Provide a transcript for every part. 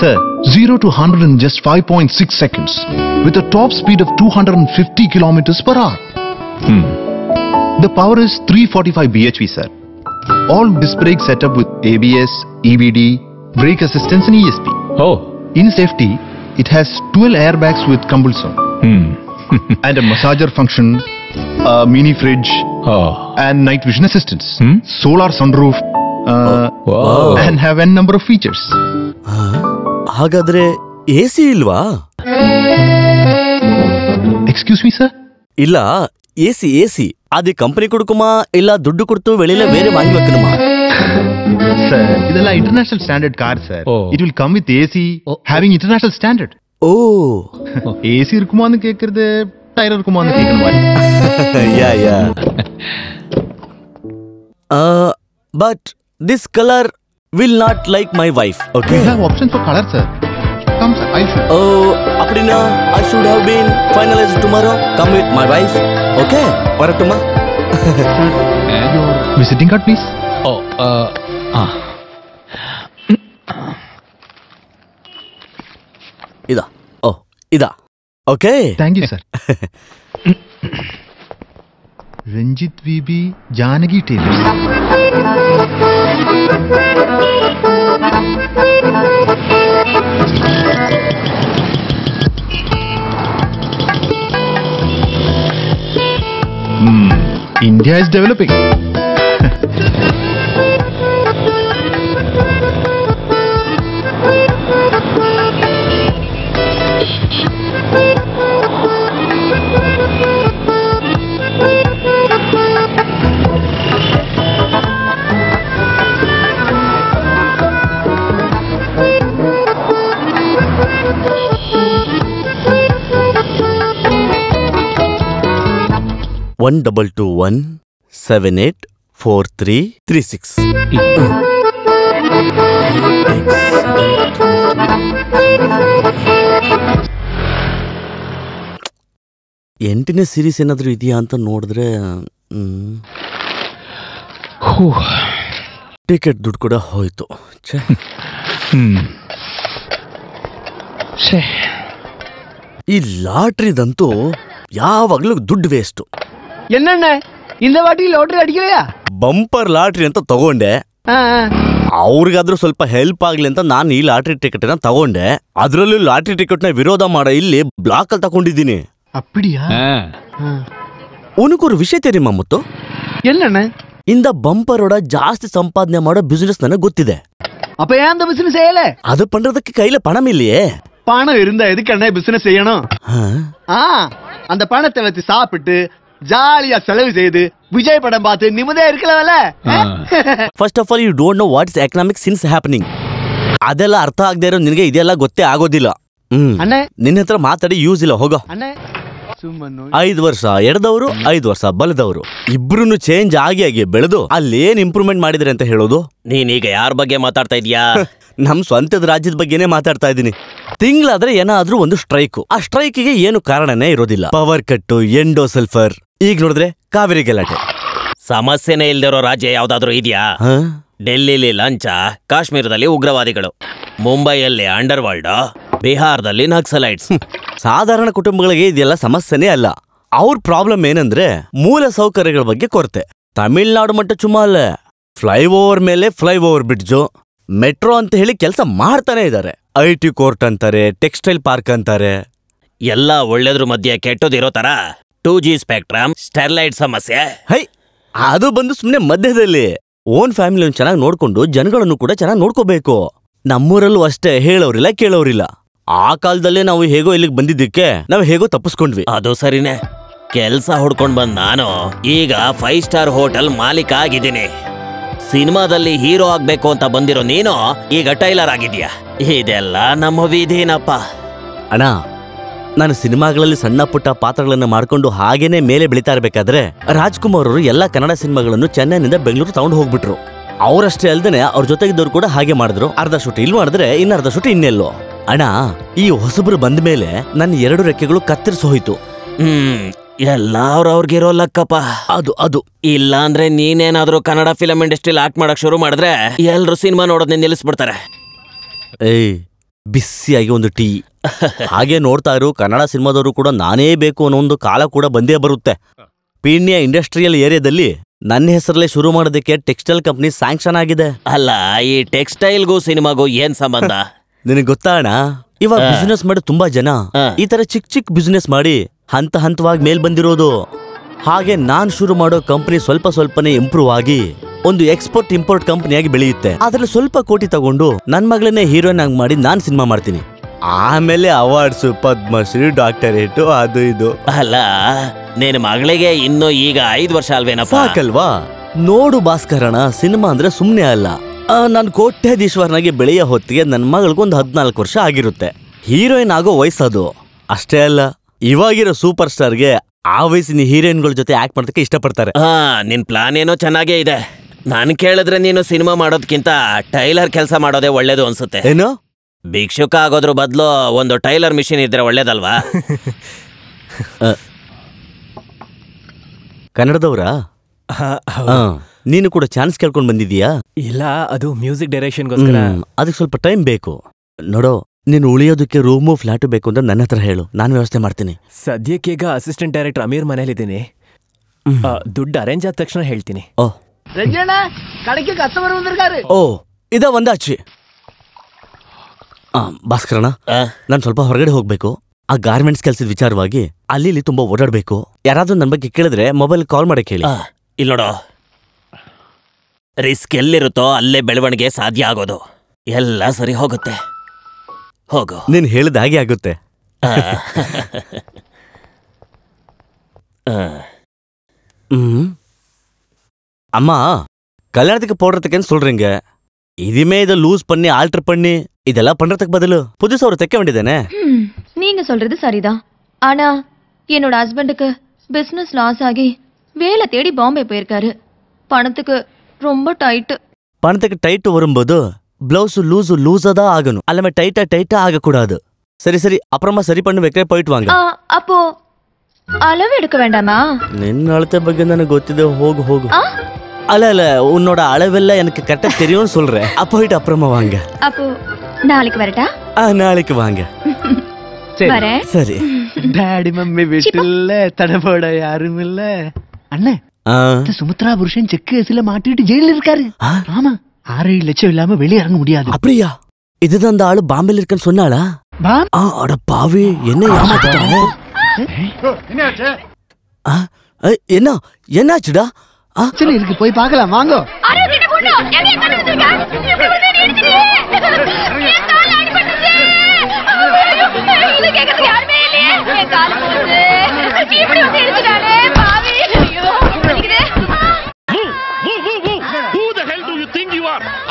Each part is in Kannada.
Sir, 0 to 100 in just 5.6 seconds with a top speed of 250 kilometers per hour. The power is 345 bhp, sir. All disc brakes set up with ABS, EBD, brake assistance and ESP. Oh. In safety, it has 12 airbags with rumble sound. And a massager function, a mini fridge, and night vision assistance. Solar sunroof, and have n number of features. ಹಾಗಾದ್ರೆ ಎಸಿ ಇಲ್ವಾ? Excuse me, sir? ಇಲ್ಲ, ಎಸಿ ಅದು ಕಂಪನಿ ಕೊಡುಕುಮಾ ಇಲ್ಲ ದುಡ್ಡು ಕೊಡ್ತು வெளியில ಬೇರೆ வாங்கிவக்கணுமா? Sir, ಇದೆಲ್ಲ international standard car, sir. It will come with AC, having international standard. AC இருக்குமான்னு கேக்குறது டயர் இருக்குமான்னு கேட்கணும். Yeah. But this color will not like my wife, okay? We have options for color, sir. Come, sir, I'll show. அப்படினா I should have been finalized tomorrow. Come with my wife, okay? வரட்டுமா? Your visiting card, please. ಇದಾ. Okay. Thank you, sir. Ranjit VB Janagi Tailors. India is developing. One 12217843336. ಎಂಟನೇ ಸೀರೀಸ್ ಏನಾದರೂ ಇದೆಯಾ ಅಂತ ನೋಡಿದ್ರೆ ಟಿಕೆಟ್ ದುಡ್ಡು ಕೂಡ ಹೋಯ್ತು. ಈ ಲಾಟ್ರಿದಂತೂ ಯಾವಾಗಲೂ ದುಡ್ಡು ವೇಸ್ಟು. என்னண்ண இந்த வாட்டி லாಟರಿ ಅಡಿಕೆಯಾ? ಬಂಪರ್ ಲಾಟ್ರಿ ಅಂತ ತಗೊಂಡೆ. ಅವ್ರಿಗಾದ್ರೂ ಸ್ವಲ್ಪ ಹೆಲ್ಪ್ ಆಗ್ಲಿ ಅಂತ ನಾನು ಈ ಲಾಟ್ರಿ ಟಿಕೆಟ್ ನ ತಗೊಂಡೆ. ಅದ್ರಲ್ಲೂ ಲಾಟ್ರಿ ಟಿಕೆಟ್ ನ ವಿರೋಧ ಮಾಡೋ ಇಲ್ಲಿ ಬ್ಲಾಕ್ ಅಲ್ಲಿ ತಗೊಂಡಿದ್ದೀನಿ. அப்படியா? ಉನಕ್ಕೊಂದು ವಿಷಯ தெரியுமா ಮುತ್ತು? என்னண்ண? இந்த பம்பரோட ಜಾಸ್ತಿ ಸಂಪಾದನೆ ಮಾಡೋ ಬಿಸಿನೆಸ್ ನನಗೆ ಗೊತ್ತಿದೆ. அப்ப ஏன் அந்த பிசினஸ் செய்யல? அது பண்றதுக்கு கையில பணம் இல்லையே. பணம் இருந்தா எதுக்கு அண்ணா பிசினஸ் செய்யணும்? அந்த பணத்தை வச்சு சாப்பிட்டு ஜாலியா செலவு செய்து விஜய் படம் பார்த்து நிம்மதியா இருக்கலாம்ல. First of all you don't know what is economic since happening. ಅದೆಲ್ಲ ಅರ್ಥ ಆಗದೆ ಇರೋ ನಿನಗೆ ಇದೆಲ್ಲ ಗೊತ್ತೇ ಆಗೋದಿಲ್ಲ. ನಿನ್ನ ಹತ್ರ ಮಾತಾಡಿ ಯೂಸ್ ಇಲ್ಲ, ಹೋಗೋ. 5 ವರ್ಷ ಎಡದವರು 5 ವರ್ಷ ಬಲದವರು ಇಬ್ರು ಚೇಂಜ್ ಆಗಿ ಬೆಳೆದು ಅಲ್ಲೇನ್ ಇಂಪ್ರೂವ್ಮೆಂಟ್ ಮಾಡಿದ್ರೆ ಅಂತ ಹೇಳೋದು. ನೀನೀಗ ಯಾರ ಬಗ್ಗೆ ಮಾತಾಡ್ತಾ ಇದೀಯಾ? ನಮ್ ಸ್ವಂತದ ರಾಜ್ಯದ ಬಗ್ಗೆನೇ ಮಾತಾಡ್ತಾ ಇದ್ದೀನಿ. ತಿಂಗಳಾದ್ರೆ ಏನಾದ್ರೂ ಒಂದು ಸ್ಟ್ರೈಕು. ಆ ಸ್ಟ್ರೈಕಿಗೆ ಏನು ಕಾರಣನೇ ಇರೋದಿಲ್ಲ. ಪವರ್ ಕಟ್ಟು, ಎಂಡೋ ಸಲ್ಫರ್. ಈಗ ನೋಡಿದ್ರೆ ಕಾವೇರಿ ಗಲಾಟೆ. ಸಮಸ್ಯೆನೇ ಇಲ್ದಿರೋ ರಾಜ್ಯ ಯಾವ್ದಾದ್ರು ಇದೆಯಾ? ಡೆಲ್ಲಿಲಿ ಲಂಚ, ಕಾಶ್ಮೀರದಲ್ಲಿ ಉಗ್ರವಾದಿಗಳು, ಮುಂಬೈಯಲ್ಲಿ ಅಂಡರ್ ವರ್ಲ್ಡ್, ಬಿಹಾರದಲ್ಲಿ ನಕ್ಸಲೈಟ್ಸ್. ಸಾಧಾರಣ ಕುಟುಂಬಗಳಿಗೆ ಇದೆಲ್ಲ ಸಮಸ್ಯೆನೇ ಅಲ್ಲ. ಅವ್ರ ಪ್ರಾಬ್ಲಮ್ ಏನಂದ್ರೆ ಮೂಲ ಸೌಕರ್ಯಗಳ ಬಗ್ಗೆ ಕೊರತೆ. ತಮಿಳ್ನಾಡು ಮಟ್ಟ ಚುಮ್ಮಾ ಅಲ್ಲ, ಫ್ಲೈಓವರ್ ಮೇಲೆ ಫ್ಲೈಓವರ್ ಬ್ರಿಡ್ಜು, ಮೆಟ್ರೋ ಅಂತ ಹೇಳಿ ಕೆಲಸ ಮಾಡ್ತಾನೆ ಇದ್ದಾರೆ. IT ಕೋರ್ಟ್ ಅಂತಾರೆ, ಟೆಕ್ಸ್ಟೈಲ್ ಪಾರ್ಕ್ ಅಂತಾರೆ. ಎಲ್ಲ ಒಳ್ಳೇದ್ರ ಮಧ್ಯೆ ಕೆಟ್ಟೋದಿರೋ ತರ 2G ಸ್ಪೆಕ್ಟ್ರಮ್, ಸ್ಟೆರ್ಲೈಟ್ ಸಮಸ್ಯೆ. ಅದು ಬಂದು ಸುಮ್ನೆ ಮಧ್ಯದಲ್ಲಿ. ಓನ್ ಫ್ಯಾಮಿಲಿಯನ್ನು ಚೆನ್ನಾಗಿ ನೋಡ್ಕೊಂಡು ಜನಗಳನ್ನು ಕೂಡ ಚೆನ್ನಾಗಿ ನೋಡ್ಕೋಬೇಕು. ನಮ್ಮೂರಲ್ಲೂ ಅಷ್ಟೇ, ಹೇಳೋರಿಲ್ಲ ಕೇಳೋರಿಲ್ಲ. ಆ ಕಾಲದಲ್ಲೇ ನಾವು ಹೇಗೋ ಇಲ್ಲಿಗೆ ಬಂದಿದ್ದಕ್ಕೆ ನಾವು ಹೇಗೋ ತಪ್ಪಿಸ್ಕೊಂಡ್ವಿ. ಅದು ಸರಿನೇ. ಕೆಲ್ಸ ಹುಡ್ಕೊಂಡ್ ಬಂದ್ ನಾನು ಈಗ 5 ಸ್ಟಾರ್ ಹೋಟೆಲ್ ಮಾಲೀಕ ಆಗಿದ್ದೀನಿ. ಸಿನಿಮಾದಲ್ಲಿ ಹೀರೋ ಆಗ್ಬೇಕು ಅಂತ ಬಂದಿರೋ ನೀನು ಈಗ ಟೈಲರ್ ಆಗಿದ್ಯಾ. ಇದೆಲ್ಲ ನಮ್ಮ ವಿಧಿನಪ್ಪ. ಅಣ್ಣ, ನಾನು ಸಿನಿಮಾಗಳಲ್ಲಿ ಸಣ್ಣ ಪುಟ್ಟ ಪಾತ್ರಗಳನ್ನ ಮಾಡ್ಕೊಂಡು ಹಾಗೇನೆ ಮೇಲೆ ಬೆಳೀತಾ ಇರ್ಬೇಕಾದ್ರೆ ರಾಜ್ಕುಮಾರ್ ಅವರು ಎಲ್ಲಾ ಕನ್ನಡ ಸಿನಿಮಾಗಳನ್ನು ಚೆನ್ನೈನಿಂದ ಬೆಂಗಳೂರು ತಗೊಂಡು ಹೋಗ್ಬಿಟ್ರು. ಅವರಷ್ಟೇ ಅಲ್ದೇನೆ ಅವ್ರ ಜೊತೆಗಿದ್ದವ್ರು ಕೂಡ ಹಾಗೆ ಮಾಡಿದ್ರು. ಅರ್ಧ ಶೂಟ್ ಇಲ್ಲಿ ಮಾಡಿದ್ರೆ ಇನ್ನರ್ಧ ಶೂಟ್ ಇನ್ನೆಲ್ಲೋ. ಅಣ್ಣ, ಈ ಹೊಸಬ್ರು ಬಂದ ಮೇಲೆ ನನ್ನ 2 ರೆಕ್ಕೆಗಳು ಕತ್ತರಿಸಿ ಹೋಯ್ತು. ಎಲ್ಲ ಅವ್ರವ್ರಿಗಿರೋ ಲಕ್ಕಪ್ಪ. ಅದು ಇಲ್ಲ ಅಂದ್ರೆ ನೀನೇನಾದ್ರೂ ಕನ್ನಡ ಫಿಲಂ ಇಂಡಸ್ಟ್ರಿಯಲ್ಲಿ ಆಕ್ಟ್ ಮಾಡಕ್ ಶುರು ಮಾಡಿದ್ರೆ ಎಲ್ರು ಸಿನಿಮಾ ನೋಡೋದನ್ನ ನಿಲ್ಲಿಸ್ಬಿಡ್ತಾರೆ. ಬಿಸಿಯಾಗಿ ಒಂದು ಟೀ. ಹಾಗೆ ನೋಡ್ತಾ ಇರು, ಕನ್ನಡ ಸಿನಿಮಾದವರು ಕೂಡ ನಾನೇ ಬೇಕು ಅನ್ನೋ ಒಂದು ಕಾಲ ಕೂಡ ಬಂದೇ ಬರುತ್ತೆ. ಪೀಣ್ಯ ಇಂಡಸ್ಟ್ರಿಯಲ್ ಏರಿಯಾದಲ್ಲಿ ನನ್ನ ಹೆಸರಲ್ಲೇ ಶುರು ಮಾಡೋದಕ್ಕೆ ಟೆಕ್ಸ್ಟೈಲ್ ಕಂಪ್ನಿ ಸ್ಯಾಂಕ್ಷನ್ ಆಗಿದೆ. ಅಲ್ಲ, ಈ ಟೆಕ್ಸ್ಟೈಲ್ಗೂ ಸಿನಿಮಾಗೂ ಏನ್ ಸಂಬಂಧ? ನಿನಗೆ ಗೊತ್ತಾ ಅಣ್ಣ, ಇವಾಗ ಬಿಸ್ನೆಸ್ ಮಾಡಿ ತುಂಬಾ ಜನ ಈ ತರ ಚಿಕ್ಕ ಚಿಕ್ಕ ಬಿಸ್ನೆಸ್ ಮಾಡಿ ಹಂತ ಹಂತವಾಗಿ ಮೇಲ್ ಬಂದಿರೋದು. ಹಾಗೆ ನಾನ್ ಶುರು ಮಾಡೋ ಕಂಪನಿ ಸ್ವಲ್ಪ ಸ್ವಲ್ಪನೇ ಇಂಪ್ರೂವ್ ಆಗಿ ಒಂದು ಎಕ್ಸ್ಪೋರ್ಟ್ ಇಂಪೋರ್ಟ್ ಕಂಪನಿಯಾಗಿ ಬೆಳೆಯುತ್ತೆ. ಅದ್ರಲ್ಲಿ ಸ್ವಲ್ಪ ಕೋಟಿ ತಗೊಂಡು ನನ್ ಮಗಳನ್ನೇ ಹೀರೋಯಿನ್ ಆಗಿ ಮಾಡಿ ನಾನ್ ಸಿನಿಮಾ ಮಾಡ್ತೀನಿ. ಆಮೇಲೆ ಅವಾರ್ಡ್ಸ್, ಪದ್ಮಶ್ರೀ, ಡಾಕ್ಟರೇಟ್, ಅದು ಇದು. ಅಲ್ಲ, ನಿನ್ ಮಗಳಿಗೆ ಇನ್ನು ಈಗ 5 ವರ್ಷ ಅಲ್ವೇನಪ್ಪ? ಸಾಕಲ್ವಾ? ನೋಡು ಭಾಸ್ಕರಣ, ಸಿನಿಮಾ ಅಂದ್ರೆ ಸುಮ್ನೆ ಅಲ್ಲ. ನಾನು ಕೋಟ್ಯಾಧೀಶ್ವರನಾಗಿ ಬೆಳೆಯೋ ಹೊತ್ತಿಗೆ ನನ್ನ ಮಗಳಿಗೊಂದು 14 ವರ್ಷ ಆಗಿರುತ್ತೆ. ಹೀರೋಯಿನ್ ಆಗೋ ವಯಸ್ಸದು. ಅಷ್ಟೇ ಅಲ್ಲ, ಇವಾಗಿರೋ ಸೂಪರ್ ಸ್ಟಾರ್ಗೆ ಆ ವಯಸ್ಸಿನ ಹೀರೋಯಿನ್ಗಳ ಜೊತೆ ಆಕ್ಟ್ ಮಾಡೋದಕ್ಕೆ ಇಷ್ಟಪಡ್ತಾರೆ. ನಿನ್ ಪ್ಲಾನ್ ಏನೋ ಚೆನ್ನಾಗೇ ಇದೆ. ನಾನು ಕೇಳಿದ್ರೆ ನೀನು ಸಿನಿಮಾ ಮಾಡೋದಕ್ಕಿಂತ ಟೈಲರ್ ಕೆಲಸ ಮಾಡೋದೇ ಒಳ್ಳೇದು ಅನ್ಸುತ್ತೆ. ಏನು? ಭಿಕ್ಷುಕ ಆಗೋದ್ರ ಬದಲು ಒಂದು ಟೈಲರ್ ಮಿಷಿನ್ ಇದ್ರೆ ಒಳ್ಳೇದಲ್ವಾ? ಕನ್ನಡದವ್ರಾ? ನೀನು ಕೂಡ ಚಾನ್ಸ್ ಕೇಳ್ಕೊಂಡ್ ಬಂದಿದೀಯಾ? ಇಲ್ಲ, ಅದು ಮ್ಯೂಸಿಕ್ ಡೈರೆಕ್ಷನ್ಗೋಸ್ಕರ. ಅದಕ್ಕೆ ಸ್ವಲ್ಪ ಟೈಮ್ ಬೇಕು. ನೋಡೋ, ನೀನು ಉಳಿಯೋದಕ್ಕೆ ರೂಮು ಫ್ಲಾಟು ಬೇಕು ಅಂತ ನನ್ನ ಹತ್ರ ಹೇಳು, ನಾನು ವ್ಯವಸ್ಥೆ ಮಾಡ್ತೀನಿ. ಸದ್ಯಕ್ಕೀಗ ಅಸಿಸ್ಟೆಂಟ್ ಡೈರೆಕ್ಟರ್ ಅಮೀರ್ ಮನೇಲಿದ್ದೀನಿ. ದುಡ್ಡು ಅರೇಂಜ್ ಆದ ತಕ್ಷಣ ಹೇಳ್ತೀನಿ. ಓ ಇದ ಒಂದಾಚಿ. ಭಾಸ್ಕರಣ, ನಾನು ಸ್ವಲ್ಪ ಹೊರಗಡೆ ಹೋಗ್ಬೇಕು. ಆ ಗಾರ್ಮೆಂಟ್ಸ್ ಕೆಲ್ಸದ ವಿಚಾರವಾಗಿ ಅಲ್ಲಿ ತುಂಬಾ ಓಡಾಡ್ಬೇಕು. ಯಾರಾದ್ರೂ ನನ್ನ ಬಗ್ಗೆ ಕೇಳಿದ್ರೆ ಮೊಬೈಲ್ ಕಾಲ್ ಮಾಡಕ್ಕೆ ಹೇಳಿ. ಇಲ್ಲ ನೋಡೋ, ರಿಸ್ಕ್ ಎಲ್ಲಿರುತ್ತೋ ಅಲ್ಲೇ ಬೆಳವಣಿಗೆ ಸಾಧ್ಯ ಆಗೋದು. ಎಲ್ಲ ಸರಿ ಹೋಗುತ್ತೆ. ಹೋಗು. ನೀನ್ ಹೇಳಿದ ಹಾಗೆ ಆಗುತ್ತೆ. அம்மா, கல்யாணத்துக்கு போடுறதுக்குன்னு சொல்றீங்க. இதுமே இதை லூஸ் பண்ணி ஆல்டர் பண்ணி இதெல்லாம் பண்றதுக்கு பதிலு புதுசா ஒரு தைக்க வேண்டியதானே? நீங்க சொல்றது சரிதான். ஆனா என்னோட ஹஸ்பண்டுக்கு பிசினஸ் லாஸ் ஆகி வேலை தேடி பாம்பே போயிருக்காரு. பணத்துக்கு ரொம்ப டைட். பணத்துக்கு டைட் வரும்போது பிளவுஸ் லூஸா தான் ஆகணும். அல்லாம டைட்டா ஆகக்கூடாது. சரி சரி, அப்புறமா சரி பண்ணி வைக்க போயிட்டு வாங்க. அப்போ அளவு எடுக்க வேண்டாமா? ನಿನ್ನ ಅಳತೆ ಬಗ್ಗೆ ನನಗೆ ಗೊತ್ತಿದೆ. ಹೋಗು ಹೋಗು. ಅಲ್ಲ, உன்னோட அளவெல்லாம் எனக்கு கரெக்டா தெரியும்னு சொல்றேன். போயிட்டு அப்புறமா வாங்க. அப்போ நாளைக்கு வரட்டா? நாளைக்கு வாங்க. வரேன். சரி. டாடி மம்மி வீட்டுல தடபோட யாரும் இல்ல. அண்ணே, சுமித்ரா புருஷன் செக் கேஸ்ல மாட்டிட்டு ஜெயில இருக்காரு. ஆமா, 6-7 லட்சம் இல்லாம வெளியே இறங்க முடியாது. அப்படியா? இதுதான் அந்த ஆளு பாம்பேல இருக்குன்னு சொன்னாளா? அட பாவி, என்ன ஏமாத்திட்டாங்க. என்னாச்சுடா? சரி, இருக்கு போய் பார்க்கலாம் வாங்க.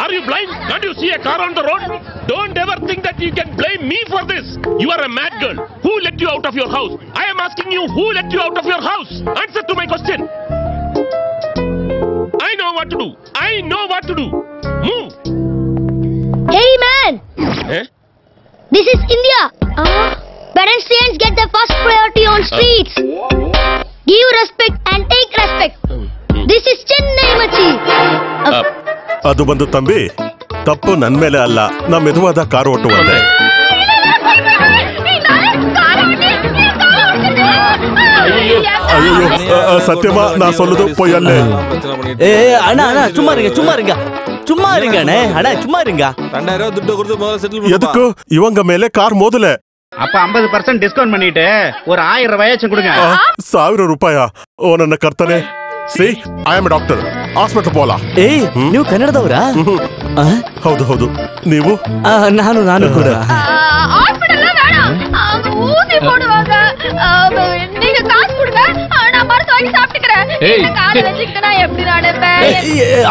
Are you blind? Can't you see a car on the road? Don't ever think that you can blame me for this. You are a mad girl. Who let you out of your house? I am asking you, who let you out of your house? Answer to my question. I know what to do. I know what to do. Move. Hey man! Eh? This is India. Pedestrians get the first priority on streets. Give respect and take respect. This is Chennai Machi. ಅದು ಬಂದು ತಂಬಿ, ತಪ್ಪು ನನ್ ಮೇಲೆ ಅಲ್ಲ, ನಾ ಮೆದುವಾದ ಕಾರು ಓಟುವಂತೆ. ஐயோ, சத்தியமா நான் சொல்லுது போய் அல்ல. அண்ணா சும்மா இருங்க அண்ணே. அண்ணா சும்மா இருங்க. 2000 துட்டு கொடுத்து முதல்ல செட்டில். எதுக்கு? இவங்க மேலே கார் மோதல. அப்ப 50% டிஸ்கவுண்ட் பண்ணிட்டு ஒரு 1000 ரூபாயாச்சும் கொடுங்க. 1000 ರೂಪಾಯಾ? ಓ ನನ್ನ ಕರ್ತನೆ. See, I am doctor. Hospital ಪೋಲಾ. ನೀವು ಕನ್ನಡದವರಾ? ಹೌದು. ನೀವು? ನಾನು ಕೂಡ. ஹாஸ்பிடல்ல வேணாம். ஊசி போடுவாங்க. நீங்க காசு கொடுங்க, நான் மருந்து வாங்கி சாப்பிட்டுக்கிறேன். இந்த காலை வச்சுக்கிட்டு நான் எப்படி நடப்பேன்?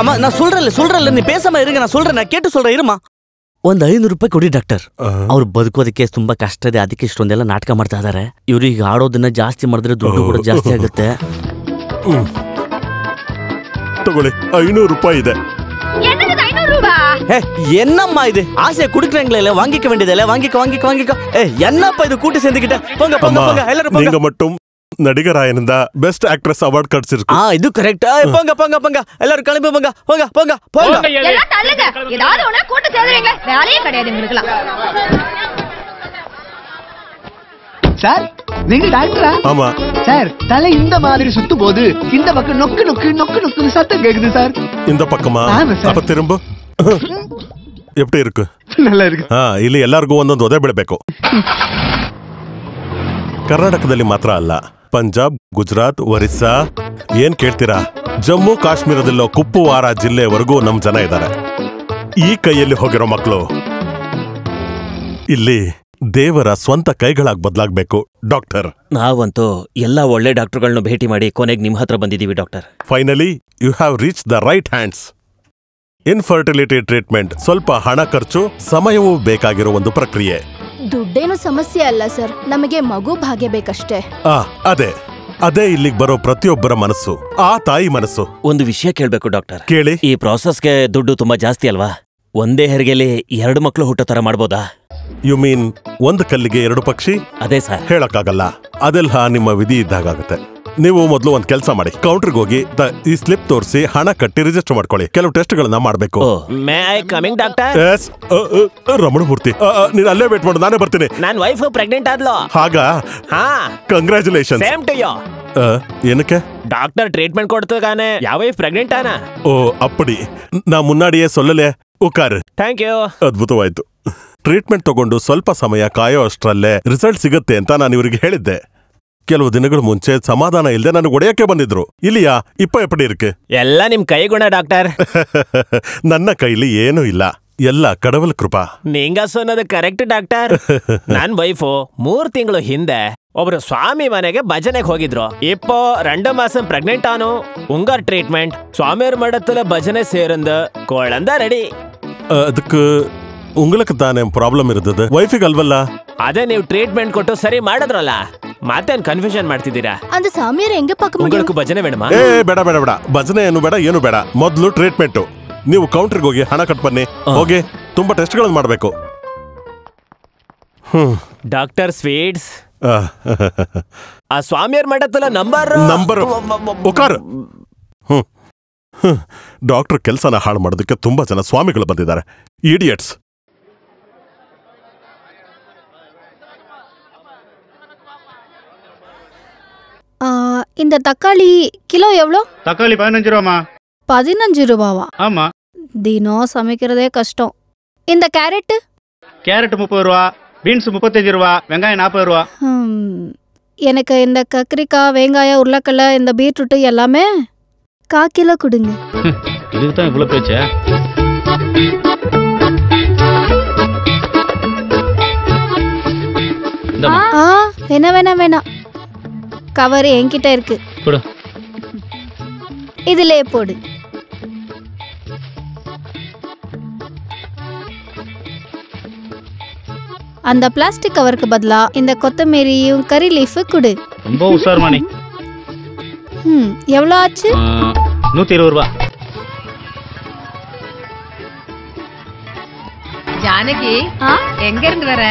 அம்மா, நான் சொல்றேன்ல, நீ பேசாம இருங்க. நான் கேட்டு சொல்றேன், இருமா. ಒಂದ್ 500 ರೂಪಾಯಿ ಕೊಡಿ ಡಾಕ್ಟರ್. ಅವ್ರು ಬದುಕೋದಕ್ಕೆ ತುಂಬಾ ಕಷ್ಟ ಇದೆ, ಅದಕ್ಕೆ ಇಷ್ಟೊಂದೆಲ್ಲ ನಾಟಕ ಮಾಡ್ತಾ ಇದಾರೆ. ಇವ್ರು ಈಗ ಆಡೋದನ್ನ ಜಾಸ್ತಿ ಮಾಡಿದ್ರೆ ದುಡ್ಡು ಕೂಡ ಜಾಸ್ತಿ ಆಗುತ್ತೆ. ತಗೊಳ್ಳಿ, 500 ರೂಪಾಯಿ ಇದೆ. என்னம்மா இது? ஆசையை குடுக்குறீங்களே, வாங்கிக்க வேண்டியதில்ல. வாங்கிக்க. என்னப்பா இது கூட்டி சேர்ந்துக்கிட்ட? போங்க எல்லாரும் போங்க. நீங்க மட்டும் ನಡಿಗರಾಯನಿಂದ ಬೆಸ್ಟ್ ಆಕ್ಟ್ರೆಸ್ ಅವಾರ್ಡ್ ಕಟ್ಸಿರ್ಕು. ಇದು ಕರೆಕ್ಟ್. போங்க போங்க போங்க எல்லாரும் கிளம்பி போங்க போங்க போங்க போங்க. எல்லாம் தள்ளுங்க. ஏதாவது ஒண்ணா கூட்ட சேருவீங்களே. வேலையே கிடையாது உங்களுக்குலாம். சார் நீங்க டாக்டரா? ஆமா சார். தலை இந்த மாதிரி சுத்தும் போது இந்த பக்கம் நொக்கு நொக்கு நொக்கு நொக்கு சத்தம் கேக்குது சார். இந்த பக்கமா? அப்ப திரும்ப. எப்படி இருக்கு? நல்லா இருக்கு. ಇಲ್ಲಿ ಎಲ್ಲರಿಗೂ ಒಂದೊಂದು ಒದೆ ಬಿಡಬೇಕು. ಕರ್ನಾಟಕದಲ್ಲಿ ಮಾತ್ರ ಅಲ್ಲ, ಪಂಜಾಬ್, ಗುಜರಾತ್, ಒರಿಸ್ಸಾ, ಏನ್ ಕೇಳ್ತೀರಾ, ಜಮ್ಮು ಕಾಶ್ಮೀರದಲ್ಲೋ ಕುಪ್ಪುವಾರ ಜಿಲ್ಲೆವರೆಗೂ ನಮ್ ಜನ ಇದ್ದಾರೆ. ಈ ಕೈಯಲ್ಲಿ ಹೋಗಿರೋ ಮಕ್ಕಳು ಇಲ್ಲಿ ದೇವರ ಸ್ವಂತ ಕೈಗಳಾಗಿ ಬದಲಾಗಬೇಕು ಡಾಕ್ಟರ್. ನಾವಂತೂ ಎಲ್ಲಾ ಒಳ್ಳೆ ಡಾಕ್ಟರ್ಗಳನ್ನ ಭೇಟಿ ಮಾಡಿ ಕೊನೆಗೆ ನಿಮ್ ಹತ್ರ ಬಂದಿದ್ದೀವಿ doctor. Finally you have reach the right hands. Infertility treatment ಸ್ವಲ್ಪ ಹಣ ಖರ್ಚು, ಸಮಯವೂ ಬೇಕಾಗಿರೋ ಒಂದು ಪ್ರಕ್ರಿಯೆ. ದುಡ್ಡೇನು ಸಮಸ್ಯೆ ಅಲ್ಲ ಸರ್, ನಮಗೆ ಮಗು ಭಾಗ್ಯ ಬೇಕಷ್ಟೇ. ಅದೇ ಇಲ್ಲಿಗೆ ಬರೋ ಪ್ರತಿಯೊಬ್ಬರ ಮನಸ್ಸು, ಆ ತಾಯಿ ಮನಸ್ಸು. ಒಂದು ವಿಷಯ ಕೇಳ್ಬೇಕು ಡಾಕ್ಟರ್. ಕೇಳಿ. ಈ ಪ್ರಾಸೆಸ್ಗೆ ದುಡ್ಡು ತುಂಬಾ ಜಾಸ್ತಿ ಅಲ್ವಾ? ಒಂದೇ ಹೆರಿಗೆಲಿ 2 ಮಕ್ಕಳು ಹುಟ್ಟೋ ತರ ಮಾಡ್ಬೋದಾ? ಯು ಮೀನ್ ಒಂದು ಕಲ್ಲಿಗೆ 2 ಪಕ್ಷಿ? ಅದೇ ಸರ್. ಹೇಳಕ್ಕಾಗಲ್ಲ, ಅದೆಲ್ಲ ನಿಮ್ಮ ವಿಧಿ ಇದ್ದಾಗುತ್ತೆ. ನೀವು ಮೊದಲು ಒಂದು ಕೆಲಸ ಮಾಡಿ, ಕೌಂಟರ್ಗೆ ಹೋಗಿ ಈ ಸ್ಲಿಪ್ ತೋರಿಸಿ ಹಣ ಕಟ್ಟಿ ರಿಜಿಸ್ಟರ್ ಮಾಡ್ಕೊಳ್ಳಿ. ಕೆಲವು ಟೆಸ್ಟ್ಗಳನ್ನ ಮಾಡಬೇಕು. ರಮಣಮೂರ್ತಿ, ನೀನು ಅಲ್ಲೇ ವೇಟ್ ಮಾಡು, ನಾನೇ ಬರ್ತೀನಿ. ನನ್ನ ವೈಫ್ ಪ್ರೆಗ್ನೆಂಟ್ ಆದ್ಲು. ಹಾಗಾ? ಕಂಗ್ರಾಚುಲೇಷನ್. Same to you. ಏನಕ್ಕೆ? டாக்டர் ட்ரீட்மெண்ட் கொடுத்துருக்கானே, யா வைஃப் பிரெக்னென்ட் ஆனா? ಓ ಅಪ್ಪಡಿ, ನಾ ಮುನ್ನಾಡಿಯೇ ಸೊಲ್ಲಲೆ ಉಕ್ಕಾರ್. Thank you. ಅದ್ಭುತವಾಯ್ತು. ಟ್ರೀಟ್ಮೆಂಟ್ ತಗೊಂಡು ಸ್ವಲ್ಪ ಸಮಯ ಕಾಯೋ ಅಷ್ಟರಲ್ಲೇ ರಿಸಲ್ಟ್ ಸಿಗುತ್ತೆ ಅಂತ ನಾನು ಇವರಿಗೆ ಹೇಳಿದ್ದೆ. ಕೆಲವು ದಿನಗಳ ಮುಂಚೆ ಸಮಾಧಾನ ಇಲ್ಲದೆ ನನಗೆ ಒಡೆಯಕ್ಕೆ ಬಂದಿದ್ರು. ಇಲ್ಲಿಯಾ ಇಪ್ಪ ಎಪ್ಪಡಿ ಇருக்கு? ಎಲ್ಲ ನಿಮ್ ಕೈಗುಣ ಡಾಕ್ಟರ್. ನನ್ನ ಕೈಲಿ ಏನೂ ಇಲ್ಲ, ಎಲ್ಲ ಕಡವಲ್ ಕೃಪಾ. ನೀಂಗ ಸೊನ್ನದು ಕರೆಕ್ಟ್ ಡಾಕ್ಟರ್. ನನ್ ವೈಫು 3 ತಿಂಗಳು ಹಿಂದೆ ಒಬ್ರು ಸ್ವಾಮಿ ಮನೆಗೆ ಭಜನೆಗೆ ಹೋಗಿದ್ರು. இப்போ 2 மாசம் பிரெக்னென்ட் ஆனோ. உங்க ட்ரீட்மெண்ட் சுவாமியர் மடத்துல பஜனை சேர்ந்து குழந்தை ரெடி. ಅದಕ್ಕೆ உங்களுக்கு தானே ಪ್ರಾಬ್ಲಮ್ ಇರ್ತದೆ, ವೈಫಿಗೆ ಅಲ್ವಲ್ಲ? ಅದೇ ನೀವು ಟ್ರೀಟ್ಮೆಂಟ್ ಕೊಟ್ಟು ಸರಿ ಮಾಡಿದ್ರಲ್ಲ, ಮತ್ತೇನ್ ಕನ್ಫ್ಯೂಷನ್ ಮಾಡ್ತಿದ್ದೀರಾ? அந்த சாமியார் எங்க பார்க்க முடியும்? உங்களுக்கு ಭಜನೆ ಬೇಡமா? ಬೇಡ ಬೇಡ ಬೇಡ, ಭಜನೆ ಏನು ಬೇಡ, ಏನು ಬೇಡ. ಮೊದಲು ಟ್ರೀಟ್ಮೆಂಟ್. ನೀವು ಕೌಂಟರ್ಗೆ ಹೋಗಿ ಹಣ ಕಟ್ ಬನ್ನಿ. ಹೋಗಿ, ತುಂಬಾ ಟೆಸ್ಟ್ಗಳನ್ನು ಮಾಡಬೇಕು. ಡಾಕ್ಟರ್ ಸ್ವೀಟ್ಸ್, ಆ ಸ್ವಾಮಿಯರ್ ಮಠத்துல ನಂಬರ್ ಒಕಾರ್. ಡಾಕ್ಟರ್ ಕೆಲಸನ ಹಾಳು ಮಾಡೋದಕ್ಕೆ ತುಂಬಾ ಜನ ಸ್ವಾಮಿಗಳು ಬಂದಿದ್ದಾರೆ. ಇಡಿಯಟ್ಸ್. இந்த தக்காளி கிலோ எவ்வளோ? தக்காளி 15 ரூபாமா. 15 ரூபாவா? ஆமா. தினம் சமைக்கிறதே கஷ்டம். இந்த கேரட்? கேரட் 30 ரூபா, பீன்ஸ் 35 ரூபா, வெங்காயம் 40 ரூபா. எனக்கு இந்த கத்திரிக்காய், வெங்காயம், உருளைக்கடலை, இந்த பீட்ரூட் எல்லாமே 1/4 கிலோ கொடுங்க. இதுக்கு தான் இவ்வளவு பேச்சா? வேணாம் வேணாம், கவர் என்கிட்ட இருக்கு. இதுல போடு. அந்த பிளாஸ்டிக் கவருக்கு பதிலா இந்த கொத்தமல்லியும் கறி லீஃப் கொடு. ரொம்ப உஷார் மானி. எவ்வளவு ஆச்சு? 120 ரூபாய். ஜானகி, எங்க இருந்து வர?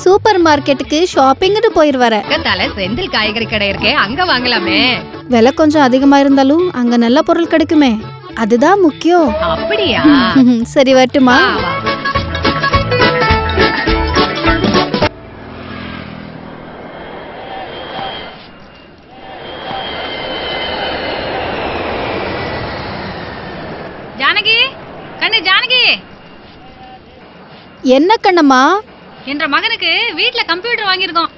சூப்பர் மார்க்கெட்டுக்கு ஷாப்பிங்னு போயிரு வர. தலை செந்தில் காய்கறி கடை இருக்கே, அங்க வாங்கலாமே. விலை கொஞ்சம் அதிகமா இருந்தாலும் அங்க நல்ல பொருள் கிடைக்குமே, அதுதான் முக்கியம். அப்படியா? சரி வரட்டுமா? ஜானகி, கண்ணு ஜானகி. என்ன கண்ணம்மா? என்ற மகனுக்கு வீட்ல கம்ப்யூட்டர் வாங்கியிருக்கோம்.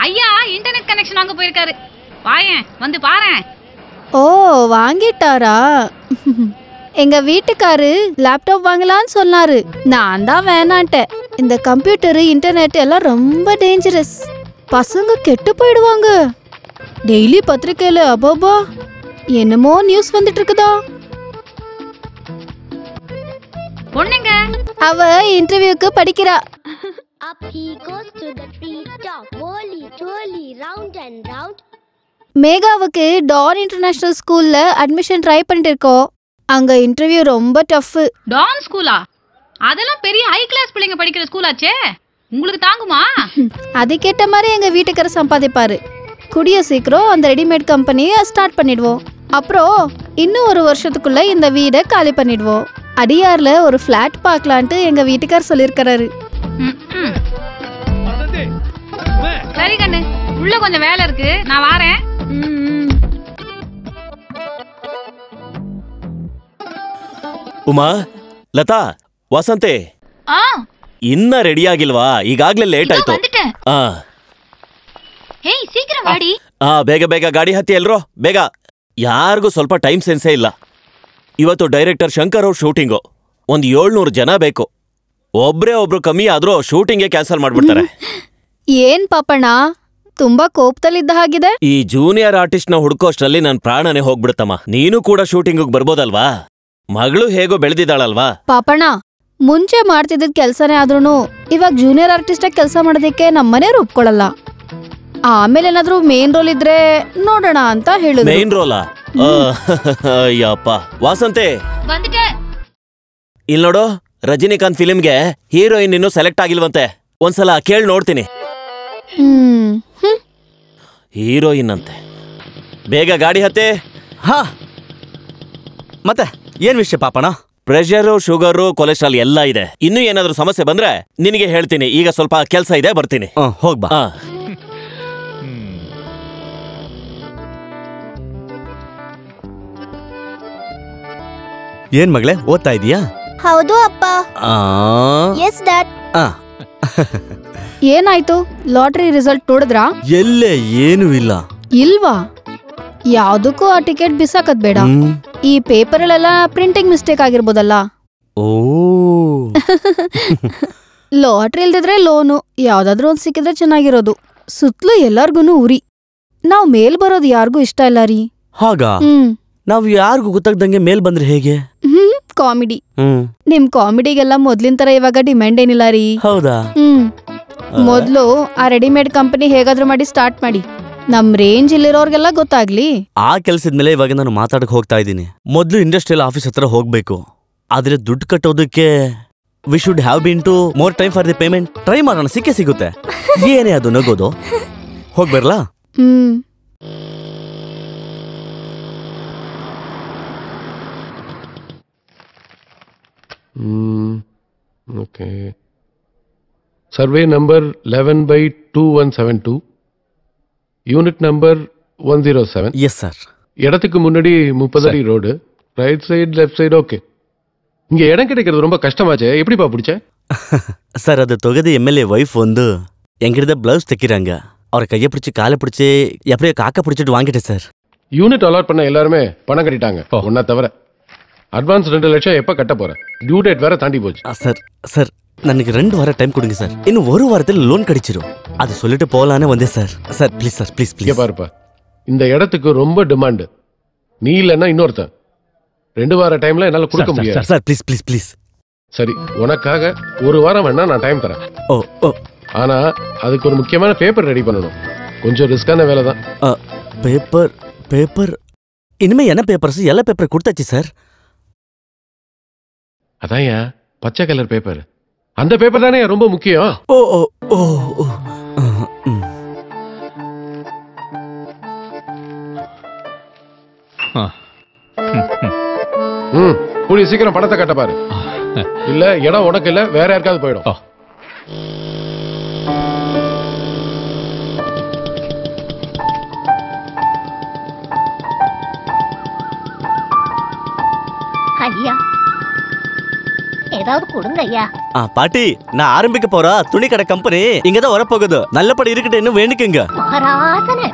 ஐயா இன்டர்நெட் கனெக்ஷன் வாங்க போயிருக்காரு. வாயேன், வந்து பாரேன். ஓ, வாங்கிட்டாரா? எங்க வீட்டுக்காரு லேப்டாப் வாங்கலான்னு சொன்னாரு. நான் தான் வேணான்ட்டேன். இந்த கம்ப்யூட்டர், இன்டர்நெட் எல்லாம் ரொம்ப டேஞ்சரஸ். பசங்க கெட்டு போயிடுவாங்க. டெய்லி பத்திரிக்கையில அபாபா என்னமோ நியூஸ் வந்துட்டு இருக்குதா. பொண்ணுங்க, அவ இன்டர்வியூக்கு படிக்கிறா. Up he goes to the treetop, whirly twirly, round and round. மேகாவுக்கு டான் இன்டர்நேஷனல் ஸ்கூல்ல அட்மிஷன் ட்ரை பண்ணிட்டு இருக்கோம். அங்க இன்டர்வியூ ரொம்ப டஃப். டான் ஸ்கூலா? அதெல்லாம் பெரிய ஹை கிளாஸ் பிள்ளைங்க படிக்கிற ஸ்கூலாச்சே, உங்களுக்கு தாங்குமா? அதுக்கேற்ற மாதிரி எங்க வீட்டுக்காரர் சம்பாதிப்பாரு. கூடிய சீக்கிரம் அந்த ரெடிமேட் கம்பெனியை ஸ்டார்ட் பண்ணிடுவோம். அப்புறம் இன்னும் 1 வருஷத்துக்குள்ள இந்த வீடை காலி பண்ணிடுவோம். அடியார்ல ஒரு ஃபிளாட் பார்க்கலான்ட்டு எங்க வீட்டுக்கார் சொல்லியிருக்காரு. சரி கண்ணு, உள்ள கொஞ்சம் வேலை இருக்கு, நான் வாரேன். ಉಮಾ, ಲತಾ, ವಸಂತೆ ಇನ್ನ ರೆಡಿ ಆಗಿಲ್ವಾ? ಈಗಾಗ್ಲೇ ಲೇಟ್ ಆಯ್ತು. ಸೀಕ್ರ ಮಾಡಿ. ಬೇಗ ಬೇಗ ಗಾಡಿ ಹತ್ತಿ ಎಲ್ರೋ, ಬೇಗ. ಯಾರಿಗೂ ಸ್ವಲ್ಪ ಟೈಮ್ ಸೆನ್ಸೇ ಇಲ್ಲ. ಇವತ್ತು ಡೈರೆಕ್ಟರ್ ಶಂಕರ್ ಅವ್ರ ಶೂಟಿಂಗು. 700 ಜನ ಬೇಕು. ಒಬ್ರು ಕಮ್ಮಿ ಆದ್ರೂ ಶೂಟಿಂಗೇ ಕ್ಯಾನ್ಸಲ್ ಮಾಡ್ಬಿಡ್ತಾರೆ. ಏನ್ ಪಾಪಣ್ಣ, ತುಂಬಾ ಕೋಪದಲ್ಲಿದ್ದ ಹಾಗಿದೆ. ಈ ಜೂನಿಯರ್ ಆರ್ಟಿಸ್ಟ್ ನ ಹುಡ್ಕೋಷ್ಟ್ರಲ್ಲಿ ನನ್ ಪ್ರಾಣನೇ ಹೋಗ್ಬಿಡುತ್ತಮ್ಮ. ನೀನು ಕೂಡ ಶೂಟಿಂಗ್ ಬರ್ಬೋದಲ್ವಾ? ಮಗಳು ಹೇಗೋ ಬೆಳೆದಿದ್ದಾಳಲ್ವಾ? ಪಾಪಣ್ಣ, ಮುಂಚೆ ಮಾಡ್ತಿದ್ದ ಕೆಲ್ಸನೇ ಆದ್ರೂನು ಇವಾಗ ಜೂನಿಯರ್ ಆರ್ಟಿಸ್ಟ್ ಆಗಿ ಕೆಲಸ ಮಾಡೋದಕ್ಕೆ ನಮ್ಮನೆಯವ್ರು ಒಪ್ಕೊಳ್ಳಲ್ಲ. ಆಮೇಲೆ ಏನಾದ್ರೂ ಮೇನ್ ರೋಲ್ ಇದ್ರೆ ನೋಡೋಣ ಅಂತ ಹೇಳಿದ್ರು. ಮೇನ್ ರೋಲಾ? ಅಯ್ಯಪ್ಪ. ವಾಸಂತೆ, ಇಲ್ ನೋಡು, ರಜನಿಕಾಂತ್ ಫಿಲ್ಮ್ಗೆ ಹೀರೋಯಿನ್ ಇನ್ನು ಸೆಲೆಕ್ಟ್ ಆಗಿಲ್ವಂತೆ. ಒಂದ್ಸಲ ಕೇಳಿ ನೋಡ್ತೀನಿ. ಹೀರೋಯಿನ್ ಅಂತೆ. ಬೇಗ ಗಾಡಿ ಹತ್ತೆ. ಹಾ, ಮತ್ತೆ ಏನ್ ವಿಷಯ ಪಾಪಣ? ಪ್ರೆಷರು, ಶುಗರು, ಕೊಲೆಸ್ಟ್ರಾಲ್ ಎಲ್ಲ ಇದೆ. ಇನ್ನೂ ಏನಾದ್ರೂ ಸಮಸ್ಯೆ ಬಂದ್ರೆ ನಿನಗೆ ಹೇಳ್ತೀನಿ. ಈಗ ಸ್ವಲ್ಪ ಕೆಲಸ ಇದೆ, ಬರ್ತೀನಿ. ಹೋಗ್ಬಾ. ಏನ್ ಮಗಳೇ, ಓದ್ತಾ ಇದೀಯಾ? ಹೌದು ಅಪ್ಪ. Yes dad. ಏನಾಯ್ತು? ಲಾಟರಿ ರಿಸಲ್ಟ್ ನೋಡಿದ್ರಾ? ಎಲ್ಲೇ ಏನೂ ಇಲ್ಲ. ಇಲ್ವಾ? ಯಾವ್ದಕ್ಕೂ ಆ ಟಿಕೆಟ್ ಬಿಸಾಕದ್ ಬೇಡ. ಈ ಪೇಪರ್ಗಳೆಲ್ಲ ಪ್ರಿಂಟಿಂಗ್ ಮಿಸ್ಟೇಕ್ ಆಗಿರ್ಬೋದಲ್ಲ. ಓ, ಲಾಟ್ರಿ ಇಲ್ದಿದ್ರೆ ಲೋನು, ಯಾವ್ದಾದ್ರೂ ಒಂದ್ ಸಿಕ್ಕಿದ್ರೆ ಚೆನ್ನಾಗಿರೋದು. ಸುತ್ತಲೂ ಎಲ್ಲಾರ್ಗೂನು ಉರಿ. ನಾವ್ ಮೇಲ್ ಬರೋದು ಯಾರಿಗೂ ಇಷ್ಟ ಇಲ್ಲ ರೀ. ಹಾಗಾ? ನಾವ್ ಯಾರಿಗೂ ಗೊತ್ತಾಗ್ದಂಗೆ ಮೇಲ್ ಬಂದ್ರೆ ಹೇಗೆ? ಕಾಮಿಡಿ. ನಿಮ್ ಕಾಮಿಡಿಗೆಲ್ಲ ಮೊದ್ಲಿನ ತರ ಇವಾಗ ಡಿಮ್ಯಾಂಡ್ ಏನಿಲ್ಲ ರೀ. ಹೌದಾ? ಮೊದ್ಲು ಆ ರೆಡಿಮೇಡ್ ಕಂಪನಿ ಹೇಗಾದ್ರೂ ಮಾಡಿ ಸ್ಟಾರ್ಟ್ ಮಾಡಿ. ನಮ್ ರೇಂಜ್ ಇಲ್ಲಿರೋರ್ಗೆಲ್ಲ ಗೊತ್ತಾಗ್ಲಿ. ಆ ಕೆಲ್ಸದ ಮೇಲೆ ಇವಾಗ ನಾನು ಮಾತಾಡಕ್ ಹೋಗ್ತಾ ಇದ್ದೀನಿ. ಮೊದ್ಲು ಇಂಡಸ್ಟ್ರಿಯಲ್ ಆಫೀಸ್ ಹತ್ರ ಹೋಗ್ಬೇಕು. ಆದ್ರೆ ದುಡ್ಡು ಕಟ್ಟೋದಕ್ಕೆ we should have been to more time for the payment. Try ಮಾಡೋಣ, ಸಿಕ್ಕೇ ಸಿಗುತ್ತೆ. ಏನೇ ಅದು ನಗೋದು. ಹೋಗ್ಬರ್ಲಾ? Okay. Survey number 11/2172. Unit number 107. Yes sir. இடத்துக்கு முன்னாடி 30 அடி road, right side left side. Okay. இங்க இடம் கிடைக்கிறது ரொம்ப கஷ்டமாச்சே, எப்படிப்பா பிடிச்ச? சார், அது தொகுதி எம்எல்ஏ வைஃப் வந்து என்கிட்ட பிளவுஸ் தைக்கிறாங்க. அவரை கையை பிடிச்சி காலை பிடிச்சி எப்படியோ காக்க பிடிச்சிட்டு வாங்கிட்டேன் சார். யூனிட் அலாட் பண்ண எல்லாருமே பணம் கட்டிட்டாங்க, ஒன்னா தவிர. அட்வான்ஸ் 2 லட்சம் எப்ப கட்ட போற? டியூ டேட் வேற தாண்டி போச்சு. சார் சார், ನನಗೆ 2 ವಾರ ಟೈಮ್ ಕೊಡಿ ಸರ್. ಇನ್ನು 1 ವಾರದಲ್ಲಿ ಲೋನ್ ಕಡಿಚಿರು. ಅದು சொல்லிட்டு போலானே வந்தே sir. Sir please sir, please please. பாருப்பா, இந்த இடத்துக்கு ரொம்ப டிமாண்ட். நீ இல்லன்னா இன்னொருத்தன். 2 வார டைம்ல என்னால கொடுக்க முடியாது. Sir please please please. சரி, உனக்காக 1 வாரம் வேணா நான் டைம் தரேன். ஓ ஓ. ஆனா அதுக்கு ஒரு முக்கியமான பேப்பர் ரெடி பண்ணணும். கொஞ்சம் ரிஸ்கான வேலை தான். பேப்பர் பேப்பர் இனிமே என்ன பேப்பர்ஸ்? எல்லா பேப்பர் கொடுத்தாச்சு சார். அதான்யா, பச்சை கலர் பேப்பர். அந்த பேப்பர் தானே ரொம்ப முக்கியம். ஓ ஓ ஓ. கூடிய சீக்கிரம் பணத்தை கட்ட பாரு. இல்ல இடம் உனக்கு இல்ல, வேற யாருக்காவது போயிடும். ஐயா, ஏதாவது கொடுங்க ஐயா. பாட்டி, நான் ஆரம்பிக்க போற துணி கடை கம்பெனி இங்கதான் வரப்போகுது. நல்லபடி இருக்கட்டும், இன்னும் வேண்டிக்குங்க. மகாராசனே.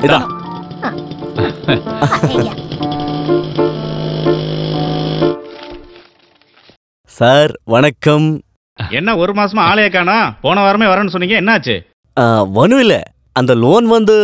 சார் வணக்கம். என்ன 1 மாசமா ஆளைய காணா? போன வாரமே வரேன்னு சொன்னீங்க, என்னாச்சு? ஒன்றும் இல்லை, அந்த லோன் வந்து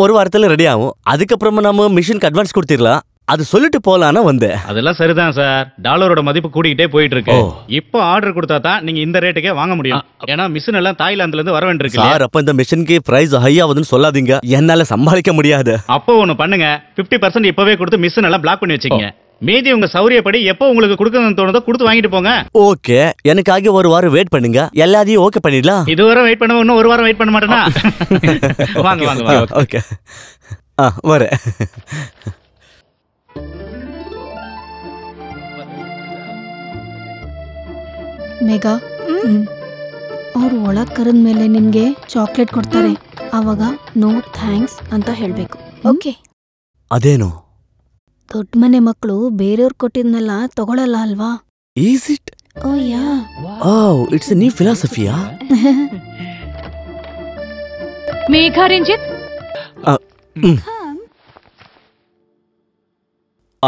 1 வாரத்தில் ரெடி ஆகும். அதுக்கப்புறமா நம்ம மிஷினுக்கு அட்வான்ஸ் கொடுத்துடலாம். அது சொல்லிட்டு போலான்னு வந்தேன். அதெல்லாம் சரிதான் சார். டாலரோட மதிப்பு கூடிக்கிட்டே போயிட்டு இருக்கு. இப்போ ஆர்டர் கொடுத்தா தான் நீங்க இந்த ரேட்டுக்கே வாங்க முடியும். ஏன்னா மிஷின் எல்லாம் தாய்லாந்துல இருந்து வர வேண்டியிருக்கு சார். அப்ப இந்த மிஷினுக்கு பிரைஸ் ஹை ஆகுதுன்னு சொல்லாதீங்க, என்னால சமாளிக்க முடியாது. அப்போ ஒண்ணு பண்ணுங்க, 50% இப்பவே கொடுத்து மிஷின் எல்லாம் பிளாக் பண்ணி வச்சுக்கீங்க. மீதி உங்க சௌரியப்படி எப்போ உங்களுக்கு கொடுக்கணும்னு தோணுதோ கொடுத்து வாங்கிட்டு போங்க. ஓகே, எனக்காக ஒரு வாரம் வெயிட் பண்ணுங்க, எல்லாத்தையும் ஓகே பண்ணிடலாம். இதுவரை வெயிட் பண்ண இன்னும் ஒரு வாரம் வெயிட் பண்ண மாட்டேனா? வாங்க வாங்க வாங்க. ஓகே, வரேன். ಮೇಘಾ, ಅವ್ರು ಒಳಗ್ ಕರೆದ ಮೇಲೆ ನಿಮ್ಗೆ ಚಾಕ್ಲೇಟ್ ಕೊಡ್ತಾರೆ, ಅವಾಗ ನೋ ಥ್ಯಾಂಕ್ಸ್ ಅಂತ ಹೇಳ್ಬೇಕು. ಓಕೆ? ಅದೇನು? ದೊಡ್ಡ ಮನೆ ಮಕ್ಕಳು ಬೇರೆಯವ್ರು ಕೊಟ್ಟಿದ್ನೆಲ್ಲ ತಗೊಳಲ್ಲ ಅಲ್ವಾ? Is it? Oh yeah. Oh, it's a new ಫಿಲಾಸಫಿಯಾ? Megha Ranjith,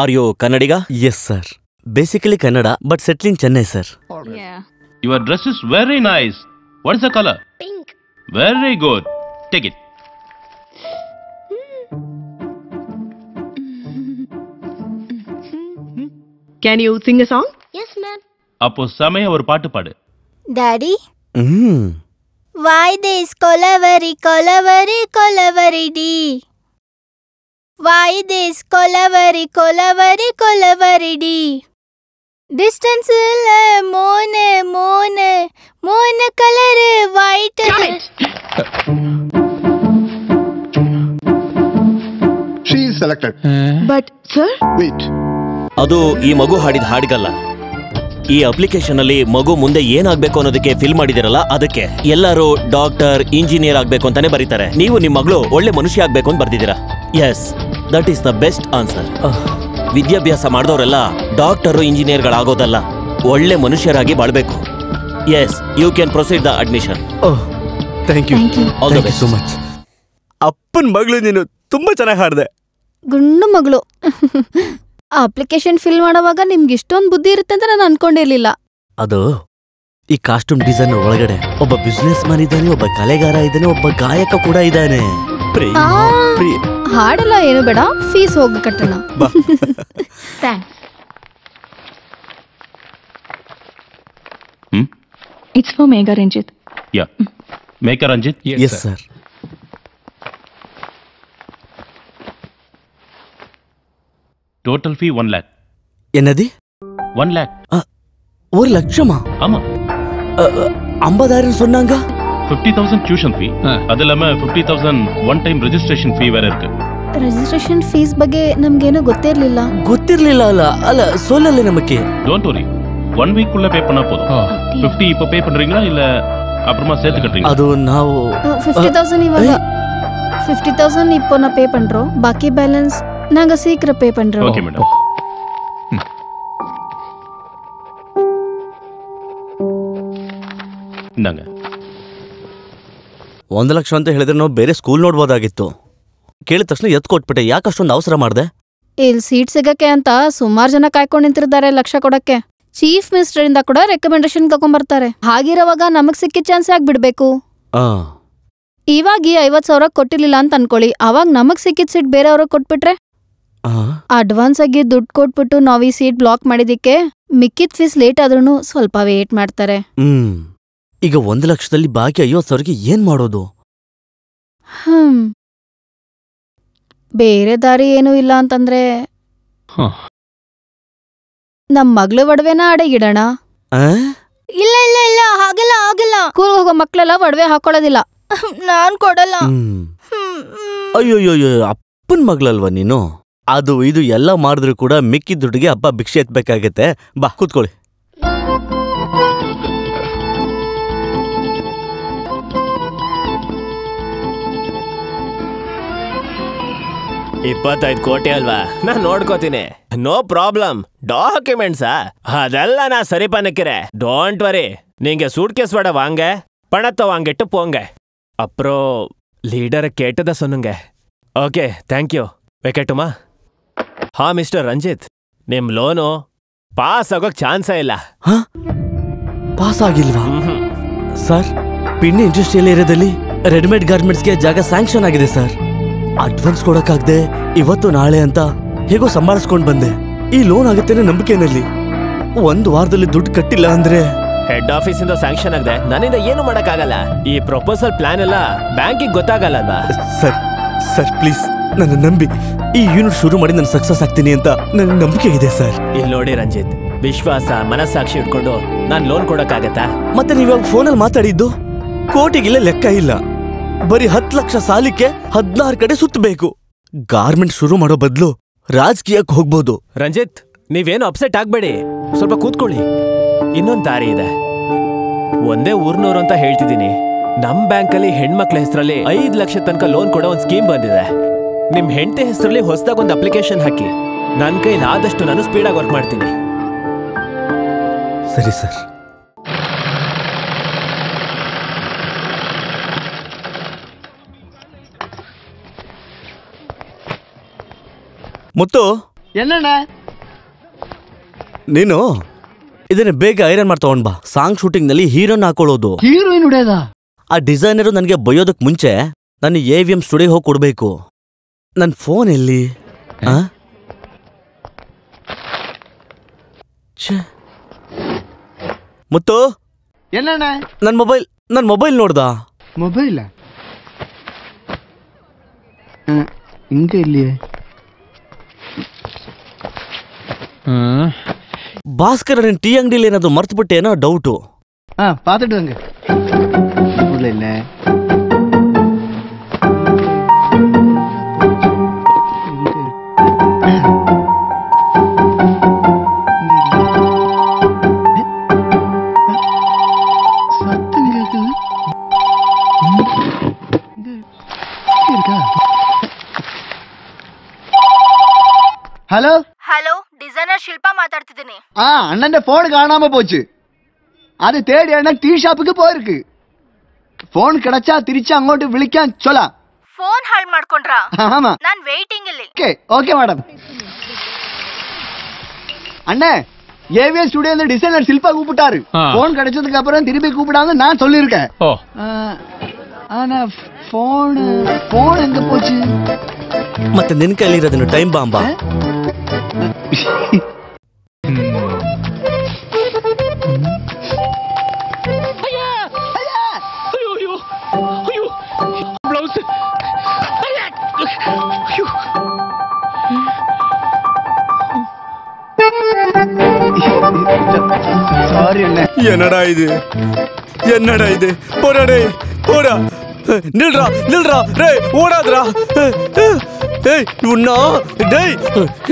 are you Kannadiga? Yes sir, basically Kannada but settling Chennai sir. Your dress is very nice. What is the color? Pink. Very good. Take it. can you sing a song? Yes, ma'am. அப்போ சமய ஒரு பாட்டு பாடு. ಡ್ಯಾಡಿ, ಹ್ಮ್, why this ಕೊಲವರಿ ಕೊಲವರಿ ಕೊಲವರಿ ಡಿ? Why this ಕೊಲವರಿ ಕೊಲವರಿ ಕೊಲವರಿ ಡಿ? ಡಿಸ್ಟೆನ್ಸ್ ಇಲ್ಲ ಮೋನ ಮೋನ ಮೋನ colour white. She is selected. But sir, Wait. ಅದು ಈ ಮಗು ಹಾಡಿದ ಹಾಡಿಗಲ್ಲ. ಈ ಅಪ್ಲಿಕೇಶನ್ ಅಲ್ಲಿ ಮಗು ಮುಂದೆ ಏನಾಗ್ಬೇಕು ಅನ್ನೋದಕ್ಕೆ ಫಿಲ್ ಮಾಡಿದಿರಲ್ಲ, ಅದಕ್ಕೆ ಎಲ್ಲರೂ ಡಾಕ್ಟರ್, ಇಂಜಿನಿಯರ್ ಆಗ್ಬೇಕು ಅಂತಾನೆ ಬರೀತಾರೆ. ನೀವು ನಿಮ್ಮ ಮಗಳು ಒಳ್ಳೆ ಮನುಷ್ಯ ಆಗ್ಬೇಕು ಅಂತ ಬರ್ದಿದ್ದೀರಾ. Yes, that is the best answer. ವಿದ್ಯಾಭ್ಯಾಸ ಮಾಡಿದವರೆಲ್ಲ ಡಾಕ್ಟರ್, ಇಂಜಿನಿಯರ್ಗಳಾಗೋದಲ್ಲ, ಒಳ್ಳೆ ಮನುಷ್ಯರಾಗಿ ಬಾಳ್ಬೇಕು. Yes, you can proceed the admission. Thank you, all the best so much. ಅಪ್ಪನ ಮಗಳು ನೀನು ತುಂಬಾ ಚೆನ್ನಾಗಿ ಹಾಡಿದೆ. ಗುಂಡು ಮಗಳು. ಅಪ್ಲಿಕೇಶನ್ ಫಿಲ್ ಮಾಡೋವಾಗ ನಿಮ್ಗೆ ಇಷ್ಟೊಂದು ಬುದ್ಧಿ ಇರುತ್ತೆ ಅಂತ ನಾನು ಅನ್ಕೊಂಡಿರ್ಲಿಲ್ಲ. ಅದು ಈ ಕಾಸ್ಟ್ಯೂಮ್ ಡಿಸೈನರ್ ಒಳಗಡೆ ಒಬ್ಬ ಬಿಸ್ನೆಸ್ ಮ್ಯಾನ್ ಇದ್ದಾನೆ, ಒಬ್ಬ ಕಲೆಗಾರ ಇದ್ದಾನೆ, ಒಬ್ಬ ಗಾಯಕ ಕೂಡ ಇದ್ದಾನೆ. ಹಾಡೆಲ್ಲ ಏನು ಬೇಡ, ಫೀಸ್ ಹೋಗಿ ಕಟ್ಟೋಣ. it's for Megha Ranjit. Yeah. Megha Ranjit? Yes, sir. Total fee 1 lakh. என்னது? 1 lakh. 1 லட்சமா? ஆமா. 50,000 சொன்னாங்க. 50,000 tuition fee. அது இல்லாம 50,000 one time registration fee வேற இருக்கு. ರಿಜಿಸ್ಟ್ರೇಷನ್ ಫೀಸ್ ಬಗ್ಗೆ ನಮ್ಗೇನು ಗೊತ್ತಿರ್ಲಿಲ್ಲ. ಅಲ್ಲ சொல்லல நமக்கு. Don't worry. 1 week குள்ள பே பண்ணா போதும். 50 இப்ப பே பண்றீங்களா இல்ல அப்புறமா சேர்த்து கட்டுறீங்களா? அது நான் 50,000 இವಾಗ 50,000 இப்போ நான் பே பண்றோம். பாக்கி பேலன்ஸ் நாங்க சீக்கிரம் பே பண்றோம். Okay madam. ಇಂದಾಂಗ 1 ಲಕ್ಷ ಅಂತ ಹೇಳಿದ್ರೆ ನಾವು ಬೇರೆ ಸ್ಕೂಲ್ ನೋಡ್ಬೋದಾಗಿತ್ತು. ಕೇಳಿದ ತಕ್ಷಣ ಎತ್ತು ಕೊಟ್ಬಿಟ್ಟೆ. ಯಾಕೆ ಅಷ್ಟೊಂದು ಅವಸರ ಮಾಡಿದೆ? ಇಲ್ಲಿ ಸೀಟ್ ಸಿಗಕ್ಕೆ ಅಂತ ಸುಮಾರು ಜನ ಕಾಯ್ಕೊಂಡು ನಿಂತಿರ್ತಾರೆ ಲಕ್ಷ ಕೊಡಕ್ಕೆ. ಚೀಫ್ ಮಿನಿಸ್ಟರ್ ಇಂದ ಕೂಡ ರೆಕಮೆಂಡೇಶನ್ ತಗೊಂಡ್ಬರ್ತಾರೆ. ಹಾಗಿರುವಾಗ ನಮಗ್ ಸಿಕ್ಕಿದ ಚಾನ್ಸ್ ಯಾಕೆ ಬಿಡ್ಬೇಕು? ಇವಾಗ 50,000 ಕೊಟ್ಟಿರ್ಲಿಲ್ಲ ಅಂತ ಅನ್ಕೊಳ್ಳಿ, ಅವಾಗ ನಮಗ್ ಸಿಕ್ಕಿದ ಸೀಟ್ ಬೇರೆಯವ್ರಿಗೆ ಕೊಟ್ಬಿಟ್ರೆ ಅಡ್ವಾನ್ಸ್ ಆಗಿ ದುಡ್ಡು ಕೊಟ್ಬಿಟ್ಟು ನಾವ್ ಈ ಸೀಟ್ ಬ್ಲಾಕ್ ಮಾಡಿದಿಕ್ಕೆ ಮಿಕ್ಕಿದ ಫೀಸ್ ಲೇಟ್ ಆದ್ರೂ ಸ್ವಲ್ಪ ವೇಟ್ ಮಾಡ್ತಾರೆ. ಈಗ 1 ಲಕ್ಷದಲ್ಲಿ ಬಾಕಿ 50,000ಗೆ ಏನ್ ಮಾಡೋದು? ಬೇರೆ ದಾರಿ ಏನೂ ಇಲ್ಲ ಅಂತಂದ್ರೆ ನಮ್ ಮಗ್ಳು ಒಡವೆನ ಅಡಗಿಡೋಣ. ಇಲ್ಲ ಇಲ್ಲ ಇಲ್ಲ, ಹಾಗೆಲ್ಲ ಆಗಲ್ಲ. ಸ್ಕೂಲ್ ಹೋಗೋ ಮಕ್ಳೆಲ್ಲ ಒಡವೆ ಹಾಕೊಳ್ಳೋದಿಲ್ಲ. ನಾನ್ ಕೊಡಲ್ಲ. ಅಯ್ಯೋಯ್ಯೋ, ಅಪ್ಪನ್ ಮಗಳಲ್ವಾ ನೀನು? ಅದು ಇದು ಎಲ್ಲ ಮಾಡಿದ್ರು ಕೂಡ ಮಿಕ್ಕಿದ ದುಡ್ಡಿಗೆ ಅಪ್ಪ ಭಿಕ್ಷೆ ಎತ್ಬೇಕಾಗತ್ತೆ. ಬಾ ಕೂತ್ಕೊಳ್ಳಿ. $25 ಕೋಟಿ ಅಲ್ವಾ, ನಾನ್ ನೋಡ್ಕೋತೀನಿ. No problem. ಡಾಕ್ಯುಮೆಂಟ್ಸಾ ಅದೆಲ್ಲ ನಾ ಸರಿ ಪನ್ನಕ್ಕಿರೆ. Don't worry. நீங்க சூட்கேஸ் வட வாங்க, பணத்தை வாங்கிட்டு போங்க. அப்புறம் லீடரை கேட்டதை சொன்னுங்க. Okay, thank you. வைக்கட்டுமா? ಹಾ ಮಿಸ್ಟರ್ ರಂಜಿತ್, ನಿಮ್ ಲೋನು ಪಾಸ್ ಆಗೋಕ್ ಚಾನ್ಸೇ ಇಲ್ಲ. ಪಾಸ್ ಆಗಿಲ್ವಾ? ಸರ್, ಪಿಣ್ಣಿ ಇಂಡಸ್ಟ್ರಿಯಲ್ ಏರಿಯಾದಲ್ಲಿ ರೆಡಿಮೇಡ್ ಗಾರ್ಮೆಂಟ್ಸ್ಗೆ ಜಾಗ ಸ್ಯಾಂಕ್ಷನ್ ಆಗಿದೆ ಸರ್. ಅಡ್ವಾನ್ಸ್ ಕೊಡಕ್ಕಾಗದೆ ಇವತ್ತು ನಾಳೆ ಅಂತ ಹೇಗೋ ಸಂಭಾಳಿಸ್ಕೊಂಡ್ ಬಂದೆ. ಈ ಲೋನ್ ಆಗುತ್ತೇನೆ ನಂಬಿಕೆನಲ್ಲಿ. 1 ವಾರದಲ್ಲಿ ದುಡ್ಡು ಕಟ್ಟಿಲ್ಲ ಅಂದ್ರೆ ಹೆಡ್ ಆಫೀಸ್ ಇಂದ ಸ್ಯಾಂಕ್ಷನ್ ಆಗಿದೆ, ನನ್ನಿಂದ ಏನು ಮಾಡಕ್ಕಾಗಲ್ಲ. ಈ ಪ್ರಪೋಸಲ್ ಪ್ಲಾನ್ ಎಲ್ಲ ಬ್ಯಾಂಕಿಗೆ ಗೊತ್ತಾಗಲ್ಲ. ಸರ್ ಸರ್ ಪ್ಲೀಸ್ ನನ್ನ ನಂಬಿ ಈ ಯೂನಿಟ್ ಶುರು ಮಾಡಿ ನಾನು ಸಕ್ಸಸ್ ಆಗ್ತೀನಿ ಅಂತ ನನ್ನ ನಂಬಿಕೆ ಇದೆ ಸರ್. ಇಲ್ಲಿ ನೋಡಿ ರಂಜಿತ್, ವಿಶ್ವಾಸ ಮನಸ್ಸಾಕ್ಷಿ ಇಟ್ಕೊಂಡು ನಾನ್ ಲೋನ್ ಕೊಡಕ್ಕಾಗತ್ತಾ? ಮತ್ತೆ ನೀವಾಗ ಫೋನಲ್ಲಿ ಮಾತಾಡಿದ್ದು ಕೋಟಿಗಿಲ್ಲ ಲೆಕ್ಕ ಇಲ್ಲ. ಬರೀ 10 ಲಕ್ಷ ಸಾಲಿಕ್ಕೆ 16 ಕಡೆ ಸುತ್ತಬೇಕು. ಗಾರ್ಮೆಂಟ್ ಶುರು ಮಾಡೋ ಬದಲು ರಾಜಕೀಯಕ್ಕೆ ಹೋಗ್ಬೋದು. ರಂಜಿತ್, ನೀವೇನು ಅಪ್ಸೆಟ್ ಆಗ್ಬೇಡಿ, ಸ್ವಲ್ಪ ಕೂತ್ಕೊಳ್ಳಿ. ಇನ್ನೊಂದ್ ದಾರಿ ಇದೆ. ಒಂದೇ ಊರ್ನೂರು ಅಂತ ಹೇಳ್ತಿದ್ದೀನಿ. ನಮ್ ಬ್ಯಾಂಕಲ್ಲಿ ಹೆಣ್ಮಕ್ಳ ಹೆಸರಲ್ಲಿ 5 ಲಕ್ಷ ತನಕ ಲೋನ್ ಕೊಡೋ ಒಂದ್ ಸ್ಕೀಮ್ ಬಂದಿದೆ. ನಿಮ್ ಹೆಂಡತಿ ಹೆಸರಲ್ಲಿ ಹೊಸದಾಗ ಒಂದು ಅಪ್ಲಿಕೇಶನ್ ಹಾಕಿ. ನನ್ ಕೈಲಾದಷ್ಟು ನಾನು ಸ್ಪೀಡಾಗಿ ವರ್ಕ್ ಮಾಡ್ತೀನಿ. ಸರಿ ಸರ್. ಮುತ್ತು, ಏನಣ್ಣ? ನೀನು ಇದನ್ನ ಬೇಗ ಐರನ್ ಮಾಡಿ ತಗೊಂಡ್ ಬಾ. ಸಾಂಗ್ ಶೂಟಿಂಗ್ ನಲ್ಲಿ ಹೀರೋನ್ ಹಾಕೊಳ್ಳೋದು. ಹೀರೋಯಿನ್ ಹೊಡೆಯದ? ಆ ಡಿಸೈನರು ನನಗೆ ಬಯೋದಕ್ ಮುಂಚೆ ನಾನು AVM ಸ್ಟುಡಿಯೋ ಹೋಗಿ ಕೊಡ್ಬೇಕು. ನನ್ನ ಫೋನ್ ಎಲ್ಲಿ? ಮುತ್ತು, ಏನಣ್ಣ? ನನ್ ಮೊಬೈಲ್ ನೋಡ್ದ? ಮೊಬೈಲ್ ಹಿಂಗ ಇಲ್ಲಿ ಭಾಸ್ಕರ್, ನಿನ್ ಟೀ ಅಂಗಡಿಲಿ ಏನಾದ್ರು ಮರ್ತು ಬಿಟ್ಟೆ ಏನೋ ಡೌಟು. ಪಾತಿಟ್ಟು ಹಂಗೆ ಇಲ್ಲ. ஹலோ ஹலோ டிசைனர் ஷில்பா மாத்தாடுதினே. அண்ணன் போன் காணாம போச்சு. அது தேடி அண்ணன் டீ ஷாப்புக்கு போயிருக்கு. போன் கிடைச்சா திருச்சி அங்கோட்டு விളിക്കാൻ சொல்லா. போன் ஹால் ಮಾಡ್ಕೊಂಡ್ರಾ? ஆமா. நான் வெயிட்டிங் இல்ல. Okay okay madam. அண்ணே, ஏவிஎஸ் ஸ்டுடியோ இந்த டிசைனர் ஷில்பா கூப்பிட்டாரு. போன் கிடைச்சதுக்கு அப்புறம் திருப்பி கூப்பிடாங்க நான் சொல்லிருக்கேன். ஆனா போன் எங்க போச்சு? ಮತ್ತೆ ನಿನ್ ಕೈಲಿರೋದನ್ನು ಟೈಮ್ ಬಾಂಬಾ. என்னடா இது? என்னடா இது? போடா போடா. நில்றா ரே, ஓடாதடா. டேய் உன்னா, டேய்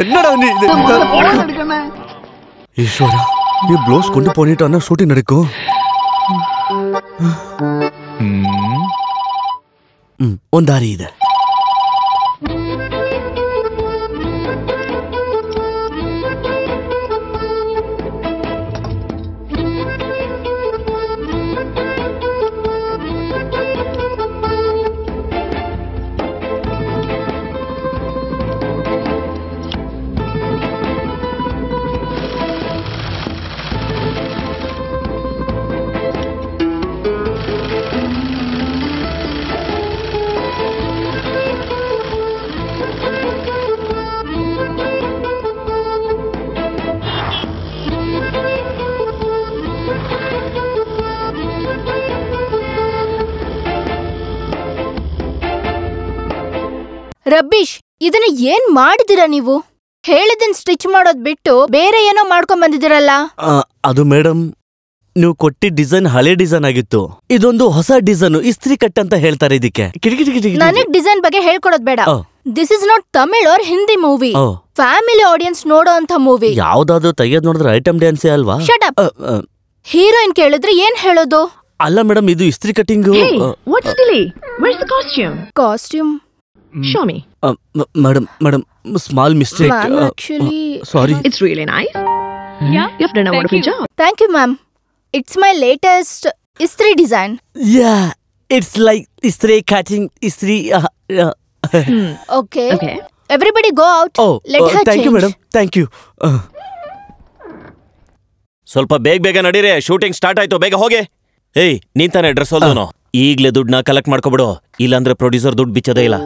என்னடா நீ இது? ஈஸ்வரா, நீ ப்ளவுஸ் கொண்டு போனிட்டானா ஷூட்டிங் நடக்கும். ಒಂದಾರಿ ಇದೆ. ರಬ್ಬಿಶ್, ಇದನ್ನ ಏನ್ ಮಾಡಿದಿರಾ ನೀವು? ಹೇಳಿದನ್ ಸ್ಟಿಚ್ ಮಾಡೋದ್ ಬಿಟ್ಟು ಬೇರೆ ಏನೋ ಮಾಡ್ಕೊಂಡ್ ಬಂದಿದಿರಲ್ಲ. ಅದು ಮೇಡಮ್, ನೀವು ಕೊಟ್ಟಿದ್ದ ಡಿಸೈನ್ ಹಳೆ ಡಿಸೈನ್ ಆಗಿತ್ತು. ಇದೊಂದು ಹೊಸ ಡಿಸೈನ್, ಇಸ್ತ್ರಿ ಕಟ್ ಅಂತ ಹೇಳ್ತಾರೆ ಇದಕ್ಕೆ. ನನಗ್ ಡಿಸೈನ್ ಬಗ್ಗೆ ಹೇಳ್ಕೊಡೋದ್ ಬೇಡ. This is not Tamil or Hindi movie. Family audience ನೋಡೋ ಅಂತ ಮೂವಿ. ಯಾವ್ದಾದ್ರು ತೆಗೆದ್ ನೋಡಿದ್ರೆ ಐಟಮ್ ಡ್ಯಾನ್ಸೇ ಅಲ್ವಾ? Shut up. ಹೀರೋಯಿನ್ ಕೇಳಿದ್ರೆ ಏನ್ ಹೇಳೋದು? ಅಲ್ಲ ಮೇಡಮ್, ಇದು ಇಸ್ತ್ರಿ cutting. What's delay? Where's the costume? Costume? Show me. Madam, small mistake. Actually, sorry. It's really nice. Yeah, you've done a wonderful job. Thank you, ma'am. It's my latest istri design. Yeah, it's like istri cutting, istri. Okay. Everybody go out. Let her thank change. you, madam. Thank you. ಸ್ವಲ್ಪ ಬೇಗ ನಡೀರಿ, ಶೂಟಿಂಗ್ ಸ್ಟಾರ್ಟ್ ಆಯ್ತು, ಬೇಗ ಹೋಗಿ. ಏಯ್, ನೀನ್ ತಾನೇ ಡ್ರೆಸ್ ಹೊಲ್ದೋನು? ಈಗ್ಲೇ ದುಡ್ಡನ್ನ ಕಲೆಕ್ಟ್ ಮಾಡ್ಕೊಬಿಡು, ಇಲ್ಲಾಂದ್ರೆ ಪ್ರೊಡ್ಯೂಸರ್ ದುಡ್ಡು ಬಿಚ್ಚೋದೇ ಇಲ್ಲ.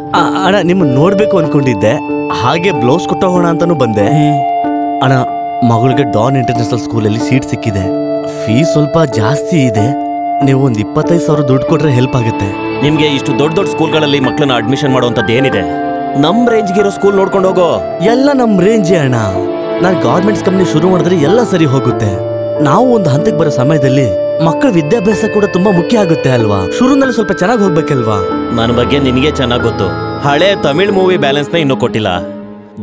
ಅಣ್ಣ, ನಿಮ್ಮ ನೋಡ್ಬೇಕು ಅನ್ಕೊಂಡಿದ್ದೆ, ಹಾಗೆ ಬ್ಲೌಸ್ ಕೊಟ್ಟೋಗೋಣ ಅಂತಾನು ಬಂದೆ. ಅಣ್ಣ, ಮಗಳಿಗೆ ಡಾನ್ ಇಂಟರ್ನ್ಯಾಷನಲ್ ಸ್ಕೂಲಲ್ಲಿ ಸೀಟ್ ಸಿಕ್ಕಿದೆ. ಫೀಸ್ ಸ್ವಲ್ಪ ಜಾಸ್ತಿ ಇದೆ. ನೀವು ಒಂದು 25,000 ದುಡ್ಡು ಕೊಟ್ರೆ ಹೆಲ್ಪ್ ಆಗುತ್ತೆ. ನಿಮ್ಗೆ ಇಷ್ಟು ದೊಡ್ಡ ಸ್ಕೂಲ್ಗಳಲ್ಲಿ ಮಕ್ಕಳನ್ನ ಅಡ್ಮಿಷನ್ ಮಾಡುವಂತದ್ದು ಏನಿದೆ? ನಮ್ ರೇಂಜ್ಗಿರೋ ಸ್ಕೂಲ್ ನೋಡ್ಕೊಂಡು ಹೋಗೋ. ಎಲ್ಲ ನಮ್ ರೇಂಜೇ ಅಣ್ಣ. ನಾನು ಗವರ್ಮೆಂಟ್ಸ್ ಕಂಪ್ನಿ ಶುರು ಮಾಡಿದ್ರೆ ಎಲ್ಲ ಸರಿ ಹೋಗುತ್ತೆ. ನಾವು ಒಂದು ಹಂತಕ್ಕೆ ಬರೋ ಸಮಯದಲ್ಲಿ ಮಕ್ಕಳ ವಿದ್ಯಾಭ್ಯಾಸ ಕೂಡ ತುಂಬಾ ಮುಖ್ಯ ಆಗುತ್ತೆ ಅಲ್ವಾ? ಶುರುನಲ್ಲಿ ಸ್ವಲ್ಪ ಚೆನ್ನಾಗಿ ಹೋಗ್ಬೇಕಲ್ವಾ? ನನ್ನ ಬಗ್ಗೆ ನಿನಗೆ ಚೆನ್ನಾಗಿ ಗೊತ್ತು. ಹಳೆ ತಮಿಳ್ ಮೂವಿ ಬ್ಯಾಲೆನ್ಸ್ ನ ಇನ್ನೂ ಕೊಟ್ಟಿಲ್ಲ.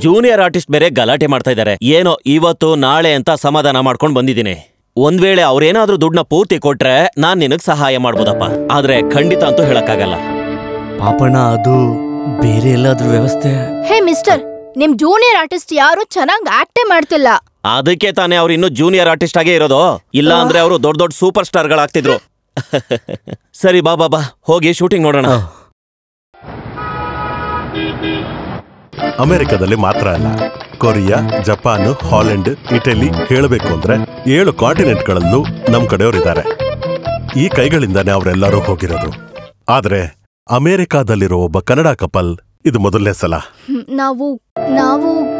ಜೂನಿಯರ್ ಆರ್ಟಿಸ್ಟ್ ಬೇರೆ ಗಲಾಟೆ ಮಾಡ್ತಾ ಇದ್ದಾರೆ. ಏನೋ ಇವತ್ತು ನಾಳೆ ಅಂತ ಸಮಾಧಾನ ಮಾಡ್ಕೊಂಡು ಬಂದಿದ್ದೀನಿ. ಒಂದ್ ವೇಳೆ ಅವ್ರೇನಾದ್ರೂ ದುಡ್ಡನ್ನ ಪೂರ್ತಿ ಕೊಟ್ರೆ ನಾನ್ ನಿನಗ್ ಸಹಾಯ ಮಾಡ್ಬೋದಪ್ಪ. ಆದ್ರೆ ಖಂಡಿತ ಅಂತೂ ಹೇಳಕ್ಕಾಗಲ್ಲ. ಪಾಪಣ್ಣ, ಅದು ಬೇರೆ ಎಲ್ಲಾದ್ರೂ ವ್ಯವಸ್ಥೆ? ಹೇ ಮಿಸ್ಟರ್, ನಿಮ್ ಜೂನಿಯರ್ ಆರ್ಟಿಸ್ಟ್ ಯಾರು ಚೆನ್ನಾಗಿ ಆಕ್ಟೇ ಮಾಡ್ತಿಲ್ಲ. ಅದಕ್ಕೆ ತಾನೇ ಅವ್ರು ಇನ್ನೂ ಜೂನಿಯರ್ ಆರ್ಟಿಸ್ಟ್ ಆಗೇ ಇರೋದು. ಇಲ್ಲ ಅಂದ್ರೆ ಅವರು ದೊಡ್ಡ ದೊಡ್ಡ ಸೂಪರ್ ಸ್ಟಾರ್ ಗಳಾಗ್ತಿದ್ರು. ಸರಿ ಬಾ ಬಾ ಬಾ, ಹೋಗಿ ಶೂಟಿಂಗ್ ನೋಡೋಣ. ಅಮೆರಿಕದಲ್ಲಿ ಮಾತ್ರ ಅಲ್ಲ, ಕೊರಿಯಾ, ಜಪಾನ್, ಹಾಲೆಂಡ್, ಇಟಲಿ, ಹೇಳಬೇಕು ಅಂದ್ರೆ 7 ಕಾಂಟಿನೆಂಟ್ಗಳಲ್ಲೂ ನಮ್ ಕಡೆಯವರಿದ್ದಾರೆ. ಈ ಕೈಗಳಿಂದಾನೇ ಅವರೆಲ್ಲರೂ ಹೋಗಿರೋದು. ಆದ್ರೆ ಅಮೆರಿಕಾದಲ್ಲಿರೋ ಒಬ್ಬ ಕನ್ನಡ ಕಪಲ್ ಇದು ಮೊದಲನೇ ಸಲ. ನಾವು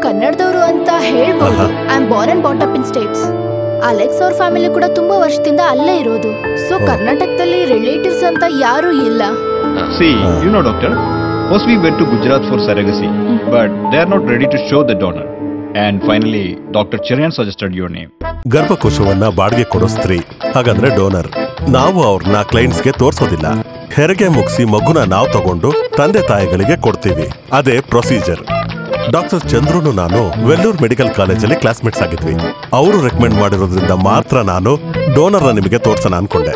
ಕನ್ನಡದವರು ಅಂತ ಹೇಳ್ಬೋದು. I am born and brought up in States. Alex ಅವ್ರ ಫ್ಯಾಮಿಲಿ ಕೂಡ ತುಂಬಾ ವರ್ಷದಿಂದ ಅಲ್ಲೇ ಇರೋದು. ಸೊ ಕರ್ನಾಟಕದಲ್ಲಿ ರಿಲೇಟಿವ್ಸ್ ಅಂತ ಯಾರೂ ಇಲ್ಲ. See, you know doctor, first we went to Gujarat for surrogacy, but they are not ready to show the donor. And finally, Dr. Chiryan suggested your name. ಗರ್ಭಕೋಶವನ್ನ ಬಾಡಿಗೆ ಕೊಡೋ ಸ್ತ್ರೀ, ಹಾಗಂದ್ರೆ ಡೋನರ್. ನಾವು ಅವ್ರನ್ನ ಕ್ಲೈಂಟ್ಸ್ಗೆ ತೋರ್ಸೋದಿಲ್ಲ. ಹೆರಿಗೆ ಮುಗಿಸಿ ಮಗುನ ನಾವು ತಗೊಂಡು ತಂದೆ ತಾಯಿಗಳಿಗೆ ಕೊಡ್ತೀವಿ. ಅದೇ ಪ್ರೊಸೀಜರ್. ಡಾಕ್ಟರ್ ಚಂದ್ರುನು ನಾನು ವೆಲ್ಲೂರ್ ಮೆಡಿಕಲ್ ಕಾಲೇಜಲ್ಲಿ ಕ್ಲಾಸ್ಮೇಟ್ಸ್ ಆಗಿದ್ವಿ. ಅವರು ರೆಕಮೆಂಡ್ ಮಾಡಿರೋದ್ರಿಂದ ಮಾತ್ರ ನಾನು ಡೋನರ್ನ ನಿಮಗೆ ತೋರ್ಸೋಣ ಅನ್ಕೊಂಡೆ.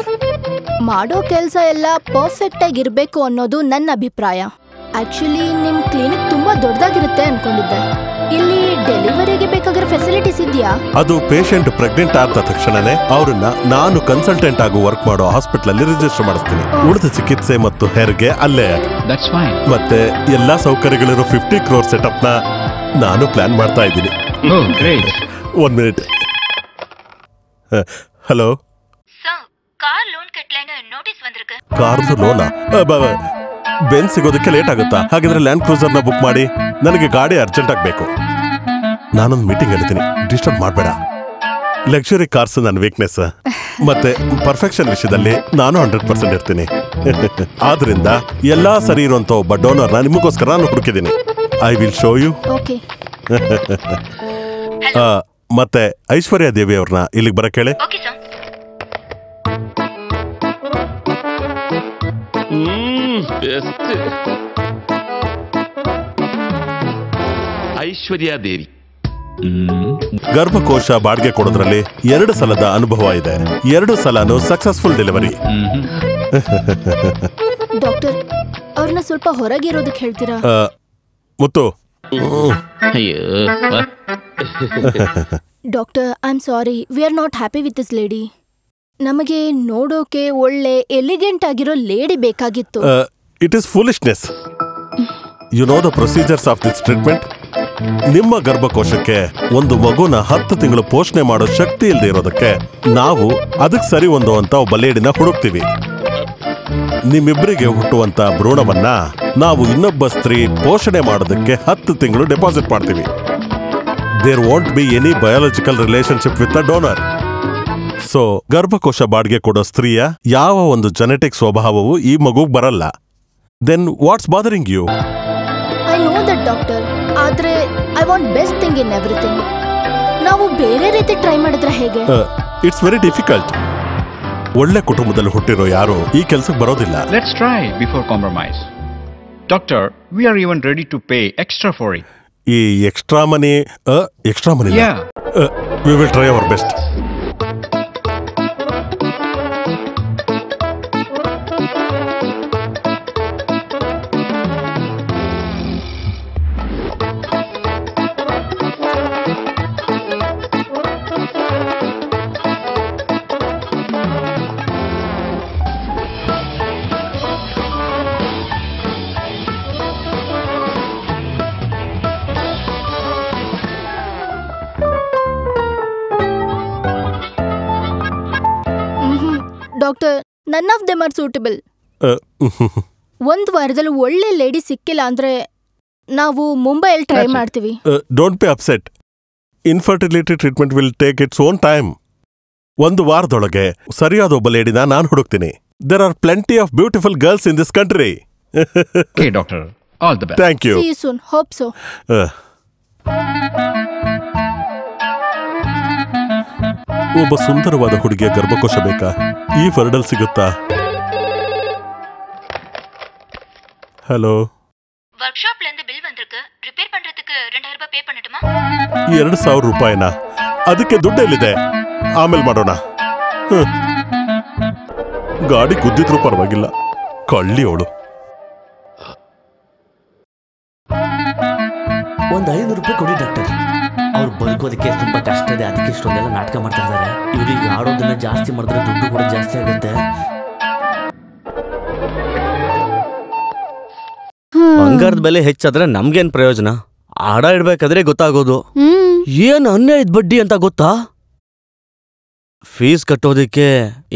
ಮಾಡೋ ಕೆಲಸ ಎಲ್ಲ ಪರ್ಫೆಕ್ಟ್ ಆಗಿರ್ಬೇಕು ಅನ್ನೋದು ನನ್ನ ಅಭಿಪ್ರಾಯ. ಆಕ್ಚುಲಿ ನಿಮ್ ಕ್ಲಿನಿಕ್ ತುಂಬಾ ದೊಡ್ಡದಾಗಿರುತ್ತೆ ಅನ್ಕೊಂಡಿದ್ದೆ. ಇಲ್ಲಿ ಡೆಲಿವರಿಗೆ ಬೇಕಾಗಿರೋ ಫೆಸಿಲಿಟೀಸ್ ಇದೆಯಾ? ಅದು ಪೇಷಂಟ್ ಪ್ರೆಗ್ನೆಂಟ್ ಆದ ತಕ್ಷಣನೇ ಅವ್ರನ್ನ ನಾನು ಕನ್ಸಲ್ಟೆಂಟ್ ಆಗಿ ವರ್ಕ್ ಮಾಡೋ ಹಾಸ್ಪಿಟಲ್ ಅಲ್ಲಿ ರಿಜಿಸ್ಟರ್ ಮಾಡಿಸ್ತೀನಿ. ಉಳಿದ ಚಿಕಿತ್ಸೆ ಮತ್ತು ಹೆರಿಗೆ ಅಲ್ಲೇ. ಮತ್ತೆ ಎಲ್ಲಾ ಸೌಕರ್ಯಗಳಿರೋ 50 crore ಸೆಟಪ್ ನ ನಾನು ಪ್ಲಾನ್ ಮಾಡ್ತಾ ಇದ್ದೀನಿ. 1 minute. ಹಲೋ, ಕಾರ್ ಲೋನ್ ಕಟ್ಟಲೇನ ನೋಟಿಸ್ ಬಂದಿருக்கு. ಕಾರ್ದು ಲೋನಾ? ಬೆನ್ ಸಿಗೋದಕ್ಕೆ ಲೇಟ್ ಆಗುತ್ತಾ? ಹಾಗಿದ್ರೆ ಲ್ಯಾಂಡ್ ಕ್ರೂಸರ್ ನ ಬುಕ್ ಮಾಡಿ. ನನಗೆ ಗಾಡಿ ಅರ್ಜೆಂಟ್ ಆಗ್ಬೇಕು. ನಾನೊಂದು ಮೀಟಿಂಗ್ ಹೇಳ್ತೀನಿ, ಡಿಸ್ಟರ್ಬ್ ಮಾಡಬೇಡ. ಲಕ್ಸುರಿ ಕಾರ್ಸ್ ನನ್ನ ವೀಕ್ನೆಸ್. ಮತ್ತೆ ಪರ್ಫೆಕ್ಷನ್ ವಿಷಯದಲ್ಲಿ ನಾನು 100% ಇರ್ತೀನಿ. ಆದ್ರಿಂದ ಎಲ್ಲಾ ಸರಿ ಇರುವಂತ ಒಬ್ಬ ಡೋನರ್ನ ನಿಮಗೋಸ್ಕರ ನಾನು ಹುಡುಕಿದ್ದೀನಿ. I will show you. ಮತ್ತೆ ಐಶ್ವರ್ಯ ದೇವಿ ಅವ್ರನ್ನ ಇಲ್ಲಿಗೆ ಬರಕ್ಕೆ ಹೇಳಿ. ಐಶ್ವರ್ಯ ದೇವಿ ಗರ್ಭಕೋಶ ಬಾಡಿಗೆ ಕೊಡೋದ್ರಲ್ಲಿ 2 ಸಲದ ಅನುಭವ ಇದೆ. 2 ಸಲನೂ ಸಕ್ಸಸ್ಫುಲ್ ಡೆಲಿವರಿ. ಡಾಕ್ಟರ್, ಅವ್ರನ್ನ ಸ್ವಲ್ಪ ಹೊರಗಿರೋದಕ್ಕೆ ಹೇಳ್ತೀರಾ? ಮುತ್ತು. Doctor, I am sorry, we are not happy with this lady. ನಮಗೆ ನೋಡೋಕೆ ಒಳ್ಳೆ ಎಲಿಗೆಂಟ್ ಆಗಿರೋ ಲೇಡಿ ಬೇಕಾಗಿತ್ತು. It is foolishness. You know the procedures of this treatment. ನಿಮ್ಮ ಗರ್ಭಕೋಶಕ್ಕೆ ಒಂದು ಮಗುನ 10 ತಿಂಗಳು ಪೋಷಣೆ ಮಾಡೋ ಶಕ್ತಿ ಇಲ್ಲದೆ ಇರೋದಕ್ಕೆ ನಾವು ಅದಕ್ಕೆ ಸರಿ ಹೊಂದುವಂತ ಒಬ್ಬ ಲೇಡಿನ ಹುಡುಕ್ತೀವಿ. ನಿಮ್ಮಿಬ್ಬರಿಗೆ ಹುಟ್ಟುವಂತ ಭ್ರೂಣವನ್ನ ನಾವು ಇನ್ನೊಬ್ಬ ಸ್ತ್ರೀ ಪೋಷಣೆ ಮಾಡೋದಕ್ಕೆ 10 ತಿಂಗಳು ಡೆಪಾಸಿಟ್ ಮಾಡ್ತೀವಿ. There won't be any biological relationship with a donor. So ಗರ್ಭಕೋಶ ಬಾಡಿಗೆ ಕೊಡೋ ಸ್ತ್ರೀಯ ಯಾವ ಒಂದು ಜೆನೆಟಿಕ್ ಸ್ವಭಾವವು ಈ ಮಗುಗ್ ಬರಲ್ಲ. Then what's bothering you? I know that doctor, ಆದ್ರೆ I want best thing in everything. ನಾವು ಬೇರೆ ರೀತಿ ಟ್ರೈ ಮಾಡಿದ್ರೆ ಹೇಗೆ? It's very difficult. ಒಳ್ಳೆ ಕುಟುಂಬದಲ್ಲಿ ಹುಟ್ಟಿರೋ ಯಾರು ಈ ಕೆಲಸಕ್ಕೆ ಬರೋದಿಲ್ಲ. Let's try before compromise. Doctor, we are even ready to pay extra for it. ಈ extra money Yeah. We will try our best. Doctor, none of them are suitable. 1 ವಾರದಲ್ಲಿ ಒಳ್ಳೆ ಲೇಡಿ ಸಿಕ್ಕಿಲ್ಲ ಅಂದ್ರೆ ನಾವು ಮುಂಬೈಯಲ್ಲಿ ಟ್ರೈ ಮಾಡ್ತೀವಿ. Don't be upset. Infertility treatment will take its own time. 1 ವಾರದೊಳಗೆ ಸರಿಯಾದ ಒಬ್ಬ ಲೇಡಿನ ನಾನು ಹುಡುಕ್ತೀನಿ. There are plenty of beautiful girls in this country. Okay, doctor. All the best. Thank you. See you soon. Hope so. ಒಬ್ಬ ಸುಂದರವಾದ ಹುಡುಗಿಯ ಗರ್ಭಕೋಶ ಬೇಕಾ? ಈ ವರ್ಡಲ್ ಸಿಗುತ್ತಾ? ஹலோ ವರ್ಕ್ಶಾಪ್ல இருந்து பில் வந்திருக்கு. ரிப்பேர் பண்றதுக்கு 2000 ரூபாய் பே பண்ணட்டுமா? 2000 ರೂಪಾಯಿನಾ? ಅದಕ್ಕೆ ದುಡ್ಡು ಎಲ್ಲಿದೆ? ಆಮೇಲೆ ಮಾಡೋಣ. ಗಾಡಿ ಗುದ್ದಿದ್ರೂ ಪರವಾಗಿಲ್ಲ. ಕಳ್ಳಿ ಅವಳು. ಒಂದು 500 ರೂಪಾಯಿ ಕೊಡಿ ಡಾಕ್ಟರ್. ಅವ್ರು ಬದುಕೋದಕ್ಕೆ ತುಂಬಾ ಕಷ್ಟ ಇದೆ, ಅದಕ್ಕೆ ಇಷ್ಟೊಂದೆಲ್ಲ ನಾಟಕ ಮಾಡ್ತಾ ಇದ್ದಾರೆ. ಇವ್ರಿಗೆ ಆಡೋದನ್ನ ಜಾಸ್ತಿ ಮಾಡಿದ್ರೆ ದುಡ್ಡು ಕೂಡ ಜಾಸ್ತಿ ಆಗುತ್ತೆ. ಬಂಗಾರದ ಬೆಲೆ ಹೆಚ್ಚಾದ್ರೆ ನಮ್ಗೇನ್ ಪ್ರಯೋಜನ? ಆಡ ಇಡ್ಬೇಕಾದ್ರೆ ಗೊತ್ತಾಗೋದು ಏನ್ ಅನ್ಯಾಯದ ಬಡ್ಡಿ ಅಂತ ಗೊತ್ತಾ? ಫೀಸ್ ಕಟ್ಟೋದಿಕ್ಕೆ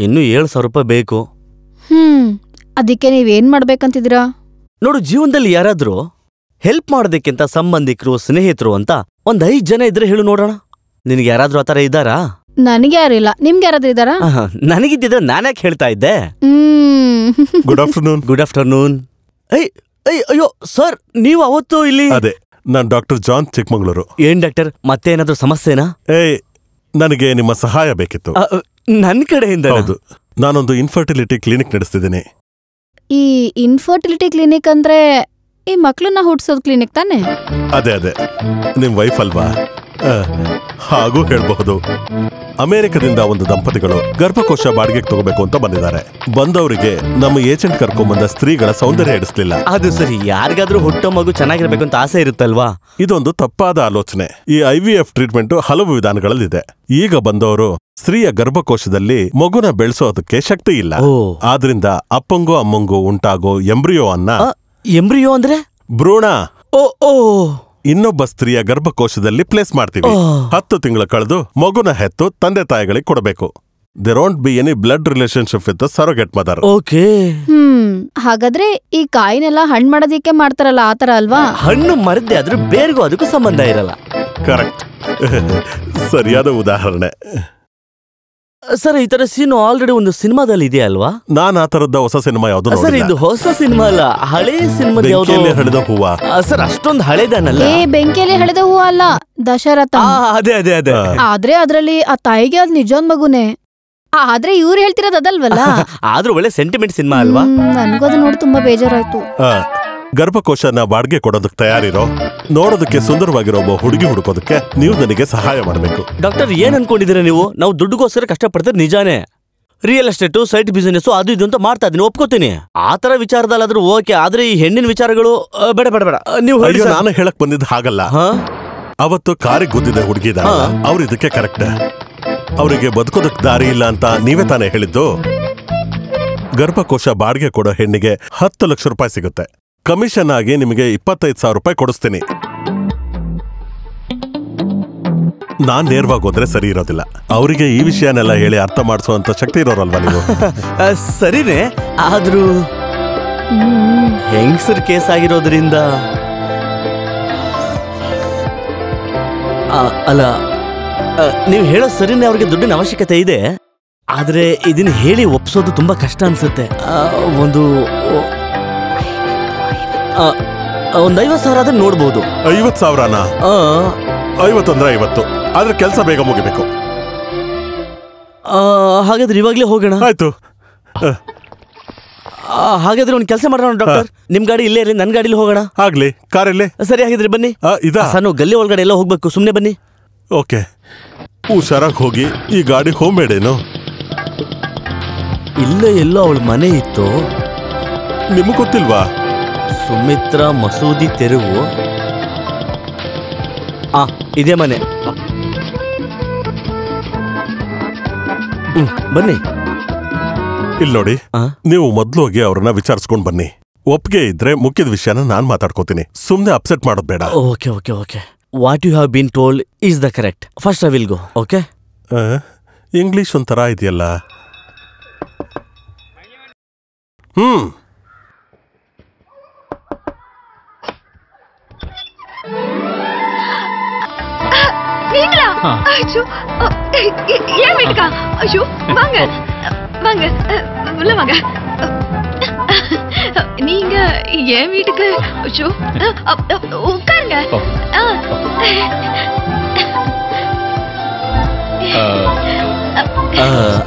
ಇನ್ನು 7,000 ರೂಪಾಯಿ ಬೇಕು. ಅದಕ್ಕೆ ನೀವೇನ್ ಮಾಡ್ಬೇಕಂತಿದ್ದೀರಾ? ನೋಡು, ಜೀವನದಲ್ಲಿ ಯಾರಾದ್ರೂ ಹೆಲ್ಪ್ ಮಾಡೋದಕ್ಕಿಂತ ಸಂಬಂಧಿಕರು, ಸ್ನೇಹಿತರು ಅಂತ 5 ಜನ ಇದ್ರೆ ಹೇಳು ನೋಡೋಣ. ನಿನ್ಗೆ ಯಾರಾದ್ರೂ ಆತರ ಇದ್ದಾರಾ? ನನಗೆ ಯಾರಿಲ್ಲ. ನಿಮ್ಗೆ ಯಾರಾದ್ರೂ ಇದ್ದಾರಾ? ನನಗಿದ್ದಿದ್ರೆ ನಾನ್ಯಾಕೆ ಹೇಳ್ತಾ ಇದ್ದೆ? Good afternoon. Good afternoon. ಅಯ್ಯೋ ಸರ್, ನೀವು ಅವತ್ತು ಇಲ್ಲಿ? ಅದೇ, ನಾನ್ ಡಾಕ್ಟರ್ ಜಾನ್, ಚಿಕ್ಕಮಗಳೂರು. ಏನ್ ಡಾಕ್ಟರ್, ಮತ್ತೆ ಏನಾದ್ರೂ ಸಮಸ್ಯೆನಾ? ನನಗೆ ನಿಮ್ಮ ಸಹಾಯ ಬೇಕಿತ್ತು. ನನ್ನ ಕಡೆಯಿಂದ? ಹೌದು, ನಾನೊಂದು ಇನ್ಫರ್ಟಿಲಿಟಿ ಕ್ಲಿನಿಕ್ ನಡೆಸ್ತಿದ್ದೀನಿ. ಈ ಇನ್ಫರ್ಟಿಲಿಟಿ ಕ್ಲಿನಿಕ್ ಅಂದ್ರೆ ಈ ಮಕ್ಳನ್ನ ಹುಡ್ಸೋದ್ ಕ್ಲಿನಿಕ್ ತಾನೆ? ಅದೇ ನಿಮ್ ವೈಫ್ ಅಲ್ವಾ? ಹಾಗೂ ಹೇಳ್ಬಹುದು. ಅಮೆರಿಕದಿಂದ ಒಂದು ದಂಪತಿಗಳು ಗರ್ಭಕೋಶ ಬಾಡಿಗೆಗೆ ತಗೋಬೇಕು ಅಂತ ಬಂದಿದ್ದಾರೆ. ಬಂದವರಿಗೆ ನಮ್ಮ ಏಜೆಂಟ್ ಕರ್ಕೊಂಡ್ಬಂದ ಸ್ತ್ರೀಗಳ ಸೌಂದರ್ಯ ಹಿಡಿಸ್ಲಿಲ್ಲ. ಅದು ಸರಿ, ಯಾರಿಗಾದ್ರೂ ಹುಟ್ಟೋ ಮಗು ಚೆನ್ನಾಗಿರ್ಬೇಕು ಅಂತ ಆಸೆ ಇರುತ್ತಲ್ವಾ? ಇದೊಂದು ತಪ್ಪಾದ ಆಲೋಚನೆ. ಈ IVF ಟ್ರೀಟ್ಮೆಂಟ್ ಹಲವು ವಿಧಾನಗಳಲ್ಲಿದೆ. ಈಗ ಬಂದವರು ಸ್ತ್ರೀಯ ಗರ್ಭಕೋಶದಲ್ಲಿ ಮಗುನ ಬೆಳೆಸೋದಕ್ಕೆ ಶಕ್ತಿ ಇಲ್ಲ. ಆದ್ರಿಂದ ಅಪ್ಪಂಗೂ ಅಮ್ಮಂಗೂ ಉಂಟಾಗೋ ಎಂಬ್ರಿಯೋ ಎಂಬ್ರಿಯೋ ಅಂದ್ರೆ ಭ್ರೂಣ ಓ ಇನ್ನೊಬ್ಬ ಸ್ತ್ರೀಯ ಗರ್ಭಕೋಶದಲ್ಲಿ ಪ್ಲೇಸ್ ಮಾಡ್ತೀವಿ. 10 ತಿಂಗಳು ಕಳೆದು ಮಗುನ ಹೆತ್ತು ತಂದೆ ತಾಯಿಗಳಿಗೆ ಕೊಡಬೇಕು. There won't be any blood relationship with surrogate mother. Okay. ಹಾಗಾದ್ರೆ ಈ ಕಾಯಿನೆಲ್ಲ ಹಣ್ಣು ಮಾಡೋದಿಕ್ಕೆ ಮಾಡ್ತಾರಲ್ಲ, ಆತರ ಅಲ್ವಾ? ಹಣ್ಣು ಮರದ್ದೆ, ಆದ್ರೂ ಬೇರ್ಗೂ ಅದಕ್ಕೂ ಸಂಬಂಧ ಇರಲ್ಲ. ಕರೆಕ್ಟ್, ಸರಿಯಾದ ಉದಾಹರಣೆ. ಸರ್, ಈ ತರ ಸೀನ್ ಆಲ್ರೆಡಿ ಒಂದು ಸಿನಿಮಾದಲ್ಲಿ ಇದೆ ಅಲ್ವಾ? ನಾನ್ ಆ ತರದ ಹೊಸ ಸಿನಿಮಾ ಯಾವ್ದು? ಸರ್, ಇದು ಹೊಸ ಸಿನಿಮಾ ಅಲ್ಲ, ಹಳೆ ಸಿನಿಮಾ. ಹಳೆದ ಹೂವ. ಸರ್, ಅಷ್ಟೊಂದು ಹಳೆದನಲ್ಲ. ಬೆಂಕಿಯಲ್ಲಿ ಹಳೆದ ಹೂವ ಅಲ್ಲ, ದಶರಥ. ಅದೇ. ಆದ್ರೆ ಅದ್ರಲ್ಲಿ ಆ ತಾಯಿಗೆ ಅದ್ ನಿಜವಾದ ಮಗುನೇ. ಆದ್ರೆ ಇವ್ರು ಹೇಳ್ತಿರೋದು ಅದಲ್ವಲ್ಲ. ಆದ್ರೂ ಒಳ್ಳೆ ಸೆಂಟಿಮೆಂಟ್ ಸಿನಿಮಾ ಅಲ್ವಾ? ನನ್ಗೂ ಅದು ನೋಡಿ ತುಂಬಾ ಬೇಜಾರಾಯ್ತು. ಗರ್ಭಕೋಶನ ಬಾಡಿಗೆ ಕೊಡೋದಕ್ಕೆ ತಯಾರಿರೋ, ನೋಡೋದಕ್ಕೆ ಸುಂದರವಾಗಿರೋ ಒಬ್ಬ ಹುಡುಗಿ ಹುಡುಕೋದಕ್ಕೆ ನೀವು ನನಗೆ ಸಹಾಯ ಮಾಡಬೇಕು. ಡಾಕ್ಟರ್, ಏನ್ ಅನ್ಕೊಂಡಿದ್ದೀರಾ ನೀವು? ನಾವು ದುಡ್ಡುಗೋಸ್ಕರ ಕಷ್ಟಪಡ್ತಾರೆ ನಿಜಾನೇ. ರಿಯಲ್ ಎಸ್ಟೇಟು, ಸೈಟ್ ಬಿಸಿನೆಸ್ ಅದು ಇದು ಅಂತ ಮಾಡ್ತಾ ಇದೀನಿ, ಒಪ್ಕೋತೀನಿ. ಆತರ ವಿಚಾರದಲ್ಲಾದ್ರೂ ಓಕೆ, ಆದ್ರೆ ಈ ಹೆಣ್ಣಿನ ವಿಚಾರಗಳು ಬೇಡ. ನೀವು ನಾನು ಹೇಳಕ್ ಬಂದಿದ್ದು ಹಾಗಲ್ಲ. ಅವತ್ತು ಕಾರಿಗೆ ಗುದ್ದಿದೆ ಹುಡುಗಿದ, ಅವ್ರು ಇದಕ್ಕೆ ಕರೆಕ್ಟ್. ಅವರಿಗೆ ಬದುಕೋದಕ್ಕೆ ದಾರಿ ಇಲ್ಲ ಅಂತ ನೀವೇ ತಾನೇ ಹೇಳಿದ್ದು. ಗರ್ಭಕೋಶ ಬಾಡಿಗೆ ಕೊಡೋ ಹೆಣ್ಣಿಗೆ 10 ಲಕ್ಷ ರೂಪಾಯಿ ಸಿಗುತ್ತೆ. ಕಮಿಷನ್ ಆಗಿ ನಿಮಗೆ 25,000 ರೂಪಾಯಿ ಕೊಡಿಸ್ತೀನಿ. ನಾನ್ ನೇರವಾಗಿ ಹೋದ್ರೆ ಸರಿ ಇರೋದಿಲ್ಲ. ಅವರಿಗೆ ಈ ವಿಷಯನೆಲ್ಲ ಹೇಳಿ ಅರ್ಥ ಮಾಡಿಸುವಂತ ಶಕ್ತಿ ಇರೋರಲ್ವಾ ನೀವು? ಸರಿನೇ, ಆದ್ರೂ ಹೆಂಗಸರ್ ಕೇಸ್ ಆಗಿರೋದ್ರಿಂದ ಅಲ್ಲ, ನೀವು ಹೇಳೋ ಸರಿನೇ, ಅವ್ರಿಗೆ ದುಡ್ಡಿನ ಅವಶ್ಯಕತೆ ಇದೆ. ಆದ್ರೆ ಇದನ್ನ ಹೇಳಿ ಒಪ್ಸೋದು ತುಂಬಾ ಕಷ್ಟ ಅನ್ಸುತ್ತೆ. ಒಂದು 50,000 ಆದ್ರೆ ನೋಡ್ಬೋದು. 50,000ನಾ? 50 ಅಂದ್ರೆ 50, ಆದ್ರೆ ಕೆಲಸ ಬೇಗ ಮುಗಿಬೇಕು. ಹಾಗಾದ್ರೆ ಇವಾಗ್ಲೇ ಹೋಗೋಣ. ಆಯ್ತು. ಹಾಗಾದ್ರೆ ಒಂದು ಕೆಲಸ ಮಾಡೋಣ ಡಾಕ್ಟರ್, ನಿಮ್ ಗಾಡಿ ಇಲ್ಲೇ ಇರಲಿ, ನನ್ ಗಾಡಿಲಿ ಹೋಗೋಣ. ಆಗ್ಲಿ, ಕಾರಲ್ಲಿ. ಸರಿ, ಹಾಗಿದ್ರೆ ಬನ್ನಿ. ನಾವು ಗಲ್ಲಿ ಒಳಗಡೆ ಎಲ್ಲ ಹೋಗ್ಬೇಕು, ಸುಮ್ನೆ ಬನ್ನಿ. ಓಕೆ, ಹುಷಾರಾಗಿ ಹೋಗಿ. ಈ ಗಾಡಿ ಹೋಮ್ ಮೇಡೇನು? ಇಲ್ಲ, ಎಲ್ಲೋ ಅವಳ ಮನೆ ಇತ್ತು. ನಿಮಗ್ ಗೊತ್ತಿಲ್ವಾ? ಸುಮಿತ್ರಾ ಮಸೂದಿ ತೆರವು. ಇದೇ ಮನೆ. ಬನ್ನಿ. ಇಲ್ಲಿ ನೋಡಿ, ನೀವು ಮೊದ್ಲು ಹೋಗಿ ಅವ್ರನ್ನ ವಿಚಾರಿಸ್ಕೊಂಡ್ ಬನ್ನಿ. ಒಪ್ಪಿಗೆ ಇದ್ರೆ ಮುಖ್ಯದ ವಿಷಯನ ನಾನ್ ಮಾತಾಡ್ಕೋತೀನಿ. ಸುಮ್ನೆ ಅಪ್ಸೆಟ್ ಮಾಡೋದ್ ಬೇಡ. Okay. What you have been told is the correct. First I will go. Okay. English ಒಂಥರ ಇದೆಯಲ್ಲ. ஏன் வீட்டுக்கா? ஐயோ, வாங்க உள்ள வாங்க. நீங்க என் வீட்டுக்கு உட்காருங்க.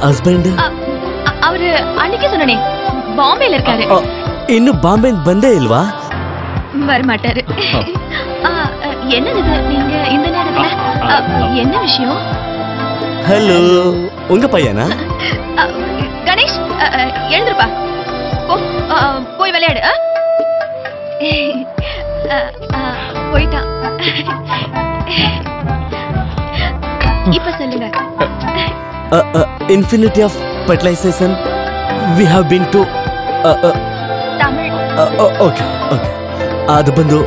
ಹಸ್ಬೆಂಡ್ அவரு அன்னைக்கு சொன்னனே பாம்பேல இருக்காரு. ಇನ್ನು ಬಾಂಬೆ ಬಂದೇ ಇಲ್ವಾ? வரமாட்டாரு. என்னது நீங்க இந்த நேரத்துல? என்ன விஷயம்? ஹலோ, உங்க பையனா? கணேஷ் எழுந்துருப்பா, போய் விளையாடு. போயிட்டான். இப்ப சொல்லுங்க. Infinity of fertilisation we have been to Tamil. Okay okay. ಅದು ಬಂದು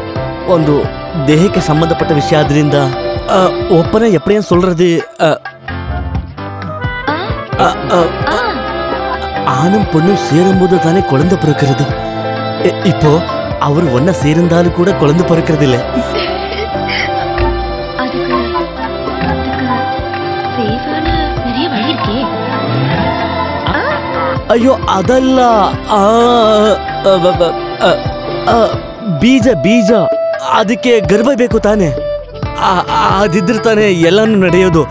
ಒಂದು ದೇಹಕ್ಕೆ ಸಂಬಂಧಪಟ್ಟ ವಿಷಯ ಆದ್ರಿಂದ ಒಪ್ಪನ எப்படியும் சொல்றது ஆணும் பொண்ணும் சேரும்போது தானே குழந்தை பிறக்கிறது. இப்போ அவர் ஒன்ன சேர்ந்தாலும் கூட குழந்தை பிறக்கிறது இல்ல. ஐயோ ಅದಲ್ಲ, ಬೀಜ ಬೀಜ ಅದಕ್ಕೆ ಗರ್ಭ ಬೇಕು ತಾನೆ. ಅದಿದ್ರೆ ತಾನೆ ಎಲ್ಲಾನು ನಡೆಯೋದು.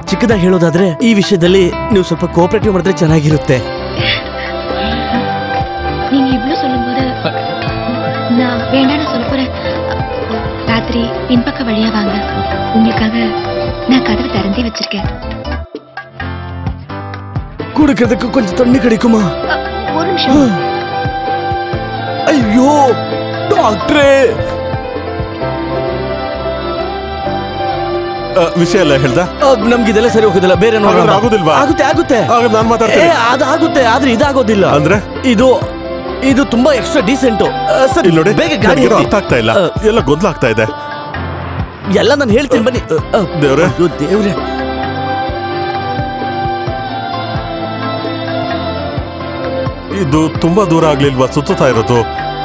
ಚಿಕ್ಕದಾಗಿ ಹೇಳೋದಾದ್ರೆ ಈ ವಿಷಯದಲ್ಲಿ ನೀವು ಸ್ವಲ್ಪ ಕೋಆಪರೇಟಿವ್ ಮಾಡಿದ್ರೆ ಚೆನ್ನಾಗಿರುತ್ತೆ. நீங்க இவ்ளோ சொல்லும்போது நான் வேண்டாம்னு சொல்ல போறேன். ராத்திரி பின்பக்க வழியா வாங்க, உங்களுக்காக நான் கதவை திறந்தே வச்சிருக்கேன். குடிக்கிறதுக்கு கொஞ்சம் தண்ணி கிடைக்குமா? ஒரு நிமிஷம். ಅಯ್ಯೋ ಡಾಕ್ಟ್ರೇ, ವಿಷಯ ಎಲ್ಲ ಹೇಳ್ದ? ನಮ್ಗೆ ಇದೆಲ್ಲ ಸರಿ ಹೋಗೋದಿಲ್ಲ, ಬೇರೆ ಆಗುದಿಲ್ವಾ? ಆಗುತ್ತೆ ಆಗುತ್ತೆ, ನಾನು ಮಾತಾಡ್ತೀನಿ. ಅದಾಗುತ್ತೆ, ಆದ್ರೆ ಇದಾಗೋದಿಲ್ಲ. ಅಂದ್ರೆ ಇದು ತುಂಬಾ ಎಕ್ಸ್ಟ್ರಾ ಡೀಸೆಂಟ್. ಸರಿ ನೋಡಿ, ಬೇಗ ಗಾಡಿ ಅರ್ಥ ಆಗ್ತಾ ಇಲ್ಲ, ಎಲ್ಲ ಗೊಂದಲ ಆಗ್ತಾ ಇದೆ. ಎಲ್ಲ ನಾನು ಹೇಳ್ತೀನಿ ಬನ್ನಿ. ದೇವ್ರೆ ದೇವ್ರೆ, ಇದು ತುಂಬಾ ದೂರ ಆಗ್ಲಿಲ್ವಾ ಸುತ್ತಾ ಇರೋದು?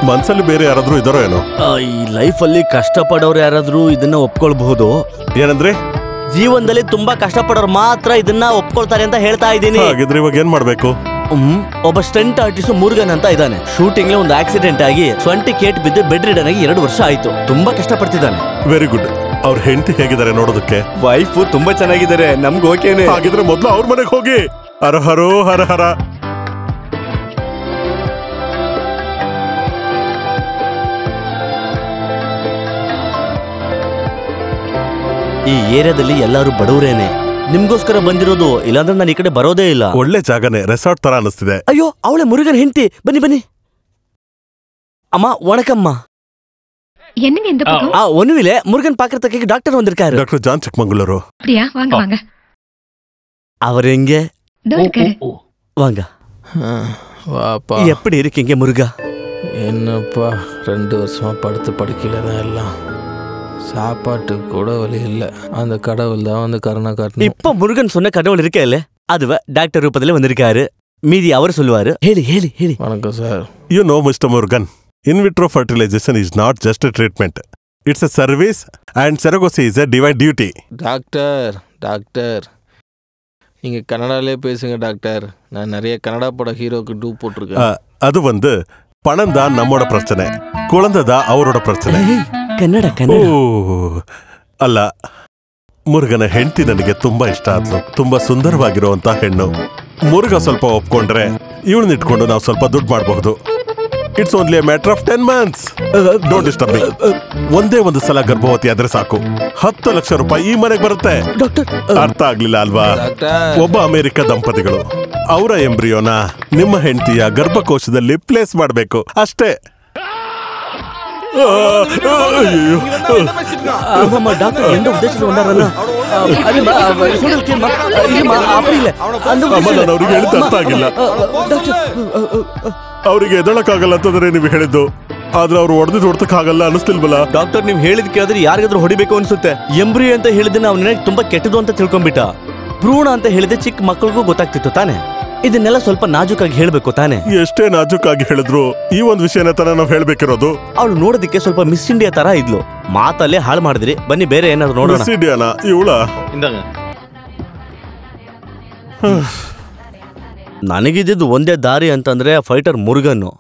ಮನ್ಸಲ್ಲಿ ಬೇರೆ ಯಾರಾದ್ರೂ ಇದಾರೋ ಏನೋ? ಈ ಲೈಫ್ ಅಲ್ಲಿ ಕಷ್ಟಪಡೋರು ಯಾರಾದ್ರೂ ಇದನ್ನ ಒಪ್ಕೊಳ್ಬಹುದು. ಏನಂದ್ರೆ ಜೀವನದಲ್ಲಿ ತುಂಬಾ ಕಷ್ಟಪಡೋರು ಮಾತ್ರ ಇದನ್ನ ಒಪ್ಕೊಳ್ತಾರೆ ಅಂತ ಹೇಳ್ತಾ ಇದ್ದೀನಿ. ಹಾಗಿದ್ರೆ ಇವಾಗ ಏನ್ ಮಾಡ್ಬೇಕು? ಒಬ್ಬ ಸ್ಟಂಟ್ ಆರ್ಟಿಸ್ಟ್ ಮುರುಗನ್ ಅಂತ ಇದ್ದಾನೆ. ಶೂಟಿಂಗ್ ಒಂದು ಆಕ್ಸಿಡೆಂಟ್ ಆಗಿ ಸೊಂಟಿ ಕೇಟ್ ಬಿದ್ದು ಬೆಡ್ ರಿಡನ್ ಆಗಿ 2 ವರ್ಷ ಆಯ್ತು. ತುಂಬಾ ಕಷ್ಟಪಡ್ತಿದ್ದಾನೆ. Very good. ಅವ್ರ ಹೆಂಡತಿ ಹೇಗಿದ್ದಾರೆ ನೋಡೋದಕ್ಕೆ? ವೈಫ್ ತುಂಬಾ ಚೆನ್ನಾಗಿದ್ದಾರೆ, ನಮ್ಗೆ ಓಕೆನೆ. ಹಾಗಿದ್ರೆ ಮೊದ್ಲು ಅವ್ರ ಮನೆಗೆ ಹೋಗಿ. ಹರ ಹರೋ ಹರ ಹರ. ಈ ಏರಿಯಾದಲ್ಲಿ ಎಲ್ಲರೂ ಬಡವರೇನೆ. ನಿಮ್ಗೋಸ್ಕರ ಬಂದಿರೋದು, ಇಲ್ಲಾಂದ್ರೆ ನಾನು ಈ ಕಡೆ ಬರೋದೇ ಇಲ್ಲ. ಒಳ್ಳೆ ಜಾಗನೇ, ರೆಸಾರ್ಟ್ ತರ ಅನಿಸ್ತಿದೆ. ಅಯ್ಯೋ, ಅವಳೆ ಮುರುಗನ್ ಹೆಂಡತಿ. ಬನ್ನಿ ಬನ್ನಿ. ಅಮ್ಮ ವಣಕಮ್ಮ. என்னங்க இந்த பக்கம்? ஒண்ணுமில்ல, முருகன் பாக்குறதுக்கு டாக்டர் வந்திருக்காரு. Doctor John Chikmagalur. அப்படியா? வாங்க வாங்க. அவர் எங்க? வாங்க. வாப்பா. எப்படி இருக்கீங்க முருகா? என்னப்பா 2 வருஷமா படுத்து படுக்கையில தான் எல்லாம். சாப்பாட்டுக்கு கூட வழி இல்ல. அந்த கடவுள் தான் வந்து கருணை காட்டணும். இப்ப முருகன் சொன்ன கடவுள் இருக்கே இல்ல, அதுவ டாக்டர் ரூபத்துல வந்திருக்காரு. மீதி அவர் சொல்லுவாரு. ಹೇಳಿ ಹೇಳಿ ಹೇಳಿ. வணக்கம் sir. You know Mr. Murugan, in vitro fertilization is not just a treatment. It's a service and surrogacy is a divine duty. Doctor நீங்க கன்னடாலே பேசுங்க டாக்டர். நான் நிறைய கன்னடா பட ஹீரோக்கு டூ போட்டிருக்கேன். அது வந்து பணம் தான் நம்மோட பிரச்சனை, குழந்தை தான் அவரோட பிரச்சனை. ಕನ್ನಡ ಕನ್ನಡ ಅಲ್ಲ, ಮುರುಗನ ಹೆಂಡತಿ ನನಗೆ ತುಂಬಾ ಇಷ್ಟ ಆದ್ಲು. ತುಂಬಾ ಸುಂದರವಾಗಿರುವಂತ ಹೆಣ್ಣು. ಮುರುಗ ಸ್ವಲ್ಪ ಒಪ್ಕೊಂಡ್ರೆ ಇವಳನ್ನ ಇಟ್ಕೊಂಡು ನಾವು ಸ್ವಲ್ಪ ದುಡ್ಡು ಮಾಡಬಹುದು. It's only A matter of 10 months. Don't disturb me. ಒಂದೇ ಒಂದು ಸಲ ಗರ್ಭವತಿ ಆದ್ರೆ ಸಾಕು, 10 ಲಕ್ಷ ರೂಪಾಯಿ ಈ ಮನೆಗೆ ಬರುತ್ತೆ. ಅರ್ಥ ಆಗ್ಲಿಲ್ಲ ಅಲ್ವಾ? ಒಬ್ಬ ಅಮೆರಿಕ ದಂಪತಿಗಳು ಅವರ ಎಂಬ್ರಿಯೋನ ನಿಮ್ಮ ಹೆಂಡತಿಯ ಗರ್ಭಕೋಶದಲ್ಲಿ ಪ್ಲೇಸ್ ಮಾಡಬೇಕು ಅಷ್ಟೇ. டாக்டர் எந்த உத்தேசத்துல வந்தாரல்ல, ಅವ್ರಿಗೆ ಹೇಳಿದ ಅರ್ಥ ಆಗಿಲ್ಲ. ಅವ್ರಿಗೆ ಎದಳಕ್ಕಾಗಲ್ಲ ಅಂತಂದ್ರೆ ನೀವು ಹೇಳಿದ್ದು, ಆದ್ರೆ ಅವ್ರು ಹೊಡೆದಕ್ಕಾಗಲ್ಲ ಅನಿಸ್ತಿಲ್ವಲ್ಲ? ಡಾಕ್ಟರ್, ನೀವು ಹೇಳಿದ್ ಕೇಳಿದ್ರೆ ಯಾರಿಗಾದ್ರೂ ಹೊಡಿಬೇಕು ಅನ್ಸುತ್ತೆ. ಎಂಬ್ರಿಯೋ ಅಂತ ಹೇಳಿದ್ರೆ ನಾವು ನನಗೆ ತುಂಬಾ ಕೆಟ್ಟದು ಅಂತ ತಿಳ್ಕೊಂಡ್ಬಿಟ್ಟ. ಭ್ರೂಣ ಅಂತ ಹೇಳಿದ್ರೆ ಚಿಕ್ಕ ಮಕ್ಕಳಿಗೂ ಗೊತ್ತಾಗ್ತಿತ್ತು ತಾನೆ. ಇದನ್ನೆಲ್ಲ ಸ್ವಲ್ಪ ನಾಜೂಕಾಗಿ ಹೇಳ್ಬೇಕು ತಾನೆ. ಎಷ್ಟೇ ನಾಜೂಕಾಗಿ ಹೇಳಿದ್ರು ಈ ಒಂದು ವಿಷಯನ ತರ ನಾವು ಹೇಳ್ಬೇಕಿರೋದು. ಅವಳು ನೋಡೋದಕ್ಕೆ ಸ್ವಲ್ಪ ಮಿಸ್ ಇಂಡಿಯಾ ತರ ಇದ್ಲು. ಮಾತಲ್ಲೇ ಹಾಳು ಮಾಡಿದ್ರಿ. ಬನ್ನಿ ಬೇರೆ ಏನಾದ್ರು ನೋಡೋಣ. ಮಿಸ್ ಇಂಡಿಯಾನ ಇವಳ? ನನಗಿದ್ದು ಒಂದೇ ದಾರಿ ಅಂತಂದ್ರೆ ಫೈಟರ್ ಮುರುಗನ್ನು.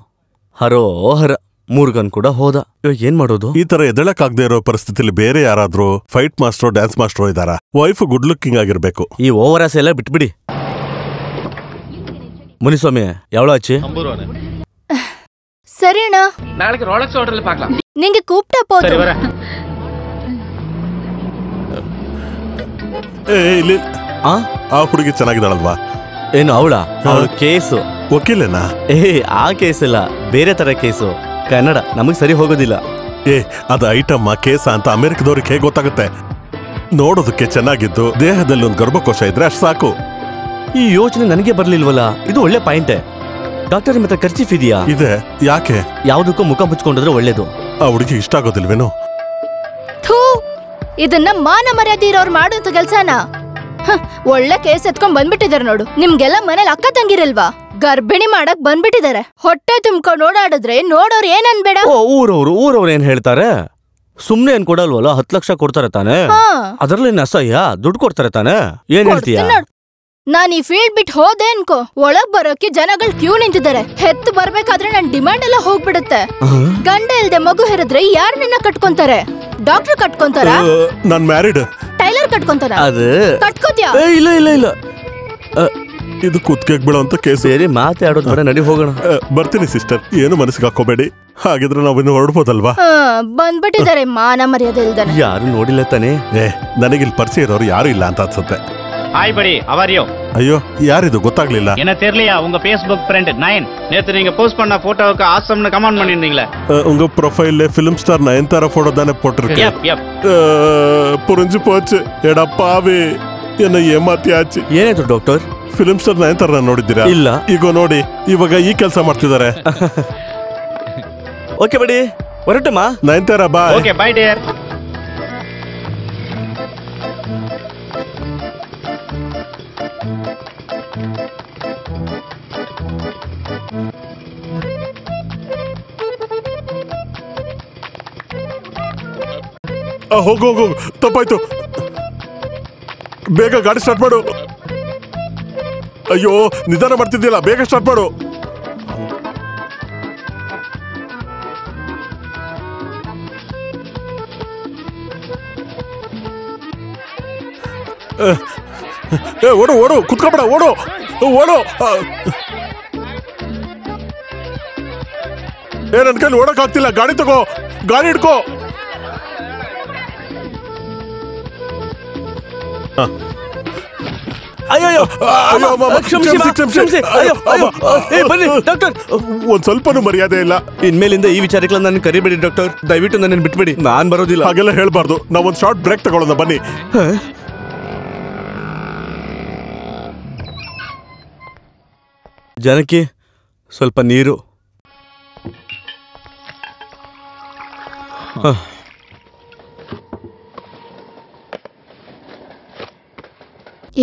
ಹರೋ ಹರ ಮುರುಗನ್ ಕೂಡ ಹೋದ. ಇವಾಗ ಏನ್ ಮಾಡೋದು? ಈ ತರ ಎದಳಕ್ಕಾಗದೇ ಇರೋ ಪರಿಸ್ಥಿತಿಲಿ ಬೇರೆ ಯಾರಾದ್ರೂ ಫೈಟ್ ಮಾಸ್ಟ್ರೋ ಡ್ಯಾನ್ಸ್ ಮಾಸ್ಟ್ರೋ ಇದಾರ. ವೈಫ್ ಗುಡ್ ಲುಕ್ಕಿಂಗ್ ಆಗಿರ್ಬೇಕು. ಈ ಓವರ್ ಆಸೆ ಎಲ್ಲ ಬಿಟ್ಬಿಡಿ. ಮುನಿಸ್ವಾಮಿ ಯಾವಳ ಆಚಿ? ಸರಿ ಅಣ್ಣ, ನಾಳೆಗೆ ರೋಲೆಕ್ಸ್ ಹೋಟೆಲ್ ಪಾಕ್ಲಾ. ನಿಂಗೆ ಕೂಪ್ಟ ಪೋದು. ಇಲ್ಲಿ ಆ ಹುಡುಗಿ ಚೆನ್ನಾಗಿದ್ದಾಳಲ್ವಾ? ಏನು ಅವಳ ಕೇಸು ವಕೀಲೇನಾ? ಆ ಕೇಸ್ ಇಲ್ಲ, ಬೇರೆ ತರ ಕೇಸು. ಕನ್ನಡ ನಮಗ್ ಸರಿ ಹೋಗೋದಿಲ್ಲ. ಅದು ಐಟಮ್ ಕೇಸ ಅಂತ ಅಮೆರಿಕದವ್ರಿಗೆ ಹೇಗೆ ಗೊತ್ತಾಗುತ್ತೆ? ನೋಡೋದಕ್ಕೆ ಚೆನ್ನಾಗಿದ್ದು ದೇಹದಲ್ಲಿ ಒಂದು ಗರ್ಭಕೋಶ ಇದ್ರೆ ಅಷ್ಟು ಸಾಕು. ಈ ಯೋಚನೆ ನನಗೆ ಬರ್ಲಿಲ್ವಲ್ಲ, ಇದು ಒಳ್ಳೆ ಪಾಯಿಂಟೇ. ಡಾಕ್ಟರ್ ನಿಮ್ಮ ಹತ್ರ ಖರ್ಚೀಫ್ ಇದೆಯಾ? ಇದೆ. ಯಾಕೆ? ಯಾವ್ದಕ್ಕೂ ಮುಖ ಮುಚ್ಕೊಂಡಿದ್ರೆ ಒಳ್ಳೇದು. ಆ ಹುಡುಗಿ ಇಷ್ಟ ಆಗೋದಿಲ್ವೇನೋ? ಇದನ್ನ ಮಾನ ಮರ್ಯಾದೆ ಇರೋರು ಮಾಡುವಂತ ಕೆಲ್ಸನ. ಒಳ್ಳೆ ಕೇಸ್ ಎತ್ಕೊಂಡ್ ಬಂದ್ಬಿಟ್ಟಿದಾರೆ ನೋಡು. ನಿಮ್ಗೆಲ್ಲ ಮನೇಲಿ ಅಕ್ಕ ತಂಗಿರಲ್ವಾ? ಗರ್ಭಿಣಿ ಮಾಡಕ್ ಬಂದ್ಬಿಟ್ಟಿದ್ದಾರೆ. ಹೊಟ್ಟೆ ತುಂಬ್ಕೊಂಡ್ ಓಡಾಡಿದ್ರೆ ನೋಡೋರು ಏನ್ ಅನ್ಬೇಡ. ಊರವ್ರು ಏನ್ ಹೇಳ್ತಾರೆ? ಸುಮ್ನೆ ಏನ್ ಕೊಡಲ್ವಲ್ಲ, 10 ಲಕ್ಷ ಕೊಡ್ತಾರೆ ತಾನೆ. ಅದ್ರಲ್ಲಿ ಅಸಹ್ಯ ದುಡ್ಡು ಕೊಡ್ತಾರೆ ತಾನೆ. ಏನ್ ಹೇಳ್ತೀಯ? ನಾನ್ ಈ ಫೀಲ್ಡ್ ಬಿಟ್ಟು ಹೋದೆ ಅನ್ಕೋ, ಒಳಗ್ ಬರೋಕೆ ಜನಗಳು ಕ್ಯೂ ನಿಂತಿದ್ದಾರೆ. ಹೆತ್ತು ಬರ್ಬೇಕಾದ್ರೆ ನನ್ ಡಿಮ್ಯಾಂಡ್ ಎಲ್ಲ ಹೋಗ್ಬಿಡುತ್ತೆ. ಗಂಡ ಇಲ್ದೆ ಮಗು ಹೆರಿದ್ರೆ ಯಾರು ನಿನ್ನ ಕಟ್ಕೊಂತಾರೆ? ಡಾಕ್ಟರ್ ಕಟ್ಕೊಂತಾರ? ನಾನ್ ಮ್ಯಾರಿಡ್. ಟೈಲರ್ ಕಟ್ಕೊಂತಾರ? ಅದು ಕಟ್ಕೋತ್ಯಾ? ಇಲ್ಲ ಇದು ಕುತ್ತಿಗೆ ಬೀಳೋಂತ ಕೇಸ್. ಸೇರಿ ಮಾತಾಡೋದು ಬೇಡ, ನಡಿ ಹೋಗೋಣ. ಬರ್ತೀನಿ ಸಿಸ್ಟರ್, ಏನು ಮನಸ್ಸಿಗೆ ಹಾಕೋಬೇಡಿ. ಹಾಗಿದ್ರೆ ನಾವಿನ್ನು ಹೊರಡ್ಬೋದಲ್ವಾ? ಬಂದ್ಬಿಟ್ಟಿದ್ದಾರೆ ಮಾನ ಮರ್ಯಾದೆ ಇಲ್ದಾನೆ. ಯಾರು ನೋಡಿಲ್ಲ ತಾನೆ? ನನಗಿಲ್ಲಿ ಪರಿಚಯ ಇರೋರು ಯಾರು ಇಲ್ಲ ಅಂತ ಅನ್ಸುತ್ತೆ. ஹாய் படி, how are you? ஐயோ யார் இது ಗೊತ್ತಾಗ್ಲಿಲ್ಲ. என்ன தெரியலையா? உங்க Facebook friend 9 நேத்து நீங்க போஸ்ட் பண்ண போட்டோவுக்கு ஆசம்னு கமெண்ட் பண்ணிருந்தீங்களே. உங்க ப்ரொஃபைல்ல ஃபிலிம் ஸ்டார் நயன்தாரா போட்டோ தானே போட்டுருக்கேன். புரிஞ்சு போச்சு. ಎಡ ಪಾವಿ, என்ன ಏಮಾತಿಯಾಚಿ. ಏನಾಯ್ತು ಡಾಕ್ಟರ್? ಫಿಲ್ಮ್ ಸ್ಟಾರ್ ನಯನ್ತಾರ ನೋಡಿದ್ದೀರಾ? ಇಲ್ಲ. ಈಗ ನೋಡಿ, ಇವಾಗ ಈ ಕೆಲಸ ಮಾಡ್ತಿದ್ದಾರೆ. ಓಕೆ ಬಡಿ, ಹೊರಟಮ್ಮ. Nayanthara bye. Okay bye dear. ಹೋಗು ತಪ್ಪಾಯ್ತು. ಬೇಗ ಗಾಡಿ ಸ್ಟಾರ್ಟ್ ಮಾಡು. ಅಯ್ಯೋ ನಿಧಾನ ಮಾಡ್ತಿದ್ದಿಲ್ಲ, ಬೇಗ ಸ್ಟಾರ್ಟ್ ಮಾಡು. ಓಡು ಓಡು, ಕುತ್ಕೊಬೇಡ, ಓಡು ಓಡು. ನನ್ ಕೈಲಿ ಓಡಕ್ ಆಗ್ತಿಲ್ಲ. ಗಾಡಿ ತಗೋ, ಗಾಡಿ ಹಿಡ್ಕೋ. ಒಂದ್ ಸ್ವಲ್ಪನೂ ಮರ್ಯಾದೆ ಇಲ್ಲ. ಇನ್ಮೇಲಿಂದ ಈ ವಿಚಾರಕ್ಕೆ ನನ್ನ ಕರಿಬೇಡಿ ಡಾಕ್ಟರ್, ದಯವಿಟ್ಟು ನನ್ನ ಬಿಟ್ಬಿಡಿ. ನಾನ್ ಬರೋದಿಲ್ಲ. ಹಾಗೆಲ್ಲ ಹೇಳ್ಬಾರ್ದು. ನಾವೊಂದ್ ಶಾರ್ಟ್ ಬ್ರೇಕ್ ತಗೊಳ್ಳೋಣ ಬನ್ನಿ. ಜನಕ್ಕೆ ಸ್ವಲ್ಪ ನೀರು.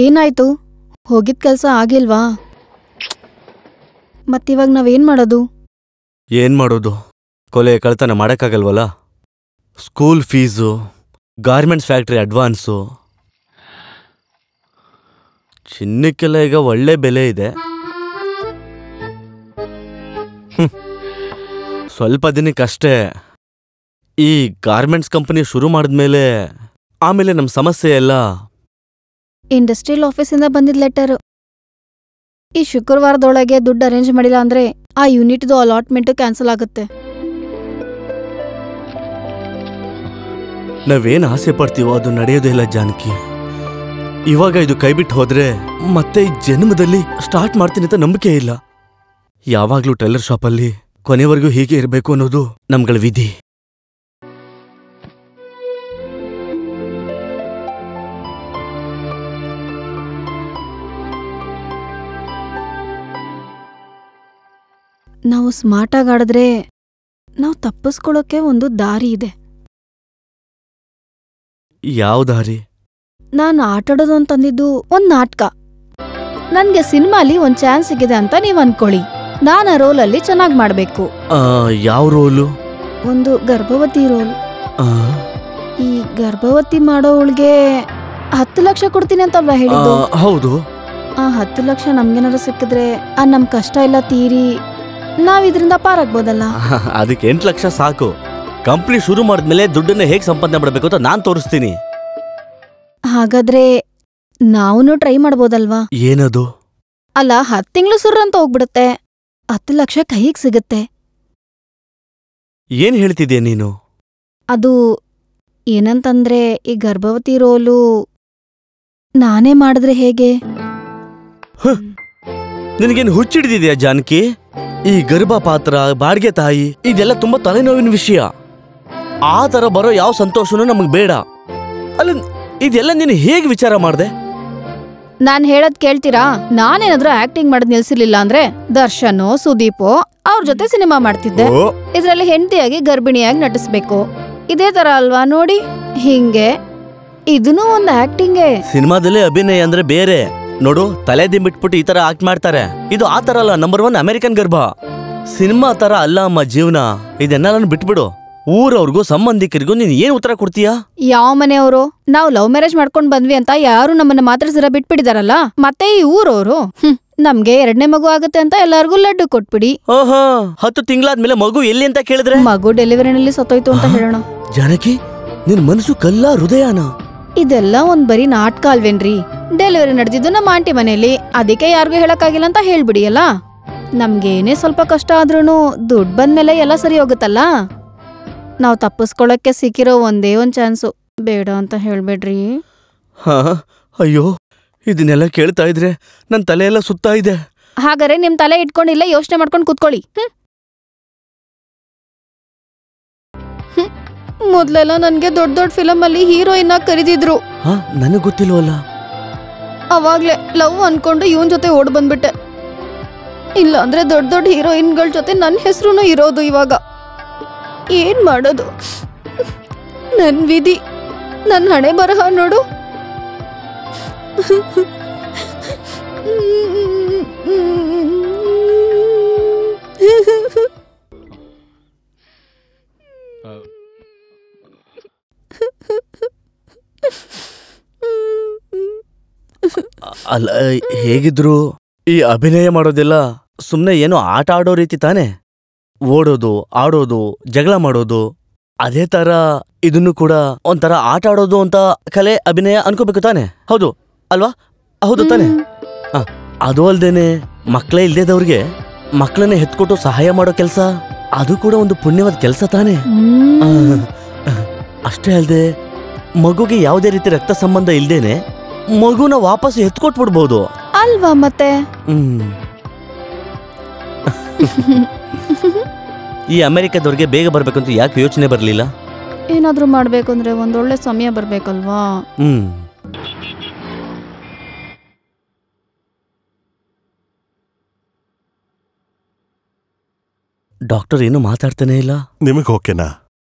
ಏನಾಯ್ತು? ಹೋಗಿದ್ ಕೆಲ್ಸ ಆಗಿಲ್ವಾ? ಮತ್ತಿವಾಗ ನಾವೇನ್ ಮಾಡೋದು? ಏನ್ ಮಾಡೋದು? ಕೊಲೆ ಕಳ್ತನ ಮಾಡಕ್ಕಾಗಲ್ವಲ್ಲ. School fees, garments factory advance, ಚಿನ್ನಕ್ಕೆಲ್ಲ ಈಗ ಒಳ್ಳೆ ಬೆಲೆ ಇದೆ. ಸ್ವಲ್ಪ ದಿನಕ್ಕಷ್ಟೇ. ಈ ಗಾರ್ಮೆಂಟ್ಸ್ ಕಂಪನಿ ಶುರು ಮಾಡಿದ್ಮೇಲೆ ಆಮೇಲೆ ನಮ್ಮ ಸಮಸ್ಯೆ ಎಲ್ಲ. ಇಂಡಸ್ಟ್ರಿಯಲ್ ಆಫೀಸಿಂದ ಬಂದಿದ್ ಲೆಟರ್. ಈ ಶುಕ್ರವಾರದೊಳಗೆ ದುಡ್ಡು ಅರೇಂಜ್ ಮಾಡಿಲ್ಲ ಅಂದ್ರೆ ಆ ಯೂನಿಟ್ದು ಅಲಾಟ್ಮೆಂಟ್ ಕ್ಯಾನ್ಸಲ್ ಆಗುತ್ತೆ. ನಾವೇನ್ ಆಸೆ ಪಡ್ತೀವೋ ಅದು ನಡೆಯೋದೇ ಇಲ್ಲ ಜಾನಕಿ. ಇವಾಗ ಇದು ಕೈಬಿಟ್ಟು ಹೋದ್ರೆ ಮತ್ತೆ ಈ ಜನ್ಮದಲ್ಲಿ ಸ್ಟಾರ್ಟ್ ಮಾಡ್ತೀನಿ ಅಂತ ನಂಬಿಕೆ ಇಲ್ಲ. ಯಾವಾಗ್ಲೂ ಟೈಲರ್ ಶಾಪಲ್ಲಿ ಕೊನೆವರೆಗೂ ಹೀಗೆ ಇರಬೇಕು ಅನ್ನೋದು ನಮ್ಗಳ ವಿಧಿ. ನಾವು ಸ್ಮಾರ್ಟ್ ಆಗಿ ಆಡಿದ್ರೆ ನಾವು ತಪ್ಪಿಸ್ಕೊಳ್ಳೋಕೆ ಒಂದು ದಾರಿ ಇದೆ. ಯಾವ ದಾರಿ? ನಾನು ಆಟಾಡೋದು ಅಂತಂದಿದ್ದು ಒಂದ್ ನಾಟಕ. ನನ್ಗೆ ಸಿನಿಮಾಲಿ ಒಂದ್ ಚಾನ್ಸ್ ಸಿಗಿದೆ ಅಂತ ನೀವ್ ಅನ್ಕೊಳ್ಳಿ. ನಾನು ಆ ರೋಲಲ್ಲಿ ಚೆನ್ನಾಗಿ ಮಾಡ್ಬೇಕು. ಯಾವ ರೋಲು? ಒಂದು ಗರ್ಭವತಿ ರೋಲ್. ಈ ಗರ್ಭವತಿ ಮಾಡೋವಳಿಗೆ 10 ಲಕ್ಷ ಕೊಡ್ತೀನಿ ಅಂತಲ್ವಾ ಹೇಳಿದ್ದು? ಹೌದು. ಆ 10 ಲಕ್ಷ ನಮ್ಗೇನಾದ್ರು ಸಿಕ್ಕಿದ್ರೆ ಆ ನಮ್ ಕಷ್ಟ ಎಲ್ಲ ತೀರಿ ನಾವ್ ಇದರಿಂದ ಪಾರಾಗ್ಬೋದಲ್ಲ. ಅದಕ್ಕೆ 8 ಲಕ್ಷ ಸಾಕು. ಕಂಪ್ನಿ ಶುರು ಮಾಡಿದ್ಮೇಲೆ ದುಡ್ಡನ್ನ ಹೇಗೆ ಸಂಪಾದನೆ ಮಾಡಬೇಕು ಅಂತ ನಾನ್ ತೋರಿಸ್ತೀನಿ. ಹಾಗಾದ್ರೆ ನಾವೂನು ಟ್ರೈ ಮಾಡ್ಬೋದಲ್ವಾ? ಏನದು? ಅಲ್ಲ 10 ತಿಂಗಳು ಸುರ್ರಂತ ಹೋಗ್ಬಿಡುತ್ತೆ, 10 ಲಕ್ಷ ಕೈಗೆ ಸಿಗುತ್ತೆ. ಏನ್ ಹೇಳ್ತಿದ್ಯಾ ನೀನು? ಅದು ಏನಂತಂದ್ರೆ ಈ ಗರ್ಭವತಿ ರೋಲು ನಾನೇ ಮಾಡಿದ್ರೆ ಹೇಗೆ? ನಿನಗೇನು ಹುಚ್ಚಿಡ್ದಿದ್ಯಾ ಜಾನಕಿ? ಈ ಗರ್ಭಪಾತ್ರ, ಬಾಡಿಗೆ ತಾಯಿ ಇದೆಲ್ಲ ತುಂಬಾ ತಲೆನೋವಿನ ವಿಷಯ. ಆ ತರ ಬರೋ ಯಾವ ಸಂತೋಷನೂ ನಮಗ್ ಬೇಡ. ಅಲ್ಲ, ಇದೆಲ್ಲ ನೀನು ಹೇಗೆ ವಿಚಾರ ಮಾಡ್ದೆ? ನಾನ್ ಹೇಳದ್ ಕೇಳ್ತೀರಾ? ನಾನೇನಾದ್ರೂ ಆಕ್ಟಿಂಗ್ ಮಾಡೋದ್ ನಿಲ್ಸಿರ್ಲಿಲ್ಲ ಅಂದ್ರೆ ದರ್ಶನೋ ಸುದೀಪೋ ಅವ್ರ ಜೊತೆ ಸಿನಿಮಾ ಮಾಡ್ತಿದ್ದೆ. ಇದ್ರಲ್ಲಿ ಹೆಂಡತಿಯಾಗಿ ಗರ್ಭಿಣಿಯಾಗಿ ನಟಿಸ್ಬೇಕು. ಇದೇ ತರ ಅಲ್ವಾ ನೋಡಿ? ಹಿಂಗೆ ಇದನ್ನೂ ಒಂದು ಆಕ್ಟಿಂಗೇ. ಸಿನಿಮಾದಲ್ಲಿ ಅಭಿನಯ ಅಂದ್ರೆ ಬೇರೆ. ನೋಡು, ತಲೆ ದಿಂಬಿಟ್ಬಿಟ್ಟು ಈ ತರ ಆಕ್ಟ್ ಮಾಡ್ತಾರೆ. ಇದು ಆ ತರ ಅಲ್ಲ. ನಂಬರ್ 1 ಅಮೆರಿಕನ್ ಗರ್ಭ. ಸಿನಿಮಾ ತರ ಅಲ್ಲ ಅಮ್ಮ ಜೀವನ. ಇದನ್ನೆಲ್ಲ ಬಿಟ್ಬಿಡು. ಊರವ್ರಿಗೂ ಸಂಬಂಧಿಕರಿಗೂ ನೀನ್ ಏನ್ ಉತ್ತರ ಕೊಡ್ತೀಯಾ? ಯಾವ ಮನೆಯವರು? ನಾವು ಲವ್ ಮ್ಯಾರೇಜ್ ಮಾಡ್ಕೊಂಡ್ ಬಂದ್ವಿ ಅಂತ ಯಾರು ನಮ್ಮನ್ನ ಮಾತಾಡ್ಸಿರ ಬಿಟ್ಬಿಟ್ಟಿದಾರಲ್ಲ. ಮತ್ತೆ ಈ ಊರವರು ನಮ್ಗೆ 2ನೇ ಮಗು ಆಗುತ್ತೆ ಅಂತ ಎಲ್ಲಾರ್ಗು ಲಡ್ಡು ಕೊಟ್ಬಿಡಿ. ಓಹೋ, 10 ತಿಂಗಳಾದ್ಮೇಲೆ ಮಗು ಎಲ್ಲಿ ಅಂತ ಕೇಳಿದ್ರೆ ಮಗು ಡೆಲಿವರಿನಲ್ಲಿ ಸತ್ತೋಯ್ತು ಅಂತ ಹೇಳೋಣ. ಜಾನಕಿ, ನಿನ್ ಮನಸ್ಸು ಕಲ್ಲ ಹೃದಯನ? ಇದೆಲ್ಲ ಒಂದ್ ಬರೀ ನಾಟಕ ಅಲ್ವೇನ್ರಿ? ಡೆಲಿವರಿ ನಡೆದಿದ್ದು ನಮ್ಮ ಆಂಟಿ ಮನೇಲಿ, ಅದಕ್ಕೆ ಯಾರಿಗೂ ಹೇಳಕ್ಕಾಗಿಲ್ಲ ಅಂತ ಹೇಳ್ಬಿಡಿ ಅಲ್ಲ. ನಮ್ಗೇನೇ ಸ್ವಲ್ಪ ಕಷ್ಟ ಆದ್ರೂನು ದುಡ್ಡು ಬಂದ್ಮೇಲೆ ಎಲ್ಲ ಸರಿ ಹೋಗುತ್ತಲ್ಲ. ನಾವ್ ತಪ್ಪಿಸ್ಕೊಳಕ್ಕೆ ಸಿಕ್ಕಿರೋ ಒಂದೇ ಒಂದ್ ಚಾನ್ಸು. ಬೇಡ ಅಂತ ಹೇಳ್ಬೇಡ್ರಿ. ಹಾ, ಅಯ್ಯೋ, ಇದನ್ನೆಲ್ಲ ಕೇಳ್ತಾ ಇದ್ರೆ ನನ್ ತಲೆ ಎಲ್ಲ ಸುತ್ತಾ ಇದೆ. ಹಾಗಾದ್ರೆ ನಿಮ್ ತಲೆ ಇಟ್ಕೊಂಡಿಲ್ಲ, ಯೋಚನೆ ಮಾಡ್ಕೊಂಡು ಕುತ್ಕೊಳ್ಳಿ. ಮೊದ್ಲೆಲ್ಲ ನನ್ಗೆ ದೊಡ್ಡ ದೊಡ್ಡ ಫಿಲಮ್ ಅಲ್ಲಿ ಹೀರೋಯಿನ್ ಆಗಿ ಕರೀತಿದ್ರು. ನನಗ್ ಗೊತ್ತಿಲ್ವಲ್ಲ. ಅವಾಗ್ಲೇ ಲವ್ ಅನ್ಕೊಂಡು ಇವನ್ ಜೊತೆ ಓಡ್ ಬಂದ್ಬಿಟ್ಟೆ. ಇಲ್ಲ ಅಂದ್ರೆ ದೊಡ್ಡ ದೊಡ್ಡ ಹೀರೋಯಿನ್ಗಳ ಜೊತೆ ನನ್ನ ಹೆಸರು ಇರೋದು. ಇವಾಗ ಏನ್ ಮಾಡೋದು? ನನ್ ವಿಧಿ, ನನ್ ಹಣೆ ಬರಹ ನೋಡು. ಅಲ್ಲ, ಹೇಗಿದ್ರು ಈ ಅಭಿನಯ ಮಾಡೋದೆಲ್ಲ ಸುಮ್ನೆ ಏನೋ ಆಟ ಆಡೋ ರೀತಿ ತಾನೆ? ಓಡೋದು, ಆಡೋದು, ಜಗಳ ಮಾಡೋದು, ಅದೇ ತರ ಇದನ್ನು ಕೂಡ ಒಂಥರ ಆಟ ಆಡೋದು ಅಂತ ಕಲೆ, ಅಭಿನಯ ಅನ್ಕೋಬೇಕು ತಾನೆ? ಹೌದು ಅಲ್ವಾ? ಹೌದು ತಾನೆ? ಅದು ಅಲ್ದೇನೆ ಮಕ್ಕಳೇ ಇಲ್ದೇದವ್ರಿಗೆ ಮಕ್ಕಳನ್ನೇ ಹೆತ್ಕೊಟ್ಟು ಸಹಾಯ ಮಾಡೋ ಕೆಲ್ಸ, ಅದು ಕೂಡ ಒಂದು ಪುಣ್ಯವಾದ ಕೆಲ್ಸ ತಾನೆ? ಅಷ್ಟೇ ಅಲ್ದೆ ಮಗುಗೆ ಯಾವುದೇ ರೀತಿ ರಕ್ತ ಸಂಬಂಧ ಇಲ್ದೇನೆ ಮಗುನ ವಾಪಸ್ ಎತ್ಕೊಟ್ಬಿಡ್ಬೋದು ಅಲ್ವಾ? ಮತ್ತೆ ಈ ಅಮೆರಿಕದವ್ರಿಗೆ ಬೇಗ ಬರ್ಬೇಕಂತ ಯಾಕೆ ಯೋಚನೆ ಬರ್ಲಿಲ್ಲ? ಏನಾದ್ರೂ ಮಾಡ್ಬೇಕು ಅಂದ್ರೆ ಒಂದೊಳ್ಳೆ ಸಮಯ ಬರ್ಬೇಕಲ್ವಾ? ಡಾಕ್ಟರ್ ಏನು ಮಾತಾಡ್ತಾನೆ ಇಲ್ಲ. ನಿಮಗೆ ಓಕೆನಾ?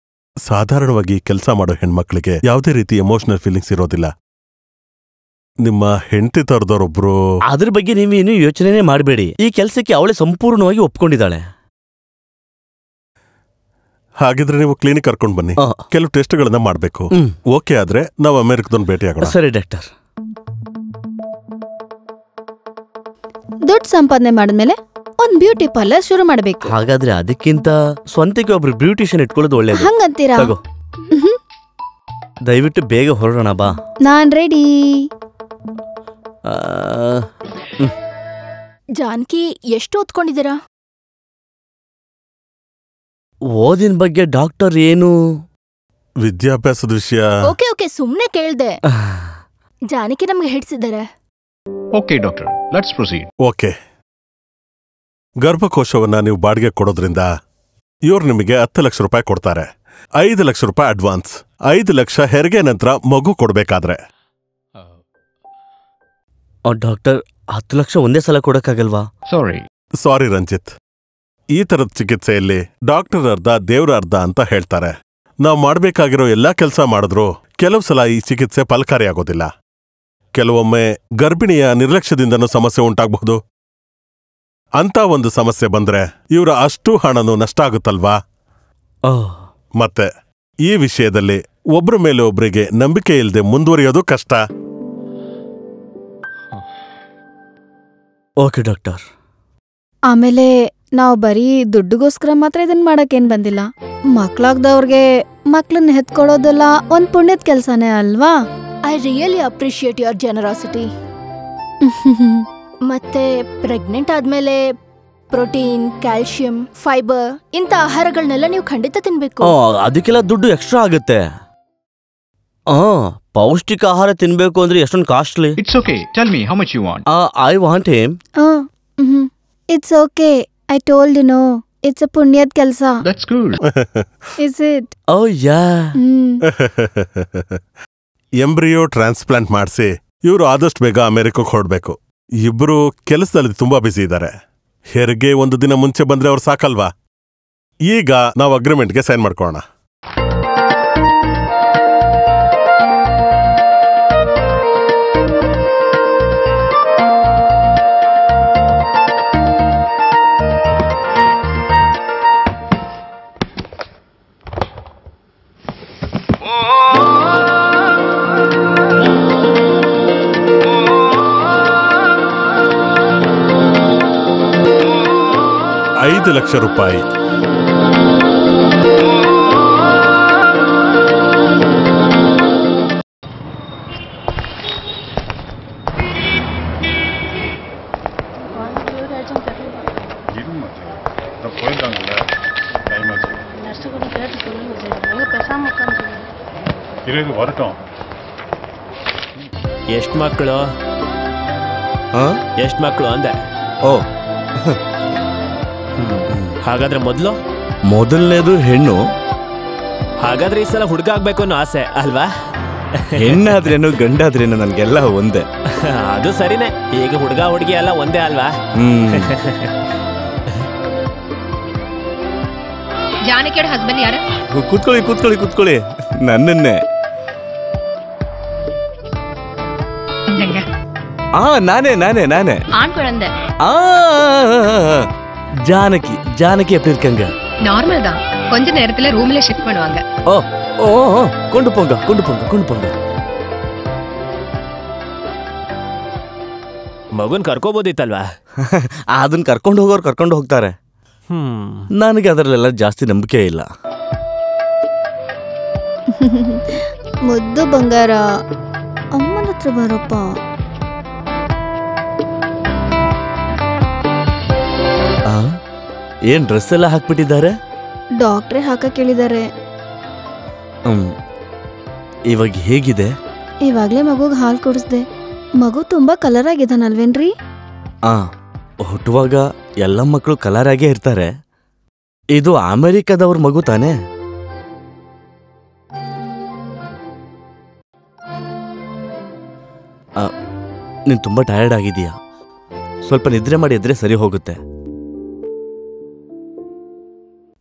ಸಾಧಾರಣವಾಗಿ ಕೆಲಸ ಮಾಡೋ ಹೆಣ್ಮಕ್ಳಿಗೆ ಯಾವುದೇ ರೀತಿ ಎಮೋಷನಲ್ ಫೀಲಿಂಗ್ಸ್ ಇರೋದಿಲ್ಲ. ನಿಮ್ಮ ಹೆಂಡತಿ ತರದವರೊಬ್ರು. ಅದ್ರ ಬಗ್ಗೆ ನೀವೇನು ಯೋಚನೆ ಮಾಡಬೇಡಿ. ಈ ಕೆಲಸಕ್ಕೆ ಅವಳೇ ಸಂಪೂರ್ಣವಾಗಿ ಒಪ್ಕೊಂಡಿದ್ದಾಳೆ. ಹಾಗಿದ್ರೆ ನೀವು ಕ್ಲಿನಿಕ್ ಕರ್ಕೊಂಡು ಬನ್ನಿ. ಕೆಲವು ಟೆಸ್ಟ್ಗಳನ್ನ ಮಾಡಬೇಕು. ಓಕೆ ಆದ್ರೆ ನಾವು ಅಮೆರಿಕದೊಂದು ಭೇಟಿ ಆಗೋಣ. ಸರಿ ಡಾಕ್ಟರ್. ದುಡ್ಡು ಸಂಪಾದನೆ ಮಾಡಿದ್ಮೇಲೆ ಒಂದ್ ಬ್ಯೂಟಿ ಪಾರ್ಲರ್ ಶುರು ಮಾಡ್ಬೇಕು. ಹಾಗಾದ್ರೆ ಅದಕ್ಕಿಂತ ಸ್ವಂತಕ್ಕೆ ಒಬ್ರು ಬ್ಯೂಟಿಷಿಯನ್ ಇಟ್ಕೊಳ್ಳೋದು ಒಳ್ಳೇದು. ಹಂಗಂತೀರಾ? ದಯವಿಟ್ಟು ಬೇಗ ಹೊರಡೋಣ ಬಾ. ನಾನ್ ರೆಡಿ. ಜಾನಕಿ, ಎಷ್ಟು ಓದ್ಕೊಂಡಿದ್ದೀರಾ? ಓದಿನ ಬಗ್ಗೆ ಡಾಕ್ಟರ್ ಏನು? ವಿದ್ಯಾಭ್ಯಾಸದ ವಿಷಯ. ಓಕೆ, ಸುಮ್ನೆ ಕೇಳ್ದೆ. ಜಾನಕಿ ನಮ್ಗೆ ಹಿಡ್ಸಿದ್ದಾರೆ. Okay doctor, let's proceed. Okay. ಗರ್ಭಕೋಶವನ್ನ ನೀವು ಬಾಡಿಗೆ ಕೊಡೋದ್ರಿಂದ ಇವ್ರು ನಿಮಗೆ 10 ಲಕ್ಷ ರೂಪಾಯಿ ಕೊಡ್ತಾರೆ. 5 ಲಕ್ಷ ರೂಪಾಯಿ ಅಡ್ವಾನ್ಸ್, 5 ಲಕ್ಷ ಹೆರಿಗೆ ನಂತರ ಮಗು ಕೊಡ್ಬೇಕಾದ್ರೆ. ಡಾಕ್ಟರ್, 10 ಲಕ್ಷ ಒಂದೇ ಸಲ ಕೊಡಕ್ಕಾಗಲ್ವಾ? ಸಾರಿ ರಂಜಿತ್. ಈ ತರದ ಚಿಕಿತ್ಸೆಯಲ್ಲಿ ಡಾಕ್ಟರ್ ಅರ್ಧ ದೇವ್ರ ಅರ್ಧ ಅಂತ ಹೇಳ್ತಾರೆ. ನಾವು ಮಾಡ್ಬೇಕಾಗಿರೋ ಎಲ್ಲಾ ಕೆಲಸ ಮಾಡಿದ್ರು ಕೆಲವು ಸಲ ಈ ಚಿಕಿತ್ಸೆ ಫಲಕಾರಿಯಾಗೋದಿಲ್ಲ. ಕೆಲವೊಮ್ಮೆ ಗರ್ಭಿಣಿಯ ನಿರ್ಲಕ್ಷ್ಯದಿಂದನೂ ಸಮಸ್ಯೆ ಉಂಟಾಗಬಹುದು. ಅಂತ ಒಂದು ಸಮಸ್ಯೆ ಬಂದ್ರೆ ಇವರ ಅಷ್ಟು ಹಣನೂ ನಷ್ಟ ಆಗುತ್ತಲ್ವಾ? ಮತ್ತೆ ಈ ವಿಷಯದಲ್ಲಿ ಒಬ್ರ ಮೇಲೆ ಒಬ್ರಿಗೆ ನಂಬಿಕೆ ಇಲ್ಲದೆ ಮುಂದುವರಿಯೋದು ಕಷ್ಟ. Okay doctor. ಆಮೇಲೆ ನಾವು ಬರೀ ದುಡ್ಡುಗೋಸ್ಕರ ಮಾತ್ರ ಇದನ್ ಮಾಡಕ್ಕೇನ್ ಬಂದಿಲ್ಲ. ಮಕ್ಳಾಗ್ದವ್ರಿಗೆ ಮಕ್ಳನ್ನ ಹೆತ್ಕೊಡೋದೆಲ್ಲ ಒಂದ್ ಪುಣ್ಯದ ಕೆಲ್ಸನೇ ಅಲ್ವಾ? I really appreciate your ಜನರಾಸಿಟಿ. ಮತ್ತೆ ಪ್ರೆಗ್ನೆಂಟ್ ಆದ್ಮೇಲೆ ಪ್ರೋಟೀನ್, ಕ್ಯಾಲ್ಸಿಯಂ, ಫೈಬರ್ ಇಂಥ ಆಹಾರಗಳನ್ನೆಲ್ಲ ನೀವು ಖಂಡಿತ ತಿನ್ಬೇಕು. ಅದಕ್ಕೆಲ್ಲ ದುಡ್ಡು ಎಕ್ಸ್ಟ್ರಾ ಆಗುತ್ತೆ. ಪೌಷ್ಟಿಕ ಆಹಾರ ತಿನ್ಬೇಕು ಅಂದ್ರೆ ಎಷ್ಟೊಂದು costly. It's okay. Tell me how much you want. I want him. It's okay. I told you no. It's a punyad kelsa. That's good. Is it? Oh yeah. Embryo transplant ಮಾಡಿಸಿ ಇವರು ಆದಷ್ಟು ಬೇಗ ಅಮೆರಿಕಕ್ಕೆ ಹೊರಡ್ಬೇಕು. ಇಬ್ರು ಕೆಲಸದಲ್ಲಿ ತುಂಬಾ ಬಿಸಿ ಇದ್ದಾರೆ. ಹೆರಿಗೆ ಒಂದು ದಿನ ಮುಂಚೆ ಬಂದ್ರೆ ಅವ್ರು ಸಾಕಲ್ವಾ? ಈಗ ನಾವು ಅಗ್ರಿಮೆಂಟ್ಗೆ ಸೈನ್ ಮಾಡ್ಕೊಳ್ಳೋಣ. ₹5 ಲಕ್ಷ. ಎಷ್ಟು ಮಕ್ಕಳು? ಎಷ್ಟು ಮಕ್ಕಳು ಅಂದೆ? ಓ, ಹಾಗಾದ್ರೆ ಮೊದಲನೇದು ಹೆಣ್ಣು. ಹಾಗಾದ್ರೆ ಈ ಸಲ ಹುಡುಗ ಆಗ್ಬೇಕು ಅನ್ನೋ ಆಸೆ ಅಲ್ವಾ? ಹೆಣ್ಣಾದ್ರೇನು ಗಂಡಾದ್ರೇನು ನನ್ಗೆಲ್ಲ ಒಂದೇ. ಅದು ಸರಿನೇ. ಈಗ ಹುಡುಗ ಹುಡುಗಿ ಎಲ್ಲ ಒಂದೇ ಅಲ್ವಾ? ಜಾನಕಿಯರ ಹಸ್ಬೆಂಡ್ ಯಾರು? ಕೂತ್ಕೊಳ್ಳಿ ಕೂತ್ಕೊಳ್ಳಿ ಕೂತ್ಕೊಳ್ಳಿ. ನನ್ನನ್ನೇ. ನಾನೇ ನಾನೇ ನಾನೇ ஆண் குழந்தை. ஜானகி. ஜானகி எப்படி இருக்காங்க? நார்மல் தான். கொஞ்ச நேரத்துல ரூம்ல ஷிஃப்ட் பண்ணுவாங்க. ஓ ஓ கொண்டு போங்க கொண்டு போங்க கொண்டு போங்க. ಮಗುನ್ ಕರ್ಕೋಬೋದಿತ್ತಲ್ವಾ? ಅದನ್ನ ಕರ್ಕೊಂಡು ಹೋಗೋರು ಕರ್ಕೊಂಡು ಹೋಗ್ತಾರೆ. ನನಗೆ ಅದರಲ್ಲೆಲ್ಲ ಜಾಸ್ತಿ ನಂಬಿಕೆ ಇಲ್ಲ. ಮುದ್ದು ಬಂಗಾರ, ಅಮ್ಮನ ಹತ್ರ ಬರಪ್ಪ. ಏನ್ ಡ್ರೆಸ್ ಎಲ್ಲ ಹಾಕ್ಬಿಟ್ಟಿದ್ದಾರೆ? ಡಾಕ್ಟ್ರೇ ಹಾಕಕ್ ಹೇಳಿದ್ದಾರೆ. ಇವಾಗ ಹೇಗಿದೆ? ಇವಾಗ್ಲೇ ಮಗುಗ್ ಹಾಲು ಕುಡಿಸ್ದೆ. ಮಗು ತುಂಬಾ ಕಲರ್ ಆಗಿದಾನಲ್ವೇನ್ರಿ? ಹುಟ್ಟುವಾಗ ಎಲ್ಲ ಮಕ್ಕಳು ಕಲರ್ ಆಗೇ ಇರ್ತಾರೆ. ಇದು ಅಮೆರಿಕದವ್ರ ಮಗು ತಾನೇ? ನೀನ್ ತುಂಬಾ ಟಯರ್ಡ್ ಆಗಿದೀಯಾ? ಸ್ವಲ್ಪ ನಿದ್ರೆ ಮಾಡಿ ಎದ್ರೆ ಸರಿ ಹೋಗುತ್ತೆ.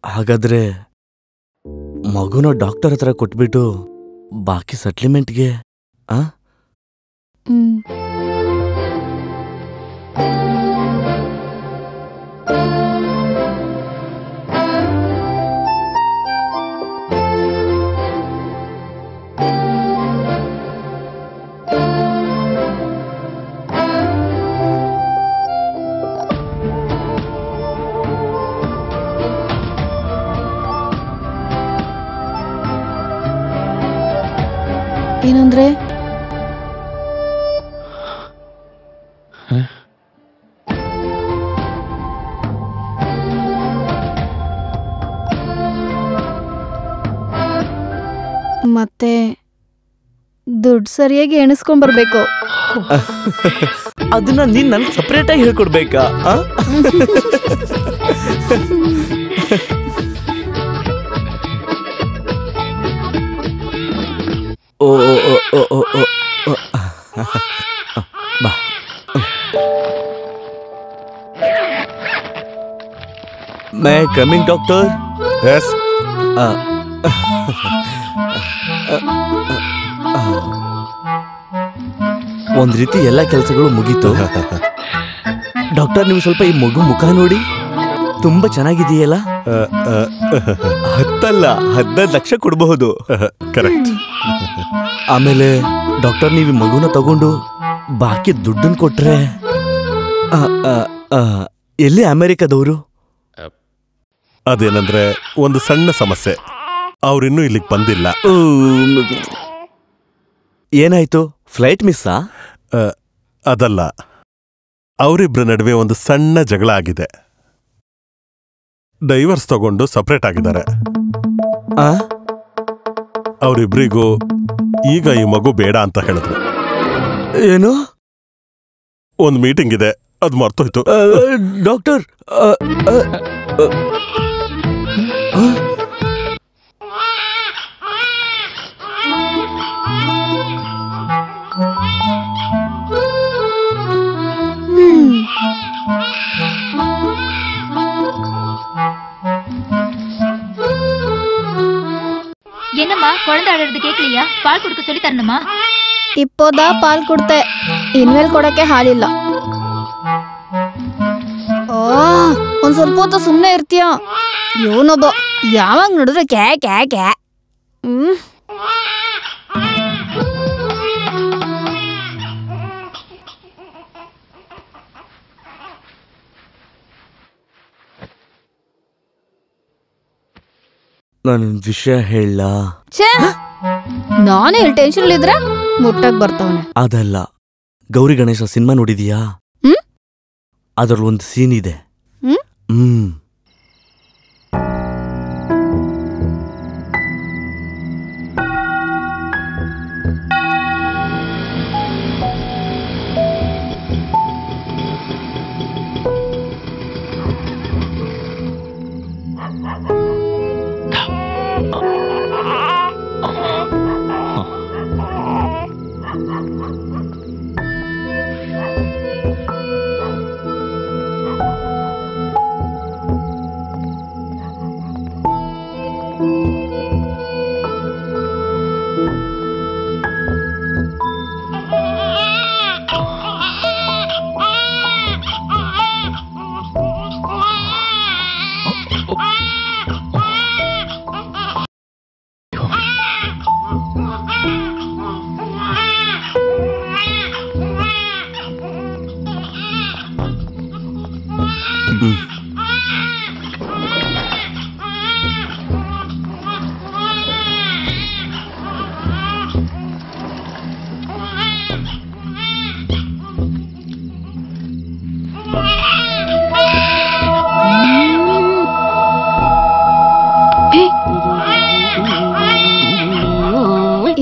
ಹಾಗಾದ್ರೆ ಮಗುನ ಡಾಕ್ಟರ್ ಹತ್ರ ಕೊಟ್ಬಿಟ್ಟು ಬಾಕಿ ಸೆಟ್ಲ್ಮೆಂಟ್ಗೆ ಏನಂದ್ರೆ? ಮತ್ತೆ ದುಡ್ಡು ಸರಿಯಾಗಿ ಎಣಿಸ್ಕೊಂಡ್ ಬರ್ಬೇಕು. ಅದನ್ನ ನೀನ್ ನನ್ಗೆ ಸಪರೇಟ್ ಆಗಿ ಹೇಳ್ಕೊಡ್ಬೇಕಾ? ಓ ಓ ಓ ಓ ಓ ಬಾ. ಮೈ ಕಮಿಂಗ್ ಡಾಕ್ಟರ್? ಎಸ್. ಒಂದ್ ರೀತಿ ಎಲ್ಲ ಕೆಲಸಗಳು ಮುಗೀತು. ಡಾಕ್ಟರ್, ನೀವು ಸ್ವಲ್ಪ ಈ ಮಗು ಮುಖ ನೋಡಿ. ತುಂಬಾ ಚೆನ್ನಾಗಿದೆಯಲ್ಲ? 10 ಲಕ್ಷ ಕೊಡಬಹುದು. ಕರೆಕ್ಟ್. ಆಮೇಲೆ ಡಾಕ್ಟರ್, ನೀವು ಮಗುನ ತಗೊಂಡು ಬಾಕಿ ದುಡ್ಡನ್ ಕೊಟ್ರೆ ಎಲ್ಲಿ ಅಮೆರಿಕದವರು? ಅದೇನಂದ್ರೆ ಒಂದು ಸಣ್ಣ ಸಮಸ್ಯೆ, ಅವ್ರಿನ್ನೂ ಇಲ್ಲಿಗೆ ಬಂದಿಲ್ಲ. ಏನಾಯ್ತು? ಫ್ಲೈಟ್ ಮಿಸ್ಸಾ? ಅದಲ್ಲ, ಅವರಿಬ್ಬರ ನಡುವೆ ಒಂದು ಸಣ್ಣ ಜಗಳ ಆಗಿದೆ. ಡೈವರ್ಸ್ ತಗೊಂಡು ಸಪರೇಟ್ ಆಗಿದ್ದಾರೆ. ಅವರಿಬ್ರಿಗೂ ಈಗ ಈ ಮಗು ಬೇಡ ಅಂತ ಹೇಳಿದ್ರು. ಏನು? ಒಂದು ಮೀಟಿಂಗ್ ಇದೆ, ಅದು ಮರ್ತೋಯ್ತು. ಡಾಕ್ಟರ್, என்னம்மா குழந்தை அழறது கேட்கலையா? பால் கொடுக்க சொல்லி தரணுமா? இப்போதா பால் கொடுத்த, ಇನ್ಮೇಲೆ ಕೊಡಕ್ಕೆ ಹಾಲಿಲ್ಲ. ಒಂದ್ ಸ್ವಲ್ಪ ಹೊತ್ತು ಸುಮ್ಮನೆ ಇರ್ತೀಯ. ಇವನೊಬ್ಬ ಯಾವಾಗ ನೋಡಿದ್ರೆ ಕ್ಯಾ ಕ್ಯಾ ಕ್ಯಾ. ನಾನೊಂದು ವಿಷಯ ಹೇಳ. ನಾನೇ ಇಲ್ಲಿ ಟೆನ್ಷನ್ ಇದ್ರೆ ಮುಟ್ಟಕ್ ಬರ್ತಾವನೆ. ಅದಲ್ಲ, ಗೌರಿ ಗಣೇಶ ಸಿನಿಮಾ ನೋಡಿದೀಯಾ? ಅದ್ರಲ್ಲಿ ಒಂದು ಸೀನ್ ಇದೆ.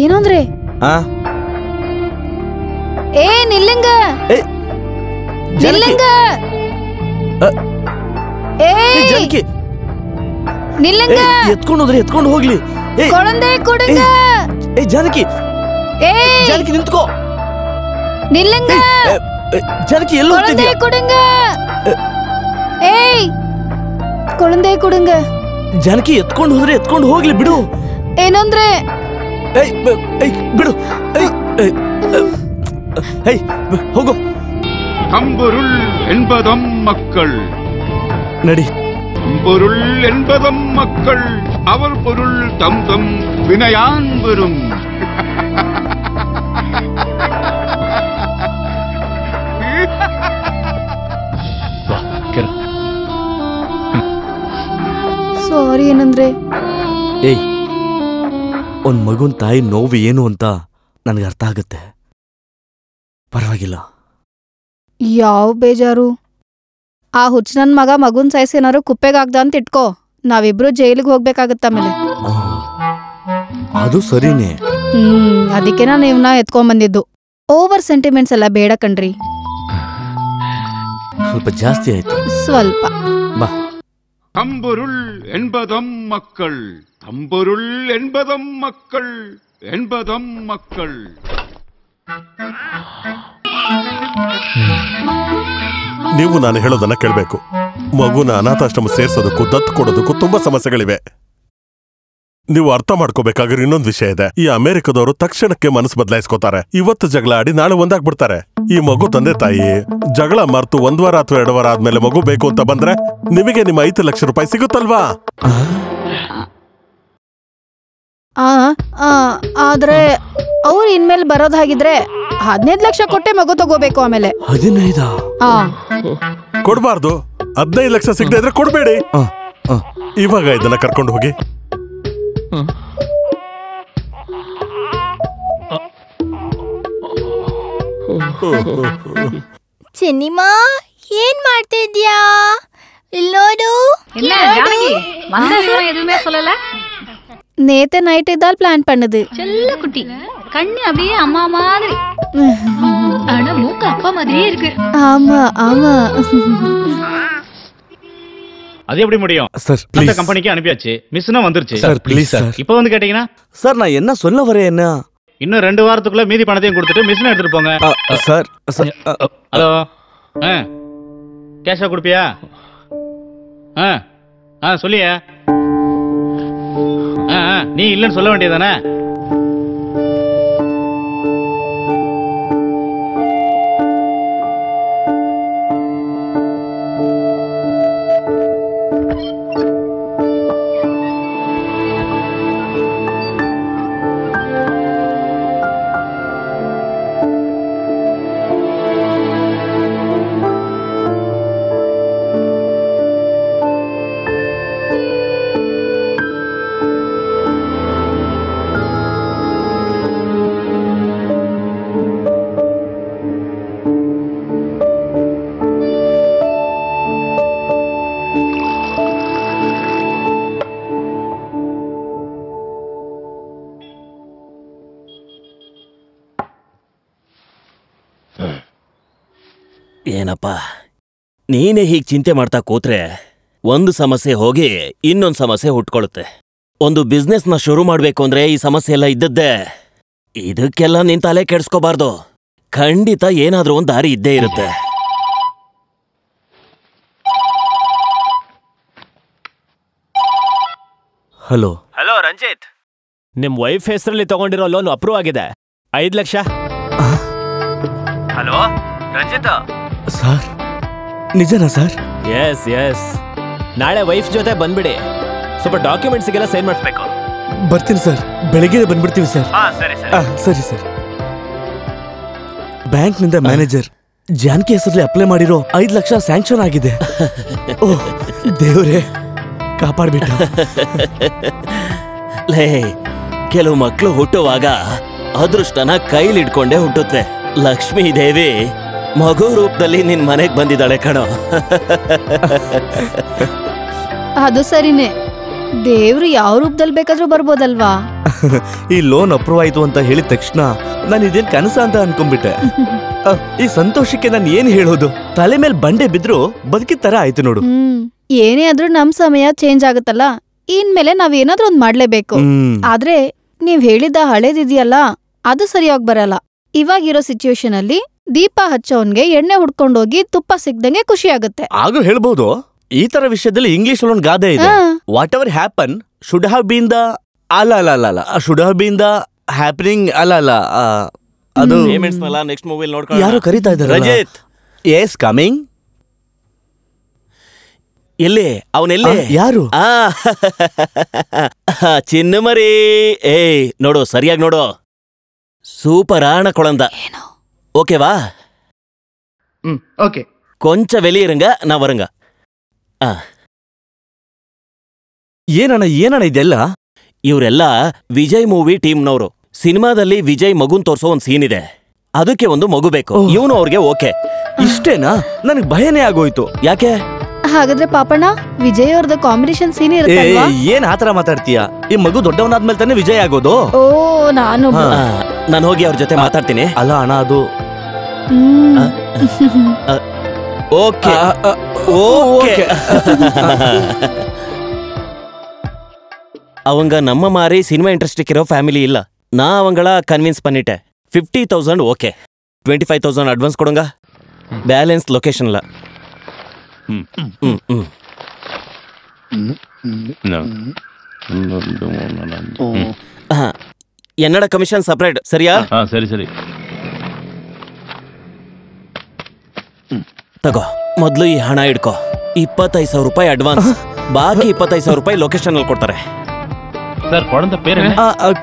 ಏನಂದ್ರೆ? ಏ ನಿಲ್ಲಂಗ, ನಿಲ್ಲಂಗ, ನಿಲ್ಲಂಗ. ಎತ್ಕೊಂಡು ಹೋದ್ರೆ ಎತ್ಕೊಂಡು ಹೋಗ್ಲಿ. ಕೊಳಂದೆ ಕೊಡುಂಗ. ಏ ಜಾನಕಿ, ಜಾನಕಿ ನಿಂತ್ಕೋ. ನಿಲ್ಲಂಗ, ಜಾನಕಿ ಎಲ್ಲೋ ಕೊಳಂದೆ ಕೊಡುಂಗ. ಏಯ್ ಕೊಳಂದೆ ಕೊಡುಂಗ. ಜಾನಕಿ ಎತ್ಕೊಂಡು ಹೋದ್ರೆ ಎತ್ಕೊಂಡು ಹೋಗ್ಲಿ ಬಿಡು. ಏನಂದ್ರೆ? ಬಿಡು. ಹೋಗೋ. கம்பொருள் என்பதம் மக்கள். நடி. கம்பொருள் என்பதம் மக்கள், அவர் பொருள் தம் தம் வினையான் பெறும். ಸಾರಿ. ಏನಂದ್ರೆ? ಏಯ್, ಒಂದ್ ಮಗುನ್ ತಾಯಿ ನೋವು ಏನು ಅಂತ ನನಗೆ ಅರ್ಥ ಆಗುತ್ತೆ. ಪರವಾಗಿಲ್ಲ. ಯಾವ ಬೇಜಾರು? ಆ ಹುಚ್ಚ ನನ್ ಮಗ ಮಗುನ್ ಸಾಯಿಸಿ ಏನಾರು ಕುಪ್ಪೆಗಾಗ್ದ ಅಂತ ಇಟ್ಕೋ, ನಾವಿಬ್ರು ಜೈಲಿಗೆ ಹೋಗ್ಬೇಕಾಗತ್ತ ಆಮೇಲೆ. ಅದು ಸರಿನೇ. ಅದಕ್ಕೆ ನಾನು ಇವ್ನ ಎತ್ಕೊಂಡ್ ಬಂದಿದ್ದು. ಓವರ್ ಸೆಂಟಿಮೆಂಟ್ಸ್ ಎಲ್ಲ ಬೇಡ ಕಣ್ರಿ. ಸ್ವಲ್ಪ ಜಾಸ್ತಿ ಆಯ್ತು. ಸ್ವಲ್ಪ. ಬಾ. கம்பொருள் என்பதம் மக்கள், கம்பொருள் என்பதம் மக்கள், என்பதம் மக்கள். ನೀವು ನಾನು ಹೇಳೋದನ್ನ ಕೇಳಬೇಕು. ಮಗುನ ಅನಾಥಾಶ್ರಮ ಸೇರ್ಸೋದಕ್ಕೂ ದತ್ತು ಕೊಡೋದಕ್ಕೂ ತುಂಬಾ ಸಮಸ್ಯೆಗಳಿವೆ. ನೀವು ಅರ್ಥ ಮಾಡ್ಕೋಬೇಕಾದ್ರೆ ಇನ್ನೊಂದು ವಿಷಯ ಇದೆ. ಈ ಅಮೆರಿಕದವರು ತಕ್ಷಣಕ್ಕೆ ಮನಸ್ಸು ಬದಲಾಯಿಸ್ಕೋತಾರೆ. ಇವತ್ತು ಜಗಳ ಆಡಿ ನಾಳೆ ಒಂದಾಗ್ಬಿಡ್ತಾರೆ. ಈ ಮಗು ತಂದೆ ತಾಯಿ ಜಗಳ ಮರ್ತು 1 ವಾರ ಅಥವಾ 2 ವಾರ ಆದ್ಮೇಲೆ ಮಗು ಬೇಕು ಅಂತ ಬಂದ್ರೆ ನಿಮಗೆ ನಿಮ್ಮ 5 ಲಕ್ಷ ರೂಪಾಯಿ ಸಿಗುತ್ತಲ್ವಾ? ಆದ್ರೆ ಅವ್ರು ಇನ್ಮೇಲೆ ಬರೋದಾಗಿದ್ರೆ 15 ಲಕ್ಷ ಕೊಟ್ಟೆ ಮಗು ತಗೋಬೇಕು ಆಮೇಲೆ. 15? ಕೊಡ್ಬಾರ್ದು. 15 ಲಕ್ಷ ಸಿಗದೆ ಇದ್ರೆ ಕೊಡ್ಬೇಡಿ. ಇವಾಗ ಇದನ್ನ ಕರ್ಕೊಂಡು ಹೋಗಿ. ಚೆನ್ನಿಮಾ ಏನ್ ಮಾಡ್ತಾ ಇದ್ಯಾ? ಇಲ್ಲೋಡು. நேத்து நைட் இதால் பிளான் பண்ணுது. செல்ல குட்டி கண்ணு அப்படியே அம்மா மாதிரி. ஆனா மூக்கு அப்பா மாதிரியே இருக்கு. ஆமா ஆமா. அது எப்படி முடியும் சார்? அந்த கம்பெனிக்கு அனுப்பியாச்சு. மிஸ்னா வந்துருச்சு சார். Please sir. இப்போ வந்து கேட்டீங்கன்னா சார் நான் என்ன சொல்ல வரேன் என்ன? இன்னும் 2 வாரத்துக்குள்ள மீதி பணத்தையும் கொடுத்துட்டு மிஸ்னா எடுத்துட்டு போங்க. சார். ஹலோ. கேஷா கொடுப்பியா? சொல்லியா? நீ இல்லன்னு சொல்ல வேண்டியதானே? ಏನಪ್ಪ ನೀನೇ ಹೀಗೆ ಚಿಂತೆ ಮಾಡ್ತಾ ಕೂತ್ರೆ ಒಂದು ಸಮಸ್ಯೆ ಹೋಗಿ ಇನ್ನೊಂದು ಸಮಸ್ಯೆ ಹುಟ್ಕೊಳ್ಳುತ್ತೆ. ಒಂದು ಬಿಸ್ನೆಸ್ನ ಶುರು ಮಾಡ್ಬೇಕು ಅಂದ್ರೆ ಈ ಸಮಸ್ಯೆ ಎಲ್ಲ ಇದ್ದದ್ದೇ. ಇದಕ್ಕೆಲ್ಲ ನಿನ್ ತಲೆ ಕೆಡ್ಸ್ಕೋಬಾರ್ದು. ಖಂಡಿತ ಏನಾದ್ರೂ ಒಂದು ದಾರಿ ಇದ್ದೇ ಇರುತ್ತೆ. ಹಲೋ. ಹಲೋ ರಂಜಿತ್, ನಿಮ್ ವೈಫ್ ಹೆಸರಲ್ಲಿ ತಗೊಂಡಿರೋ ಲೋನ್ ಅಪ್ರೂವ್ ಆಗಿದೆ. 5 ಲಕ್ಷ. ಹಲೋ ರಂಜಿತ್ ಸರ್, ನಿಜನಾ ಸರ್? Yes yes. ನಾಳೆ ವೈಫ್ ಜೊತೆ ಬಂದ್ಬಿಡಿ. ಸ್ವಲ್ಪ ಡಾಕ್ಯುಮೆಂಟ್ಸ್ಗೆಲ್ಲ ಸೈನ್ ಮಾಡಿಸ್ಬೇಕು. ಬರ್ತೀನಿ ಸರ್, ಬೆಳಿಗ್ಗೆ ಬಂದ್ಬಿಡ್ತೀವಿ ಸರ್. ಸರಿ ಸರಿ ಸರ್. ಬ್ಯಾಂಕ್ನಿಂದ ಮ್ಯಾನೇಜರ್ ಜಾನಕಿ ಹೆಸರಲ್ಲಿ ಅಪ್ಲೈ ಮಾಡಿರೋ 5 ಲಕ್ಷ ಸ್ಯಾಂಕ್ಷನ್ ಆಗಿದೆ. ಓಹ್ ದೇವ್ರೇ, ಕಾಪಾಡ್ಬಿಟ್ಟ. ಲೇ, ಕೆಲವು ಮಕ್ಕಳು ಹುಟ್ಟುವಾಗ ಅದೃಷ್ಟನ ಕೈಲಿಡ್ಕೊಂಡೇ ಹುಟ್ಟುತ್ತೆ. ಲಕ್ಷ್ಮೀ ದೇವಿ ಮಗು ರೂಪದಲ್ಲಿ ನಿನ್ ಮನೆಗ್ ಬಂದಿದ್ದಾಳೆ ಕಣೋ. ಅದು ಸರಿನೇ. ದೇವ್ರು ಯಾವ ರೂಪದಲ್ಲಿ ಬೇಕಾದ್ರೂ ಬರ್ಬೋದಲ್ವಾ? ಈ ಲೋನ್ ಅಪ್ರೂವ್ ಆಯ್ತು ಅಂತ ಹೇಳಿದ ತಕ್ಷಣ ನಾನು ಇದೇನ್ ಕನಸ ಅಂತ ಅನ್ಕೊಂಡ್ಬಿಟ್ಟೆ. ಈ ಸಂತೋಷಕ್ಕೆ ನಾನು ಏನ್ ಹೇಳೋದು? ತಲೆ ಮೇಲೆ ಬಂಡೆ ಬಿದ್ರು ಬದುಕಿದ ತರ ಆಯ್ತು ನೋಡು. ಏನೇ ಆದ್ರೂ ನಮ್ ಸಮಯ ಚೇಂಜ್ ಆಗುತ್ತಲ್ಲ, ಇನ್ಮೇಲೆ ನಾವೇನಾದ್ರೂ ಒಂದ್ ಮಾಡ್ಲೇಬೇಕು. ಆದ್ರೆ ನೀವ್ ಹೇಳಿದ ಹಳೇದಿದೆಯಲ್ಲ, ಅದು ಸರಿಯಾಗಿ ಬರಲ್ಲ. ಇವಾಗಿರೋ ಸಿಚುವೇಶನ್ ಅಲ್ಲಿ ದೀಪ ಹಚ್ಚೋನ್ಗೆ ಎಣ್ಣೆ ಹುಡ್ಕೊಂಡೋಗಿ ತುಪ್ಪ ಸಿಕ್ದಂಗೆ ಖುಷಿ ಆಗುತ್ತೆ. ಆದ್ರೂ ಹೇಳ್ಬೋದು, ಈ ತರ ವಿಷಯದಲ್ಲಿ ಇಂಗ್ಲಿಷ್ ಅಲ್ಲಿ ಒಂದು ಗಾದೆ ಇದೆ. What ever happen should have been the all should have been the happening all. ಅದು ನೆಕ್ಸ್ಟ್ ಮೂವಿಲ್ ನೋಡ್ಕೊಂಡು ಯಾರು ಕರೀತಾ ಇದ್ದಾರೆ? ರಂಜಿತ್. Yes coming. ಎಲ್ಲಿ ಅವನೆಲ್ಲಿ? ಯಾರು? ಚಿನ್ನ ಮರಿ. ಏಯ್ ನೋಡು, ಸರಿಯಾಗಿ ನೋಡು. ಸೂಪರ್ ಆಣ ಕೊಳಂದ. ಓಕೆವಾ? ಓಕೆ. ಕೊಂಚ வெளியிருங்க, நான் வருங்க. ಏನಣ್ಣ ಇದೆಲ್ಲ? ಇವರೆಲ್ಲ ವಿಜಯ್ ಮೂವಿ ಟೀಮ್ನವರು. ಸಿನಿಮಾದಲ್ಲಿ ವಿಜಯ್ ಮಗುನ್ ತೋರ್ಸೋ ಒಂದ್ ಸೀನ್ ಇದೆ. ಅದಕ್ಕೆ ಒಂದು ಮಗು ಬೇಕು. ಇವನು ಅವ್ರಿಗೆ ಓಕೆ. ಇಷ್ಟೇನಾ? ನನಗೆ ಭಯನೇ ಆಗೋಯ್ತು. ಯಾಕೆ? ಹಾಗಾದ್ರೆ ಪಾಪಣ್ಣ, ವಿಜಯ್ ಅವ್ರದ್ದು ಕಾಂಬಿನೇಷನ್ ಸೀನ್ ಇರುತ್ತಲ್ವಾ? ಏನ್ ಆತರ ಮಾತಾಡ್ತೀಯಾ? ಈ ಮಗು ದೊಡ್ಡವನಾದ್ಮೇಲೆ ತಾನೇ ವಿಜಯ್ ಆಗೋದು. ಓ, ನಾನು ಹೋಗಿ ಅವ್ರ ಜೊತೆ ಮಾತಾಡ್ತೀನಿ. ಅಲ್ಲ ಅಣ್ಣ, ಅದು ಓಕೆ ಓಕೆ. அவங்க நம்ம மாதிரி சினிமா இன்ட்ரெஸ்ட் இருக்கிற ஃபேமிலி இல்ல. நான் அவங்கள கன்வின்ஸ் பண்ணிட்டேன். 50,000 ஓகே. 25,000 அட்வான்ஸ் கொடுங்க. பேலன்ஸ் லொகேஷன்ல. என்னோட கமிஷன் செப்பரேட், சரியா? ಸರಿ. ತಗೋ, ಮೊದಲು ಈ ಹಣ ಇಡ್ಕೋ. 25,000 ರೂಪಾಯಿ ಅಡ್ವಾನ್ಸ್, ಬಾಕಿ 25,000 ರೂಪಾಯಿ ಲೊಕೇಶನ್ ಅಲ್ಲಿ ಕೊಡ್ತಾರೆ. ಸರ್, ಕೊಳಂದ ಪೇರು?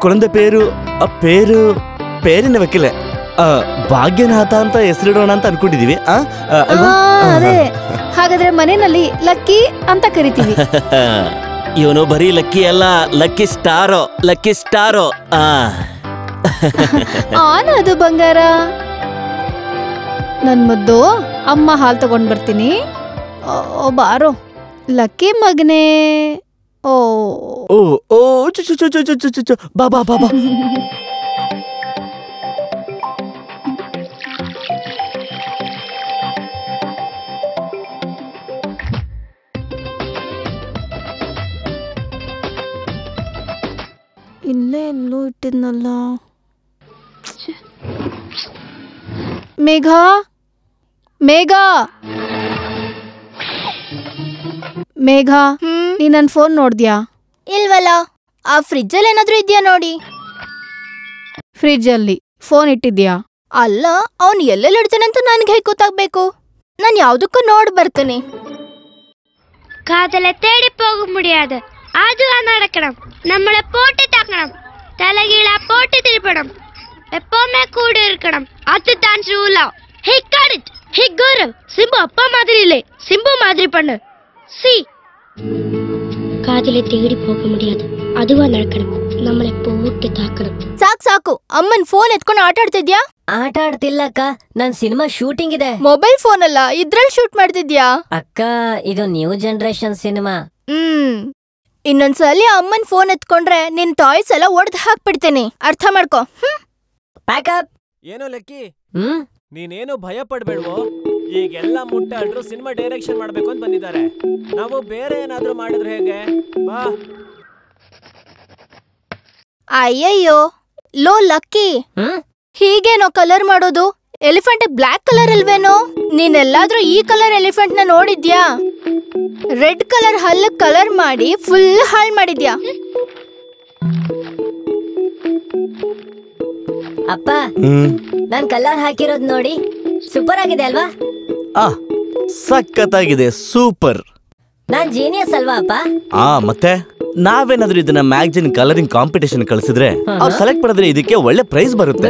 ಕೊಳಂದ ಪೇರು ಪೇರಿನ ವಕೀಲೆ. ಭಾಗ್ಯನಾಥ ಅಂತ ಹೆಸರಿಡೋಣ ಅಂತ ಅನ್ಕೊಂಡಿದೀವಿ. ಅದೇ ಹಾಗಾದ್ರೆ ಮನೆಯಲ್ಲಿ ಲಕ್ಕಿ ಅಂತ ಕರಿತೀವಿ. ಇವನು ಬರೀ ಲಕ್ಕಿ ಅಲ್ಲ, ಲಕ್ಕಿ ಸ್ಟಾರೋ, ಲಕ್ಕಿ ಸ್ಟಾರೋ. ಅದು ಬಂಗಾರ. ನನ್ ಮುದ್ದು ಅಮ್ಮ ಹಾಲು ತಗೊಂಡ್ ಬರ್ತೀನಿ. ಬಾರೋ ಲಕ್ಕಿ ಮಗನೇ. ಓ ಓ ಓ ಬಾ ಬಾ ಬಾ ಬಾ. ಇಲ್ಲೇ ಎಲ್ಲೂ ಇಟ್ಟಿದ್ನಲ್ಲ. ಮೇಘ ಮೇಘ ಮೇಘ, ನೀ ನನ್ ಫೋನ್ ನೋಡ್ದ್ಯಾ? ಇಲ್ವಲ್ಲ. ಆ ಫ್ರಿಜ್ಜಲ್ಲಿ ಏನಾದ್ರೂ ಇದ್ಯಾ ನೋಡಿ. ಫ್ರಿಜ್ ಅಲ್ಲಿ ಫೋನ್ ಇಟ್ಟಿದ್ಯಾ? ಅಲ್ಲ, ಅವ್ನು ಎಲ್ಲೆಲ್ಲಿ ಇಡ್ತಾನೆ ಅಂತ ನನ್ಗೆ ಹೇಗೆ ಗೊತ್ತಾಗ್ಬೇಕು? ನಾನು ಯಾವ್ದಕ್ಕೂ ನೋಡ್ ಬರ್ತೀನಿ. காதலை தேடி போக முடியாது, அதுதான் நடக்கணும். நம்மளை போட்டு தாக்கணும், தலைகீழா போட்டு திருப்பணும், எப்பவுமே கூட இருக்கணும். அதுதான் ரூலா. ஹே காட், ஹே கௌரவ், சிம்பு அப்பா மாதிரி இல்லை, சிம்பு மாதிரி பண்ணு. சி காதலை தேடி போக முடியாது, அதுவா நடக்கணும். நம்மளை போட்டு ತಾಕணும். ಸಾಕು, ಅಮ್ಮನ್ ಫೋನ್ ಎತ್ಕೊಂಡು ಆಟ ಆಡ್ತಿದ್ಯಾ? ಆಟ ಆಡ್ತಿಲ್ಲಕ್ಕ, ನನ್ ಸಿನಿಮಾ ಶೂಟಿಂಗ್ ಇದೆ. ಮೊಬೈಲ್ ಫೋನ್ ಅಲ್ಲ, ಇದ್ರಲ್ಲಿ ಶೂಟ್ ಮಾಡ್ತಿದ್ಯಾ? ಅಕ್ಕ, ಇದು ನ್ಯೂ ಜನರೇಷನ್ ಸಿನಿಮಾ. ಇನ್ನೊಂದ್ಸಲಿ ಅಮ್ಮನ್ ಫೋನ್ ಎತ್ಕೊಂಡ್ರೆ ನಿನ್ ಟಾಯ್ಸ್ ಎಲ್ಲ ಒಡೆದು ಹಾಕ್ಬಿಡ್ತೇನೆ, ಅರ್ಥ ಮಾಡ್ಕೋ. ಪ್ಯಾಕಪ್. ಏನೋ ಲಕ್ಕಿ, ನೀನೇನು ಭಯ ಪಡ್ಬೇಡ್ವೋ. ಈಗೆಲ್ಲ ಮುಟ್ಟಾಡ್ರು ಸಿನಿಮಾ ಡೈರೆಕ್ಷನ್ ಮಾಡ್ಬೇಕು ಅಂತ ಬಂದಿದ್ದಾರೆ. ನಾವು ಬೇರೆ ಏನಾದ್ರೂ ಮಾಡಿದ್ರೆ ಹೇಗೆ? ಬಾ. ಅಯ್ಯಯ್ಯೋ, ಲೋ ಲಕ್ಕಿ, ಹೀಗೇನೋ ಕಲರ್ ಮಾಡೋದು? ಎಲಿಫೆಂಟ್ ಬ್ಲ್ಯಾಕ್ ಕಲರ್ ಅಲ್ವೇನೋ? ನೀನೆಲ್ಲಾದ್ರೂ ಈ ಕಲರ್ ಎಲಿಫೆಂಟ್ ನ ನೋಡಿದ್ಯಾ? ರೆಡ್ ಕಲರ್ ಹಲ್ಲು ಕಲರ್ ಮಾಡಿ ಫುಲ್ ಹಾಳ್ ಮಾಡಿದ್ಯಾ. ಅಪ್ಪ, ನಾನ್ ಕಲರ್ ಹಾಕಿರೋದ್ ನೋಡಿ, ಸೂಪರ್ ಆಗಿದೆ ಅಲ್ವಾ? ಸಖತ್ತಾಗಿದೆ, ಸೂಪರ್. ನಾನ್ ಜೀನಿಯಸ್ ಅಲ್ವಾ ಅಪ್ಪ? ಮತ್ತೆ ನಾವೇನಾದ್ರೂ ಇದನ್ನ ಮ್ಯಾಗಜಿನ್ ಕಲರಿಂಗ್ ಕಾಂಪಿಟೇಷನ್ ಕಳಿಸಿದ್ರೆ ಅವ್ರು ಸೆಲೆಕ್ಟ್ ಮಾಡಿದ್ರೆ ಇದಕ್ಕೆ ಒಳ್ಳೆ ಪ್ರೈಸ್ ಬರುತ್ತೆ.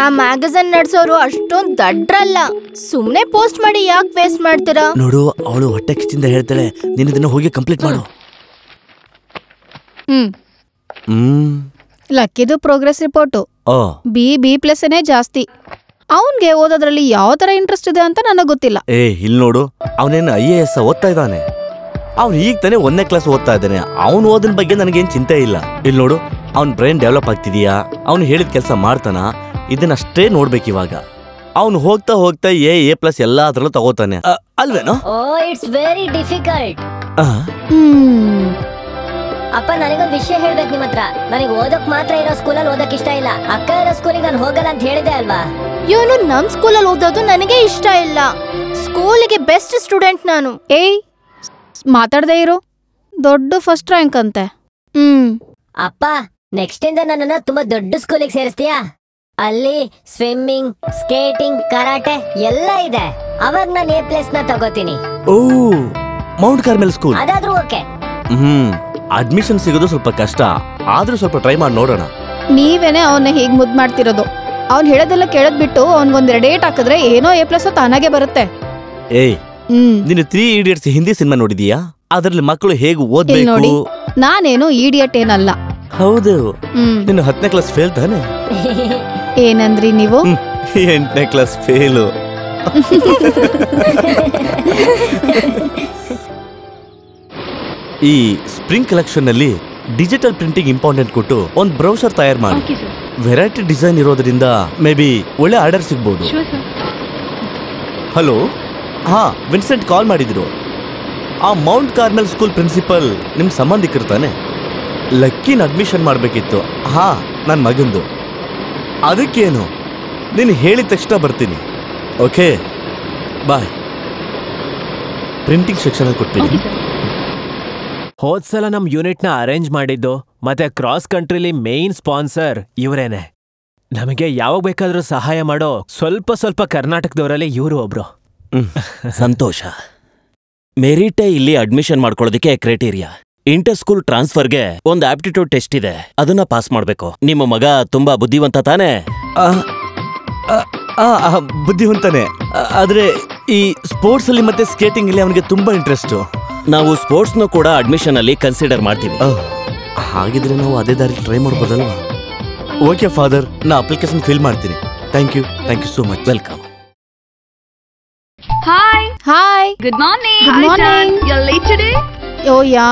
ಆ ಮ್ಯಾಗಝಿನ್ ನಡ್ಸೋರು ಅಷ್ಟೊಂದ್ ದಡ್ರಲ್ಲ. ಸುಮ್ನೆ ಪೋಸ್ಟ್ ಮಾಡಿ ಯಾಕೆ ವೇಸ್ಟ್ ಮಾಡ್ತೀರಾ? ನೋಡು, ಅವಳು ಹೊಟ್ಟೆ ಕಿಚ್ಚಿಂದ ಹೇಳ್ತಾಳೆ, ನೀನ್ ಇದನ್ನ ಹೋಗಿ ಕಂಪ್ಲೀಟ್ ಮಾಡು. ಲಕ್ಕಿದು ಪ್ರೋಗ್ರೆಸ್ ರಿಪೋರ್ಟು B+ನೇ ಜಾಸ್ತಿ. ಅವನ್ಗೆ ಓದೋದ್ರಲ್ಲಿ ಯಾವ ತರ ಇಂಟ್ರೆಸ್ಟ್ ಇದೆ ಅಂತ ನನಗೆ ಗೊತ್ತಿಲ್ಲ. ಇಲ್ಲಿ ನೋಡು, ಅವನೇನು IAS ಓದ್ತಾ ಇದ್ದಾನೆ. ಅವ್ನು ಈಗ ತಾನೇ 1ನೇ ಕ್ಲಾಸ್ ಓದ್ತಾ ಇದ್ದಾನೆ. ಅವ್ನು ಓದಿನ ಬಗ್ಗೆ ನನಗೇನು ಚಿಂತೆ ಇಲ್ಲ. ಇಲ್ಲಿ ನೋಡು, ಅವ್ನ ಬ್ರೈನ್ ಡೆವಲಪ್ ಆಗ್ತಿದೀಯಾ, ಅವ್ನು ಹೇಳಿದ ಕೆಲಸ ಮಾಡ್ತಾನ, ಇದನ್ನಷ್ಟೇ ನೋಡ್ಬೇಕು ಇವಾಗ. ಅವ್ನು ಹೋಗ್ತಾ ಹೋಗ್ತಾ A+ ಎಲ್ಲ ಅದ್ರಲ್ಲೂ ತಗೋತಾನೆ, ಅಲ್ವೇನೋ? It's very difficult. ಅಪ್ಪ, ನನಗೊಂದು ವಿಷಯ ಹೇಳ್ಬೇಕು ನಿಮ್ಮ ಹತ್ರ. ನನಗೆ ಓದಕ್ ಮಾತ್ರ ಇರೋ ಸ್ಕೂಲಲ್ಲಿ ಓದಕ್ ಇಷ್ಟ ಇಲ್ಲ. ಅಕ್ಕ ಇರೋ ಸ್ಕೂಲಿಗೆ ನಾನು ಹೋಗಲ್ಲ ಅಂತ ಹೇಳಿದೆ ಅಲ್ವಾ? ಇವನು ನಮ್ ಸ್ಕೂಲಲ್ಲಿ ಓದೋದು ನನಗೆ ಇಷ್ಟ ಇಲ್ಲ. ಸ್ಕೂಲಿಗೆ ಬೆಸ್ಟ್ ಸ್ಟೂಡೆಂಟ್ ನಾನು. ಮಾತಾಡದೇ ಇರು, ದೊಡ್ಡ ಫಸ್ಟ್ ರ್ಯಾಂಕ್ ಅಂತೆ. ಅಪ್ಪ, ನೆಕ್ಸ್ಟ್ ಇಂದ ನನ್ನನ್ನ ತುಂಬಾ ದೊಡ್ಡ ಸ್ಕೂಲಿಗೆ ಸೇರಿಸ್ತೀಯಾ? ಅಲ್ಲಿ ಸ್ವಿಮ್ಮಿಂಗ್, ಸ್ಕೇಟಿಂಗ್, ಕರಾಟೆ ಎಲ್ಲ ಇದೆ. ಅವಾಗ ನಾನು A+ ನ ತಗೋತೀನಿ. ಮೌಂಟ್ ಕಾರ್ಮೆಲ್ ಸ್ಕೂಲ್ ಅದಾದ್ರೂ ಓಕೆ. ಅಡ್ಮಿಷನ್ ಸಿಗೋದು ಸ್ವಲ್ಪ ಕಷ್ಟ, ಆದ್ರೂ ಸ್ವಲ್ಪ ಟ್ರೈ ಮಾಡಿ ನೋಡೋಣ. ನೀವೇನೆ ಅವನ್ನ ಹೀಗ್ ಮುದ್ ಮಾಡ್ತಿರೋದು. ಅವ್ನ್ ಹೇಳೋದೆಲ್ಲ ಕೇಳದ್ ಬಿಟ್ಟು ಅವ್ನ್ಗೊಂದ್ ಡೇಟ್ ಹಾಕಿದ್ರೆ ಏನೋ A+ ತಾನಾಗೆ ಬರುತ್ತೆ. ನೀನು 3 Idiots ಹಿಂದಿ ಸಿನಿಮಾ ನೋಡಿದೀಯಾ? ಅದ್ರಲ್ಲಿ ಮಕ್ಕಳು ಹೇಗೆ ಓದ್ಬೇಕು ನೋಡಿ. ನಾನೇನು ಈಡಿಯಟ್ ಏನಲ್ಲ. ಹೌದು, ನೀನು 10ನೇ ಕ್ಲಾಸ್ ಫೇಲ್ ತಾನೆ? ಏನಂದ್ರಿ ನೀವು? 8ನೇ ಕ್ಲಾಸ್ ಫೇಲು. ಈ ಸ್ಪ್ರಿಂಗ್ ಕಲೆಕ್ಷನ್ ನಲ್ಲಿ ಡಿಜಿಟಲ್ ಪ್ರಿಂಟಿಂಗ್ ಇಂಪಾರ್ಟೆಂಟ್ ಕೊಟ್ಟು ಒಂದು ಬ್ರೌಸರ್ ತಯಾರು ಮಾಡಿ. ವೆರೈಟಿ ಡಿಸೈನ್ ಇರೋದ್ರಿಂದ ಮೇ ಬಿ ಒಳ್ಳೆ ಆರ್ಡರ್ ಸಿಗ್ಬೋದು. ಹಲೋ, ವಿನ್ಸೆಂಟ್ ಕಾಲ್ ಮಾಡಿದ್ರು. ಆ ಮೌಂಟ್ ಕಾರ್ಮೆಲ್ ಸ್ಕೂಲ್ ಪ್ರಿನ್ಸಿಪಲ್ ನಿಮ್ ಸಂಬಂಧಿಕರು ತಾನೆ? ಲಕ್ಕಿನ ಅಡ್ಮಿಷನ್ ಮಾಡಬೇಕಿತ್ತು. ನನ್ನ ಮಗಂದು. ಅದಕ್ಕೇನು, ನೀನು ಹೇಳಿದ ತಕ್ಷಣ ಬರ್ತೀನಿ. ಓಕೆ, ಬಾಯ್. ಪ್ರಿಂಟಿಂಗ್ ಸೆಕ್ಷನ್ ಅಲ್ಲಿ ಕೊಟ್ಬಿಡಿ. ಹೋದ್ಸಲ ನಮ್ ಯೂನಿಟ್ನ ಅರೇಂಜ್ ಮಾಡಿದ್ದು ಮತ್ತೆ ಕ್ರಾಸ್ ಕಂಟ್ರಿಲಿ ಮೇನ್ ಸ್ಪಾನ್ಸರ್ ಇವರೇನೆ. ನಮಗೆ ಯಾವಾಗ ಬೇಕಾದ್ರೂ ಸಹಾಯ ಮಾಡೋ ಸ್ವಲ್ಪ ಕರ್ನಾಟಕದವರಲ್ಲಿ ಇವರು ಒಬ್ರು. ಸಂತೋಷ. ಮೆರಿಟೇ ಇಲ್ಲಿ ಅಡ್ಮಿಷನ್ ಮಾಡ್ಕೊಳ್ಳೋದಕ್ಕೆ ಕ್ರೈಟೀರಿಯಾ. ಇಂಟರ್ ಸ್ಕೂಲ್ ಟ್ರಾನ್ಸ್ಫರ್ಗೆ ಒಂದು ಆಪ್ಟಿಟ್ಯೂಡ್ ಟೆಸ್ಟ್ ಇದೆ, ಅದನ್ನ ಪಾಸ್ ಮಾಡ್ಬೇಕು. ನಿಮ್ಮ ಮಗ ತುಂಬಾ ಬುದ್ಧಿವಂತ ತಾನೇ? ಬುದ್ಧಿವಂತಾನೆ, ಆದ್ರೆ ಈ ಸ್ಪೋರ್ಟ್ಸ್ ಅಲ್ಲಿ ಮತ್ತೆ ಸ್ಕೇಟಿಂಗ್ ಅಲ್ಲಿ ಅವನಿಗೆ ತುಂಬಾ ಇಂಟ್ರೆಸ್ಟ್. ನಾವು ಸ್ಪೋರ್ಟ್ಸ್ ನು ಕೂಡ ಅಡ್ಮಿಷನ್ ಅಲ್ಲಿ ಕನ್ಸಿಡರ್ ಮಾಡ್ತೀವಿ. ಹಾಗಿದ್ರೆ ನಾವು ಅದೇ ದಾರಿ ಟ್ರೈ ಮಾಡ್ಬೋದಲ್ವಾ? ಓಕೆ ಫಾದರ್, ನಾ ಅಪ್ಲಿಕೇಶನ್ ಫಿಲ್ ಮಾಡ್ತೀನಿ. Thank you so much. Welcome. Hi. Good morning. Good morning. You are late today? Oh yeah,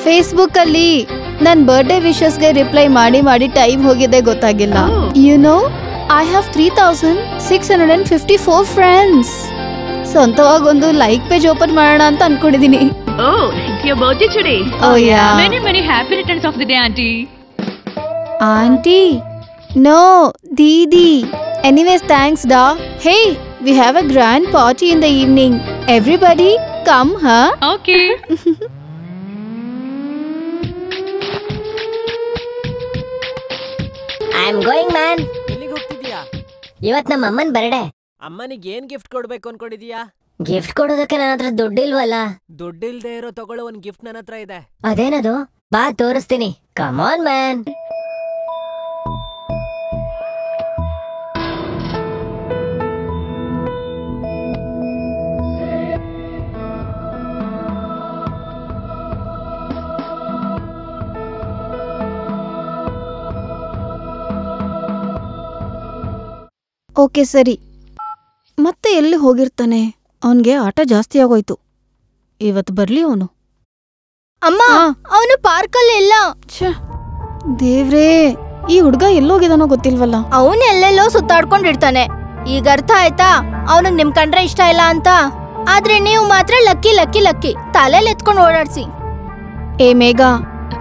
Facebook ಅಲ್ಲಿ ನನ್ನ ಬರ್ಡೇ ವಿಶಸ್ಗೆ ರಿಪ್ಲೈ ಮಾಡಿ ಟೈಮ್ ಹೋಗಿದೆ ಗೊತ್ತಾಗಿಲ್ಲ. You know, I have 3654 friends. ಸ್ವಂತವಾಗಿ ಒಂದು ಲೈಕ್ ಪೇಜ್ ಓಪನ್ ಮಾಡೋಣ ಅಂತ ಅನ್ಕೊಂಡಿದೀನಿ. Oh, it's your birthday today. Oh yeah. Many happy returns of the day, auntie. Auntie? No, Didi. Anyways, thanks da. Hey, we have a grand party in the evening. Everybody come, huh? Okay. I am going, man. ಎಲ್ಲಿಗೆ ಹೋಗ್ತಿದ್ಯಾ? ಇವತ್ ನಮ್ಮ ಅಮ್ಮನ್ ಬರ್ಡೇ. ಅಮ್ಮನಿಗೆ ಏನ್ ಗಿಫ್ಟ್ ಕೊಡ್ಬೇಕು ಅನ್ಕೊಂಡಿದ್ಯಾ? ಗಿಫ್ಟ್ ಕೊಡೋದಕ್ಕೆ ನನ್ನ ಹತ್ರ ದುಡ್ಡಿಲ್ವಲ್ಲ. ದುಡ್ಡಿಲ್ದೇ ಇರೋ ತಗೊಳ್ಳೋ ಒಂದ್ ಗಿಫ್ಟ್ ನನ್ನ ಹತ್ರ ಇದೆ. ಅದೇನದು? ಬಾ ತೋರಿಸ್ತೀನಿ. Come on man. ಓಕೆ ಸರಿ. ಮತ್ತೆ ಎಲ್ಲಿ ಹೋಗಿರ್ತಾನೆ? ಅವನ್ಗೆ ಆಟ ಜಾಸ್ತಿ ಆಗೋಯ್ತು. ಇವತ್ತು ಬರ್ಲಿ ಅವನು. ಅಮ್ಮ, ಅವನು ಪಾರ್ಕಲ್ಲಿ ಇಲ್ಲ. ದೇವ್ರೇ, ಈ ಹುಡ್ಗ ಎಲ್ಲೋಗಿದಾನೋ ಗೊತ್ತಿಲ್ವಲ್ಲ. ಅವನು ಎಲ್ಲೆಲ್ಲೋ ಸುತ್ತಾಡ್ಕೊಂಡಿರ್ತಾನೆ. ಈಗ ಅರ್ಥ ಆಯ್ತಾ ಅವನಿಗೆ ನಿಮ್ ಕಂಡ್ರೆ ಇಷ್ಟ ಇಲ್ಲ ಅಂತ. ಆದ್ರೆ ನೀವು ಮಾತ್ರ ಲಕ್ಕಿ ಲಕ್ಕಿ ಲಕ್ಕಿ ತಲೆಯಲ್ಲಿ ಎತ್ಕೊಂಡು ಓಡಾಡ್ಸಿ. ಏ ಮೇಘ,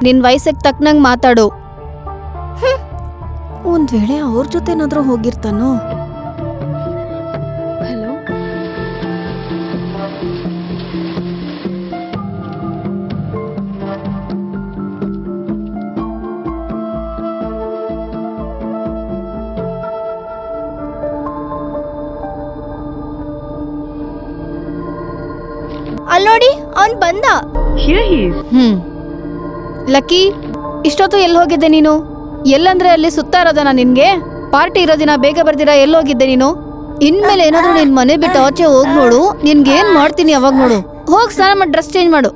ನಿನ್ ವಯಸ್ಸಿಗೆ ತಕ್ಕನಂಗ್ ಮಾತಾಡು. ಒಂದ್ ವೇಳೆ ಅವ್ರ ಜೊತೆ ಏನಾದ್ರೂ ಹೋಗಿರ್ತಾನೋ? ಅಲ್ನೋಡಿ, ಅವನ್ ಬಂದ. ಲಕ್ಕಿ, ಇಷ್ಟೊತ್ತು ಎಲ್ಲಿ ಹೋಗಿದ್ದೆ ನೀನು? ಎಲ್ಲಂದ್ರೆ ಅಲ್ಲಿ ಸುತ್ತಾ ಇರೋದನ ನಿನ್ಗೆ? ಪಾರ್ಟಿ ಇರೋ ದಿನ ಬೇಗ ಬರ್ದಿರಾ ಎಲ್ಲೋಗಿದ್ದೆ ನೀನು? ಇನ್ಮೇಲೆ ಏನಾದ್ರು ನಿನ್ ಮನೆ ಬಿಟ್ಟು ಆಚೆ ಹೋಗ್ ನೋಡು, ನಿನ್ಗೆ ಏನ್ ಮಾಡ್ತೀನಿ ಅವಾಗ ನೋಡು. ಹೋಗ್ ಸ್ನಾನ ಮಾಡಿ ಡ್ರೆಸ್ ಚೇಂಜ್ ಮಾಡು.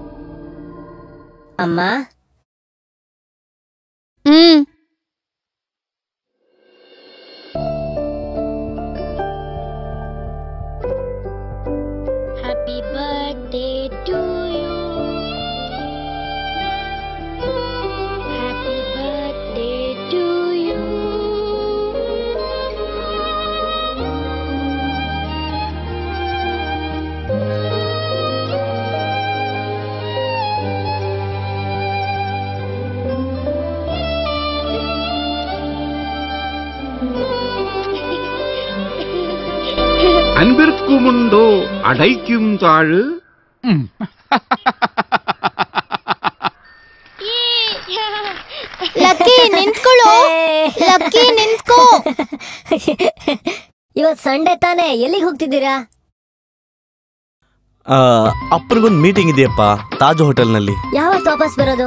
ಅಮ್ಮ. Happy birthday to you. Happy birthday to you. அன்பிற்கும் உண்டோ அடைக்கும் தாழ். ಲಕ್ಕಿ ನಿಂತ್ಕೊಳ್ಳೋ. ಲಕ್ಕಿ ನಿಂತ್ಕೋ. ಇವತ್ ಸಂಡೇ ತಾನೇ, ಎಲ್ಲಿಗೆ ಹೋಗ್ತಿದ್ದೀರಾ? ಅಪ್ಪನಿಗೊಂದು ಮೀಟಿಂಗ್ ಇದೆಯಪ್ಪ ತಾಜ್ ಹೋಟೆಲ್ನಲ್ಲಿ. ಯಾವತ್ತು ವಾಪಸ್ ಬರೋದು?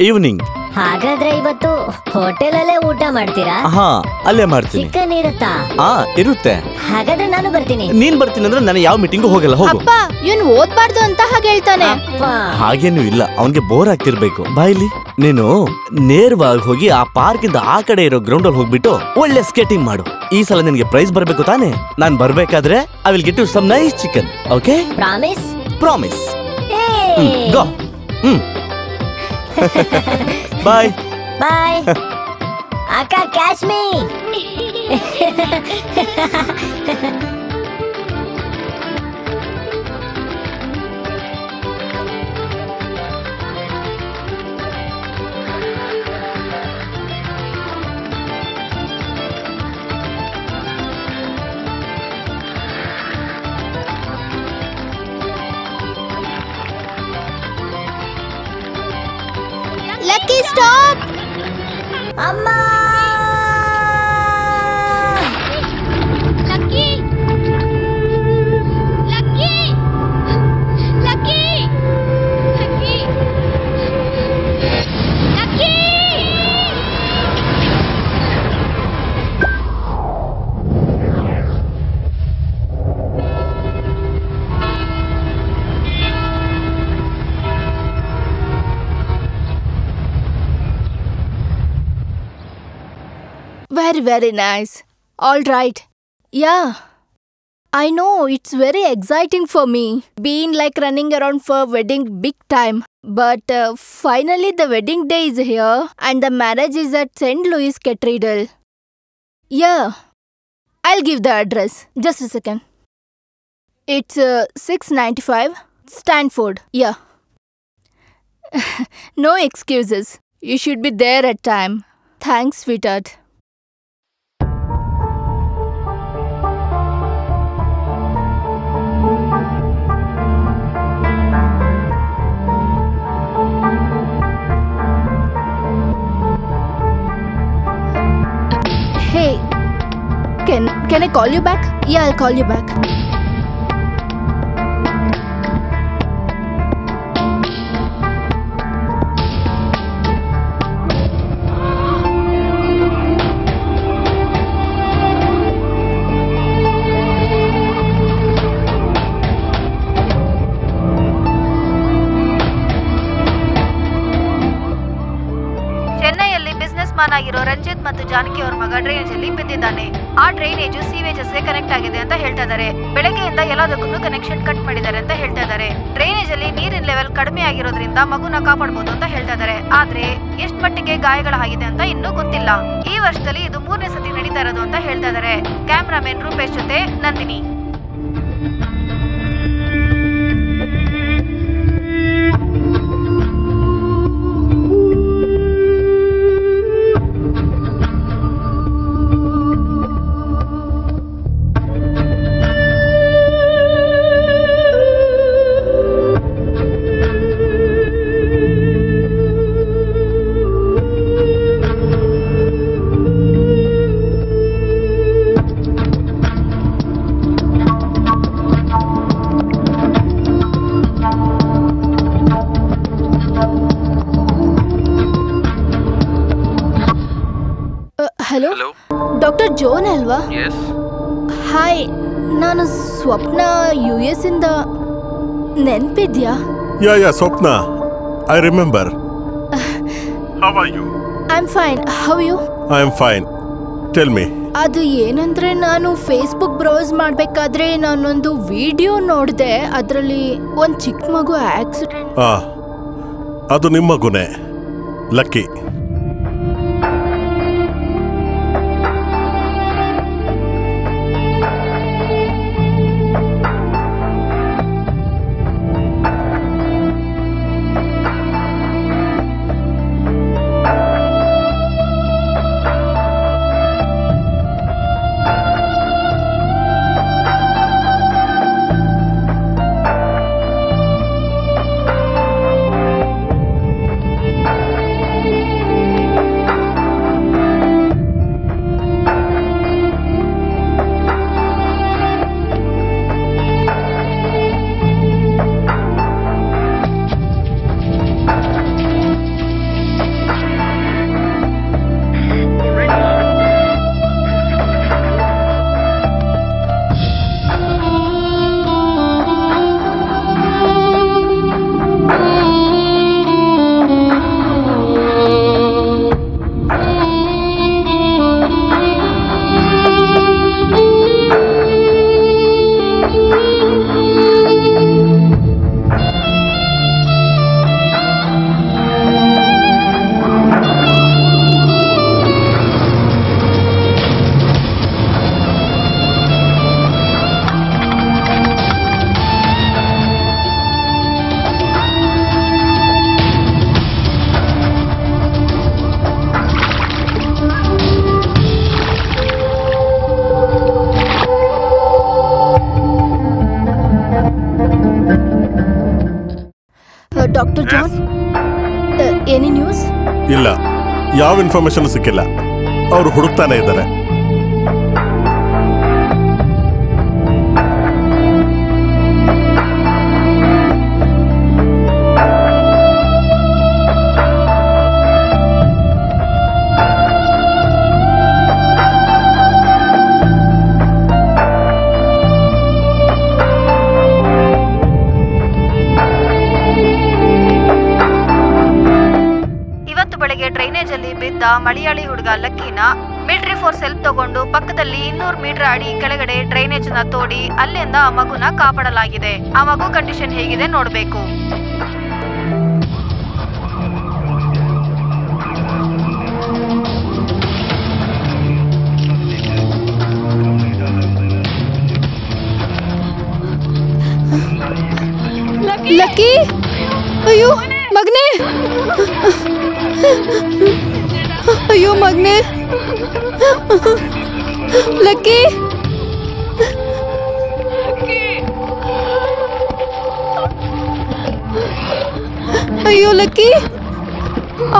ಈವ್ನಿಂಗ್. ಹಾಗಾದ್ರೆ ಇವತ್ತು ಹೋಟೆಲ್ ಅಲ್ಲೇ ಊಟ ಮಾಡ್ತೀರಾ? ಹಾ, ಅಲ್ಲೇ ಮಾಡ್ತೀನಿ. ಚಿಕನ್ ಇರುತ್ತಾ? ಇರುತ್ತೆ. ಹಾಗಾದ್ರೆ ನಾನು ಬರ್ತೀನಿ. ನೀನ್ ಬರ್ತೀನಿ ಅಂದ್ರೆ ನಾನು ಯಾವ ಮೀಟಿಂಗು ಹೋಗಲ್ಲ. ಹೋಗು. ಅಪ್ಪ, ಇವನ್ ಓದ್ಬಾರ್ದು ಅಂತ ಹಾಗೆ ಹೇಳ್ತಾನೆ. ಹಾಗೇನು ಇಲ್ಲ, ಅವನ್ಗೆ ಬೋರ್ ಆಗ್ತಿರ್ಬೇಕು. ಬಾಯ್ಲಿ, ನೀನು ನೇರವಾಗಿ ಹೋಗಿ ಆ ಪಾರ್ಕ್ ಇಂದ ಆ ಕಡೆ ಇರೋ ಗ್ರೌಂಡ್ ಅಲ್ಲಿ ಹೋಗ್ಬಿಟ್ಟು ಒಳ್ಳೆ ಸ್ಕೇಟಿಂಗ್ ಮಾಡು. ಈ ಸಲ ನಿನ್ಗೆ ಪ್ರೈಸ್ ಬರ್ಬೇಕು ತಾನೆ? ನಾನ್ ಬರ್ಬೇಕಾದ್ರೆ I will get you some nice chicken. Okay? Promise? Promise. Go. Bye. Bye. ಅಕ್ಕ, ಕ್ಯಾಚ್ ಮೀ. Lucky, stop. ಅಮ್ಮ. Lucky, Lucky, Lucky, Lucky, Lucky. Very nice. All right. Yeah. I know it's very exciting for me, being like running around for wedding big time. But finally the wedding day is here and the marriage is at St. Louis Cathedral. Yeah, I'll give the address. Just a second. It's 695 Stanford. Yeah. No excuses. You should be there at time. Thanks, sweetheart. Hey, can I call you back? Yeah, I'll call you back. ಆಗಿರೋ ರಂಜಿತ್ ಮತ್ತು ಜಾನಕಿ ಅವರ ಮಗ ಡ್ರೈನೇಜ್ ಅಲ್ಲಿ ಬಿದ್ದಿದ್ದಾನೆ. ಆ ಡ್ರೈನೇಜ್ ಸೀವೇಜಸ್ ಗೆ ಕನೆಕ್ಟ್ ಆಗಿದೆ ಅಂತ ಹೇಳ್ತಾ ಇದ್ದಾರೆ. ಬೆಳಗ್ಗೆಯಿಂದ ಎಲ್ಲದಕ್ಕೂ ಕನೆಕ್ಷನ್ ಕಟ್ ಮಾಡಿದ್ದಾರೆ ಅಂತ ಹೇಳ್ತಾ ಇದ್ದಾರೆ. ಡ್ರೈನೇಜ್ ಅಲ್ಲಿ ನೀರಿನ ಲೆವೆಲ್ ಕಡಿಮೆ ಆಗಿರೋದ್ರಿಂದ ಮಗುನ ಕಾಪಾಡಬಹುದು ಅಂತ ಹೇಳ್ತಾ ಇದ್ದಾರೆ. ಆದ್ರೆ ಎಷ್ಟು ಮಟ್ಟಿಗೆ ಗಾಯಗಳಾಗಿದೆ ಅಂತ ಇನ್ನೂ ಗೊತ್ತಿಲ್ಲ. ಈ ವರ್ಷದಲ್ಲಿ ಇದು 3ನೇ ಸತಿ ನಡೀತಾ ಇರೋದು ಅಂತ ಹೇಳ್ತಾ ಇದ್ದಾರೆ. ಕ್ಯಾಮ್ರಾಮನ್ ರೂಪೇಶ್ ಜೊತೆ ನಂದಿನಿ. ಹಲೋ, ಡಾಕ್ಟರ್ ಜೋನ್ ಅಲ್ವಾ? ಹಾಯ್, ನಾನು ಸ್ವಪ್ನ US ಇಂದ. ನೆನ್ಪಿದ್ಯಾ? Yeah Swapna, I remember. How are you? I am fine. How you? I am fine. Tell me. ಅದು ಏನಂದ್ರೆ, ನಾನು ಫೇಸ್ಬುಕ್ ಬ್ರೌಸ್ ಮಾಡ್ಬೇಕಾದ್ರೆ ನಾನೊಂದು ವಿಡಿಯೋ ನೋಡಿದೆ. ಅದರಲ್ಲಿ ಒಂದು ಚಿಕ್ಕ ಮಗು ಆಕ್ಸಿಡೆಂಟ್. ಅದು ನಿಮ್ಮ ಮಗುನೇ. Lucky. Doctor John, any news? ಇಲ್ಲ, ಯಾವ ಇನ್ಫಾರ್ಮೇಶನ್ ಸಿಕ್ಕಿಲ್ಲ. ಅವರು ಹುಡುಕ್ತಾನೆ ಇದ್ದಾರೆ. ಡ್ರೈನೇಜ್ ಅಲ್ಲಿ ಬಿದ್ದ ಮಲಯಾಳಿ ಹುಡುಗ ಲಕ್ಕಿನ ಮಿಲಿಟರಿ ಫೋರ್ಸ್ ಹೆಲ್ಪ್ ತಗೊಂಡು ಪಕ್ಕದಲ್ಲಿ 200 ಮೀಟರ್ ಅಡಿ ಕೆಳಗಡೆ ಡ್ರೈನೇಜ್ ನ ತೋಡಿ ಅಲ್ಲಿಂದ ಆ ಮಗುನ ಕಾಪಾಡಲಾಗಿದೆ. ಆ ಮಗು ಕಂಡೀಷನ್ ಹೇಗಿದೆ ನೋಡ್ಬೇಕು. ಲಕ್ಕಿ, ಅಯ್ಯೋ ಮಗನೇ, ಅಯ್ಯೋ ಮಗನೇ, ಲಕ್ಕಿ, ಅಯ್ಯೋ ಲಕ್ಕಿ,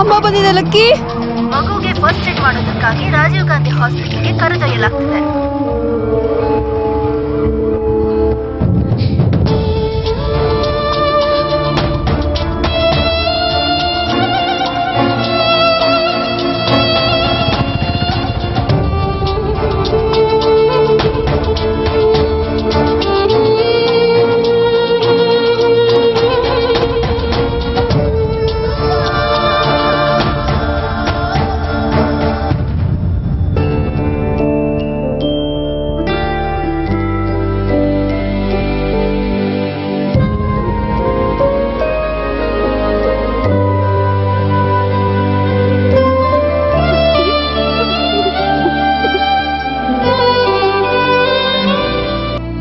ಅಮ್ಮ ಬಂದಿದೆ ಲಕ್ಕಿ. ಮಗುಗೆ ಫಸ್ಟ್ ಏಡ್ ಮಾಡೋದಕ್ಕಾಗಿ ರಾಜೀವ್ ಗಾಂಧಿ ಹಾಸ್ಪಿಟಲ್ಗೆ ಕರೆದೊಯ್ಯಲಾಗ್ತಿದೆ.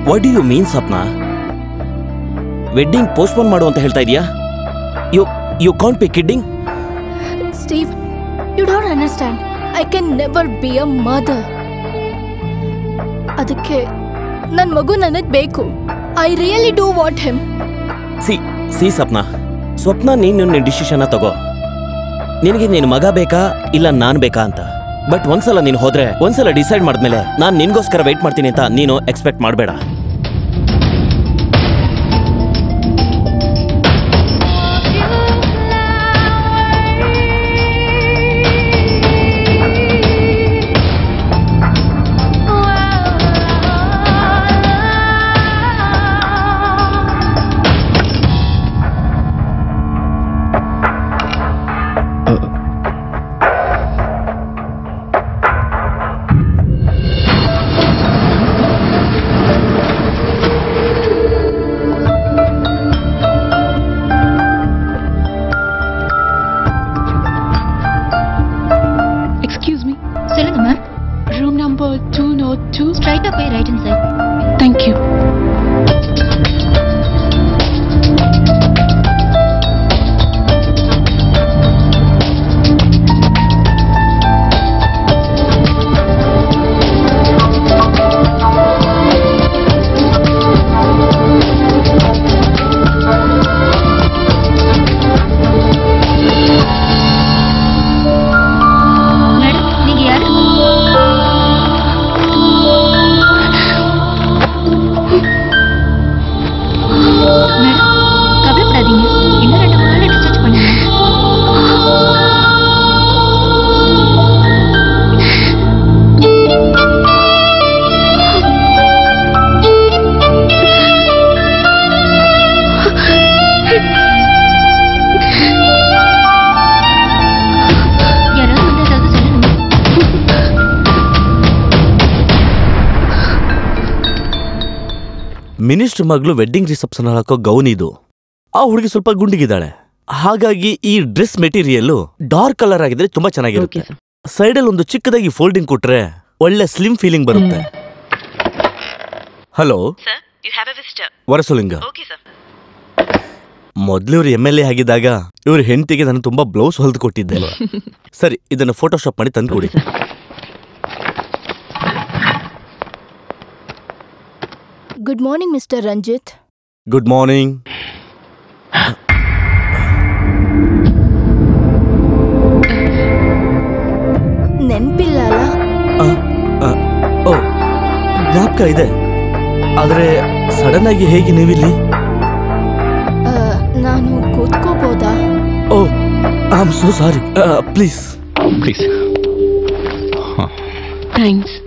What do you mean Sapna? Wedding postpone ಮಾಡು ಅಂತ ಹೇಳ್ತಾ ಇದೀಯಾ? You can't be kidding. Steve, you don't understand. I can never be a mother. ಅದಕ್ಕೆ ನನ್ನ ಮಗು ನನಗೆ ಬೇಕು. I really do want him. See Swapna ನೀನು ಡಿಸಿಷನ್ ತಗೋ. ನಿನಗೆ ನಿನ್ನ ಮಗ ಬೇಕಾ ಇಲ್ಲ ನಾನ್ ಬೇಕಾ ಅಂತ. ಬಟ್ ಒಂದ್ಸಲ ನೀನು ಹೋದ್ರೆ, ಒಂದ್ಸಲ ಡಿಸೈಡ್ ಮಾಡಿದ್ಮೇಲೆ ನಾನು ನಿನ್ಗೋಸ್ಕರ ವೆಯ್ಟ್ ಮಾಡ್ತೀನಿ ಅಂತ ನೀನು ಎಕ್ಸ್ಪೆಕ್ಟ್ ಮಾಡಬೇಡ. Straight up, right inside. Thank you. Minister ಮಗಳು ವೆಡ್ಡಿಂಗ್ ರಿಸೆಪ್ಷನ್ ಹಾಕೋ ಗೌನ್ ಇದು. ಆ ಹುಡುಗಿ ಸ್ವಲ್ಪ ಗುಂಡಿಗಿದ್ದಾಳೆ, ಹಾಗಾಗಿ ಈ ಡ್ರೆಸ್ ಮೆಟೀರಿಯಲ್ ಡಾರ್ಕ್ ಕಲರ್ ಆಗಿದ್ರೆ ತುಂಬಾ ಚೆನ್ನಾಗಿರುತ್ತೆ. ಸೈಡಲ್ಲಿ ಒಂದು ಚಿಕ್ಕದಾಗಿ ಫೋಲ್ಡಿಂಗ್ ಕೊಟ್ರೆ ಒಳ್ಳೆ ಸ್ಲಿಮ್ ಫೀಲಿಂಗ್ ಬರುತ್ತೆ. ಹಲೋ, ವರಸುಲಿಂಗ. ಮೊದ್ಲು ಇವ್ರು MLA ಆಗಿದ್ದಾಗ ಇವ್ರ ಹೆಂಡತಿಗೆ ನಾನು ತುಂಬಾ ಬ್ಲೌಸ್ ಹೊಲ್ದು ಕೊಟ್ಟಿದ್ದೆ. ಸರಿ, ಇದನ್ನು ಫೋಟೋಶಾಪ್ ಮಾಡಿ ತಂದ್ಕೊಡಿ. Good morning mister Ranjith. Good morning. ನೆನ್ಪಿಲ್ಲ ಅಲ್ಲ? ಓ, ಜ್ಞಾಪಕ ಇದೆ, ಆದ್ರೆ ಸಡನ್ ಆಗಿ ಹೇಗೆ ನೀವಿಲ್ಲಿ? ನಾನು ಕೂತ್ಕೋಬೋದಾ? Oh, I am so sorry. Please please. Thanks.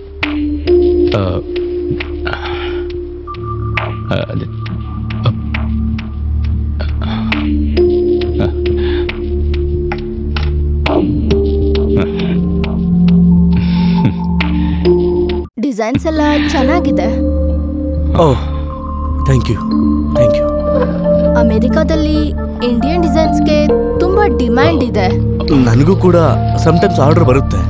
Designs ಎಲ್ಲ ಚೆನ್ನಾಗಿದೆ. Oh thank you. ಅಮೆರಿಕಾದಲ್ಲಿ ಇಂಡಿಯನ್ ಡಿಸೈನ್ಸ್ಗೆ ತುಂಬಾ ಡಿಮ್ಯಾಂಡ್ ಇದೆ. ನನಗೂ ಕೂಡ ಸಮ್ಟೈಮ್ಸ್ ಆರ್ಡರ್ ಬರುತ್ತೆ.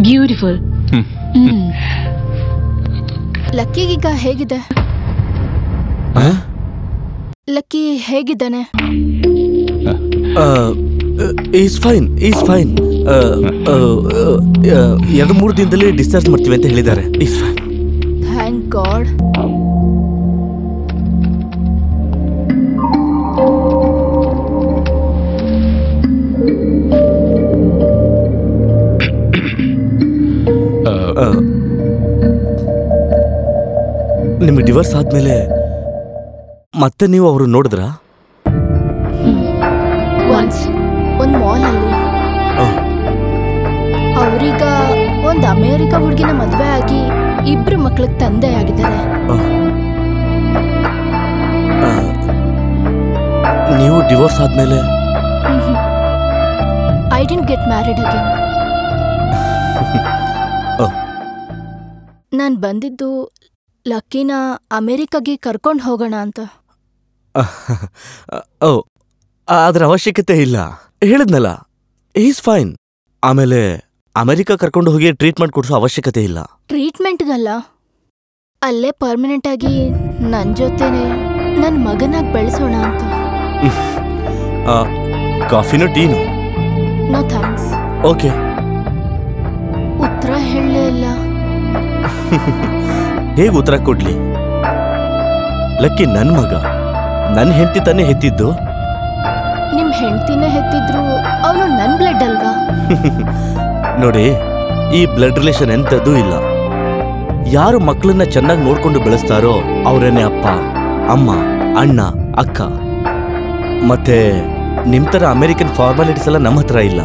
ಬ್ಯೂಟಿಫುಲ್. ಲಕ್ಕಿಗೀಗ ಹೇಗಿದೆ? ಲಕ್ಕಿ ಹೇಗಿದ್ದಾನೆ? Is fine. 2-3 ದಿನದಲ್ಲಿ ಡಿಸ್ಚಾರ್ಜ್ ಮಾಡ್ತೀವಿ ಅಂತ ಹೇಳಿದ್ದಾರೆ. Is fine. Thank god. ನಿಮಗೆ ಡಿವೋರ್ಸ್ ಆದ್ಮೇಲೆ ಮತ್ತೆ ನೀವು ಅವರು ನೋಡಿದ್ರಾ? ಒಂದು ಮಾಲ್ ಅಲ್ಲಿ. ಅವ್ರೀಗ ಒಂದು ಅಮೇರಿಕಾ ಹುಡುಗಿನ ಮದ್ವೆ ಆಗಿ 2 ಮಕ್ಳಿಗೆ ತಂದೆ ಆಗಿದ್ದಾರೆ. ನೀವು ಡಿವೋರ್ಸ್ ಆದ್ಮೇಲೆ? I didn't get married again. ನಾನು ಬಂದಿದ್ದು ಲಕ್ಕಿನ ಅಮೇರಿಕಾಗೆ ಕರ್ಕೊಂಡು ಹೋಗೋಣ ಅಂತ. ಅದರ ಅವಶ್ಯಕತೆ ಇಲ್ಲ. ಹೇಳಿದ್ನಲ್ಲ, ಈಸ್ ಫೈನ್. ಆಮೇಲೆ ಅಮೆರಿಕ ಕರ್ಕೊಂಡು ಹೋಗಿ ಟ್ರೀಟ್ಮೆಂಟ್ ಕೊಡಿಸೋ ಅವಶ್ಯಕತೆ ಇಲ್ಲ. ಟ್ರೀಟ್ಮೆಂಟ್ಗಲ್ಲ, ಅಲ್ಲೇ ಪರ್ಮನೆಂಟ್ ಆಗಿ ನನ್ನ ಜೊತೆನೆ ನನ್ನ ಮಗನಾಗಿ ಬೆಳೆಸೋಣ ಅಂತ. ಕಾಫಿನೋ ಟೀನೋ? No thanks. ಓಕೆ. ಉತ್ತರ ಹೇಳಲೇ ಇಲ್ಲ. ಹೇಗೆ ಉತ್ತರ ಕೊಡ್ಲಿ? ಲಕ್ಕಿ ನನ್ನ ಮಗ, ನನ್ನ ಹೆಂಡತಿ ತಾನೇ ಹೆತ್ತಿದ್ದು. ನಿಮ್ ಹೆಂಡತಿನೇ ಹೆತ್ತಿದ್ರು ಅವನು ನನ್ನ ಬ್ಲಡ್ ಅಲ್ವಾ? ನೋಡಿ, ಈ ಬ್ಲಡ್ ರಿಲೇಷನ್ ಎಂಥದ್ದೂ ಇಲ್ಲ. ಯಾರು ಮಕ್ಕಳನ್ನ ಚೆನ್ನಾಗಿ ನೋಡ್ಕೊಂಡು ಬೆಳೆಸ್ತಾರೋ ಅವರೇನೆ ಅಪ್ಪ, ಅಮ್ಮ, ಅಣ್ಣ, ಅಕ್ಕ. ಮತ್ತೆ ನಿಮ್ ತರ ಅಮೆರಿಕನ್ ಫಾರ್ಮಾಲಿಟೀಸ್ ಎಲ್ಲ ನಮ್ಮ ಹತ್ರ ಇಲ್ಲ.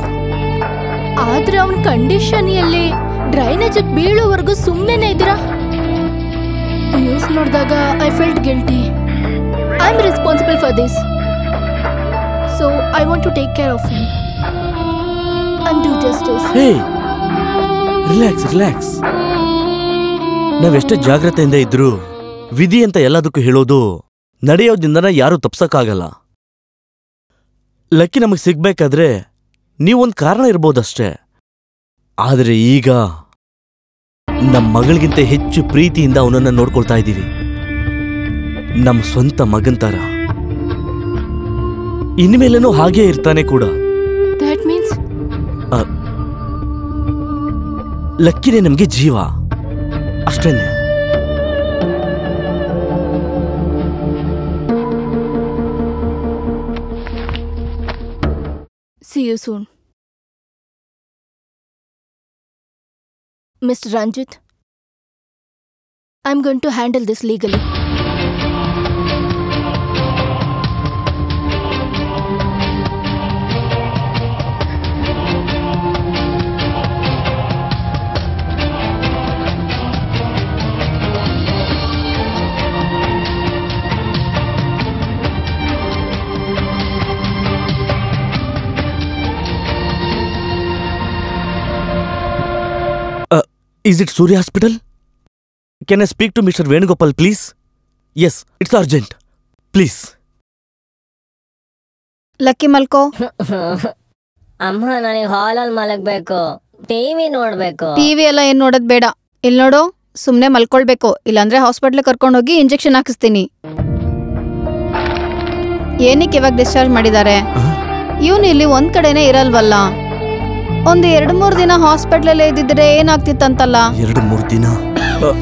ಆದ್ರೆ ಅವನ್ ಕಂಡೀಷನ್ ಎಲ್ಲಿ? ಡ್ರೈನೇಜ್ ಬೀಳೋವರೆಗೂ ಸುಮ್ಮನೆ ಇದ್ದೀರಾ? ನ್ಯೂಸ್ ನೋಡಿದಾಗ I felt guilty. I am responsible for this. So I want to take care of him and do justice. Hey, relax. ನಾವೆಷ್ಟೇ ಜಾಗ್ರತೆಯಿಂದ ಇದ್ರು ವಿಧಿ ಅಂತ ಎಲ್ಲದಕ್ಕೂ ಹೇಳೋದು ನಡೆಯೋದ್ರಿಂದನ ಯಾರೂ ತಪ್ಸಕ್ಕಾಗಲ್ಲ. ಲಕ್ಕಿ ನಮಗೆ ಸಿಗ್ಬೇಕಾದ್ರೆ ನೀವೊಂದು ಕಾರಣ ಇರ್ಬೋದಷ್ಟೇ. ಆದರೆ ಈಗ ನಮ್ಮ ಮಗಳಿಗಿಂತ ಹೆಚ್ಚು ಪ್ರೀತಿಯಿಂದ ಅವನನ್ನ ನೋಡ್ಕೊಳ್ತಾ ಇದ್ದೀವಿ. ನಮ್ಮ ಸ್ವಂತ ಮಗನ್ ತರ. ಇನ್ಮೇಲೇನೂ ಹಾಗೇ ಇರ್ತಾನೆ ಕೂಡ. ದಟ್ ಮೀನ್ಸ್ ಲಕ್ಕಿನೇ ನಮಗೆ ಜೀವ, ಅಷ್ಟೇನೆ. See you soon. Mr. Ranjit, I'm going to handle this legally. Is it Surya Hospital? Can I speak to Mr. Venugopal, please? Yes, it's urgent. Please. Lucky ಮಲ್ಕೋ. ಅಮ್ಮ, ನನಗೆ ಹಾಲಲ್ಲಿ ಮಲಗಬೇಕು. ಟಿವಿ ನೋಡ್ಬೇಕು. ಟಿವಿ ಎಲ್ಲ ಏನ್ ನೋಡೋದ್ ಬೇಡ. ಇಲ್ಲಿ ನೋಡು, ಸುಮ್ನೆ ಮಲ್ಕೊಳ್ಬೇಕು. ಇಲ್ಲಾಂದ್ರೆ ಹಾಸ್ಪಿಟ್ಲ್ ಕರ್ಕೊಂಡೋಗಿ ಇಂಜೆಕ್ಷನ್ ಹಾಕಿಸ್ತೀನಿ. ಏನಕ್ಕೆ ಇವಾಗ ಡಿಸ್ಚಾರ್ಜ್ ಮಾಡಿದ್ದಾರೆ? ಇವನು ಇಲ್ಲಿ ಒಂದ್ ಕಡೆನೆ ಇರಲ್ವಲ್ಲ. ಒಂದು 2-3 ದಿನ ಹಾಸ್ಪಿಟ್ಲಲ್ಲೇ ಇದ್ದಿದ್ರೆ ಏನಾಗ್ತಿತ್ತಂತಲ್ಲ? 2-3 ದಿನ?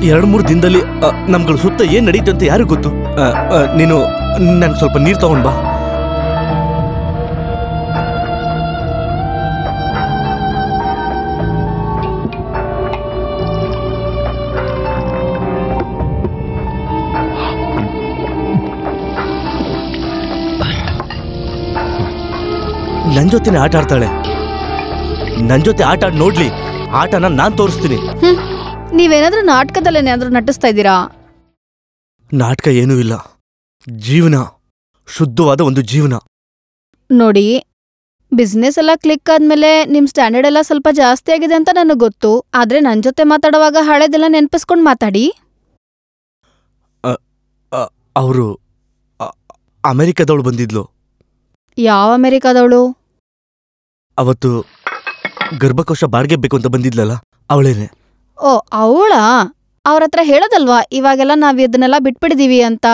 2-3 ದಿನದಲ್ಲಿ ನಮ್ಗಳ ಸುತ್ತ ಏನ್ ನಡೀತು ಅಂತ ಯಾರು ಗೊತ್ತು? ನೀನು ನನ್ಗೆ ಸ್ವಲ್ಪ ನೀರು ತಗೊಂಡ್ ಬಾ. ನನ್ ಜೊತೆನೆ ಆಟ ಆಡ್ತಾಳೆ. ನನ್ ಜೊತೆ ಆಟ ಆಡ್ ನೋಡ್ಲಿ. ಆಟನ ನಾನ್ ತೋರಿಸ್ತೀನಿ. ನೀವೇನಾದ್ರೂ ನಾಟಕದಲ್ಲೇನಾದ್ರೂ ನಟಿಸ್ತಾ ಇದ್ದೀರಾ? ನಾಟಕ ಏನೂ ಇಲ್ಲ, ಜೀವನ, ಶುದ್ಧವಾದ ಒಂದು ಜೀವನ. ನೋಡಿ, ಬಿಸ್ನೆಸ್ ಎಲ್ಲ ಕ್ಲಿಕ್ ಆದ್ಮೇಲೆ ನಿಮ್ ಸ್ಟ್ಯಾಂಡರ್ಡ್ ಎಲ್ಲ ಸ್ವಲ್ಪ ಜಾಸ್ತಿ ಆಗಿದೆ ಅಂತ ನನಗೆ ಗೊತ್ತು. ಆದ್ರೆ ನನ್ ಜೊತೆ ಮಾತಾಡುವಾಗ ಹಳೇದೆಲ್ಲ ನೆನ್ಪಿಸ್ಕೊಂಡ್ ಮಾತಾಡಿ. ಅವರು ಅಮೆರಿಕದವಳು ಬಂದಿದ್ಲು. ಯಾವ ಅಮೆರಿಕಾದವಳು? ಅವತ್ತು ಗರ್ಭಕೋಶ ಬಾಡಿಗೆ ಬೇಕು ಅಂತ ಬಂದಿದ್ಲಲ್ಲ, ಅವಳೇನೆ. ಓ, ಅವಳಾ? ಅವ್ರ ಹತ್ರ ಹೇಳೋದಲ್ವಾ ಇವಾಗೆಲ್ಲ ನಾವ್ ಇದನ್ನೆಲ್ಲ ಬಿಟ್ಬಿಡಿದೀವಿ ಅಂತ?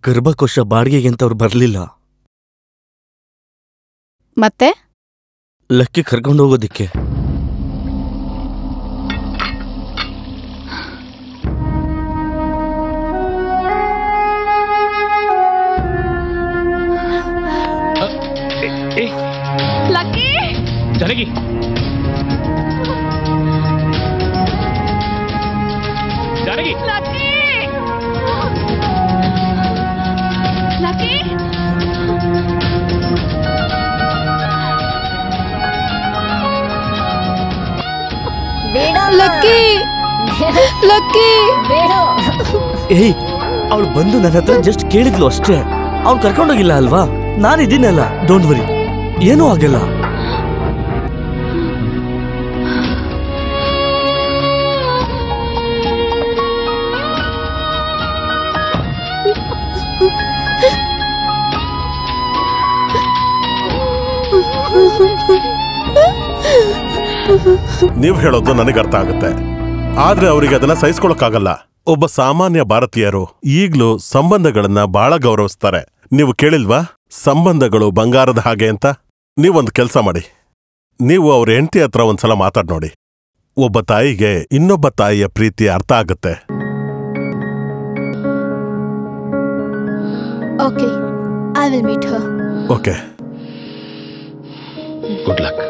ಗರ್ಭಕೋಶ ಬಾಡಿಗೆಗೆ ಅಂತ ಅವ್ರು ಬರ್ಲಿಲ್ಲ. ಮತ್ತೆ ಲಕ್ಕಿ ಕರ್ಕೊಂಡು ಹೋಗೋದಿಕ್ಕೆ. Lucky Janaki, Janaki, Lucky, Lucky, Lucky, Lucky. ಏಯ್, ಅವಳು ಬಂದು ನನ್ನ ಹತ್ರ ಜಸ್ಟ್ ಕೇಳಿದ್ಲು ಅಷ್ಟೇ. ಅವ್ನು ಕರ್ಕೊಂಡೋಗಿಲ್ಲ ಅಲ್ವಾ? ನಾನಿದ್ದೀನಲ್ಲ, ಡೋಂಟ್ ವರಿ, ಏನೂ ಆಗಲ್ಲ. ನೀವ್ ಹೇಳೋದು ನನಗೆ ಅರ್ಥ ಆಗುತ್ತೆ, ಆದ್ರೆ ಅವರಿಗೆ ಅದನ್ನ ಸಹಿಸ್ಕೊಳಕ್ಕಾಗಲ್ಲ. ಒಬ್ಬ ಸಾಮಾನ್ಯ ಭಾರತೀಯರು ಈಗ್ಲೂ ಸಂಬಂಧಗಳನ್ನ ಬಹಳ ಗೌರವಿಸ್ತಾರೆ. ನೀವು ಕೇಳಿಲ್ವಾ ಸಂಬಂಧಗಳು ಬಂಗಾರದ ಹಾಗೆ ಅಂತ? ನೀವೊಂದು ಕೆಲಸ ಮಾಡಿ, ನೀವು ಅವ್ರ ಹೆಂಡತಿ ಹತ್ರ ಒಂದ್ಸಲ ಮಾತಾಡ್ ನೋಡಿ. ಒಬ್ಬ ತಾಯಿಗೆ ಇನ್ನೊಬ್ಬ ತಾಯಿಯ ಪ್ರೀತಿ ಅರ್ಥ ಆಗುತ್ತೆ. Okay, I will meet her. Okay, good luck.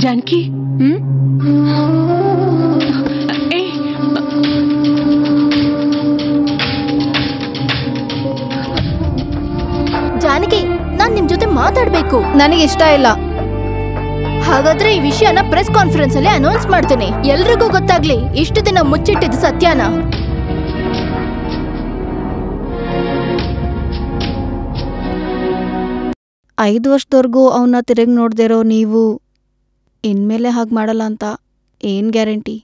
Janaki, Janaki, ನಾನ್ ನಿಮ್ ಜೊತೆ ಮಾತಾಡ್ಬೇಕು. ನನಗೆ ಇಷ್ಟ ಇಲ್ಲ. ಹಾಗಾದ್ರೆ ಈ ವಿಷಯನ ಪ್ರೆಸ್ ಕಾನ್ಫರೆನ್ಸ್ ಅಲ್ಲಿ ಅನೌನ್ಸ್ ಮಾಡ್ತೇನೆ, ಎಲ್ರಿಗೂ ಗೊತ್ತಾಗ್ಲಿ ಇಷ್ಟು ದಿನ ಮುಚ್ಚಿಟ್ಟಿದ್ದು ಸತ್ಯನ. ಐದು ವರ್ಷದವರೆಗೂ ಅವನ್ನ ತಿರುಗಿ ನೋಡ್ದಿರೋ ನೀವು ಇನ್ಮೇಲೆ ಹಾಗೆ ಮಾಡಲ್ಲ ಅಂತ ಏನ್ ಗ್ಯಾರಂಟಿ?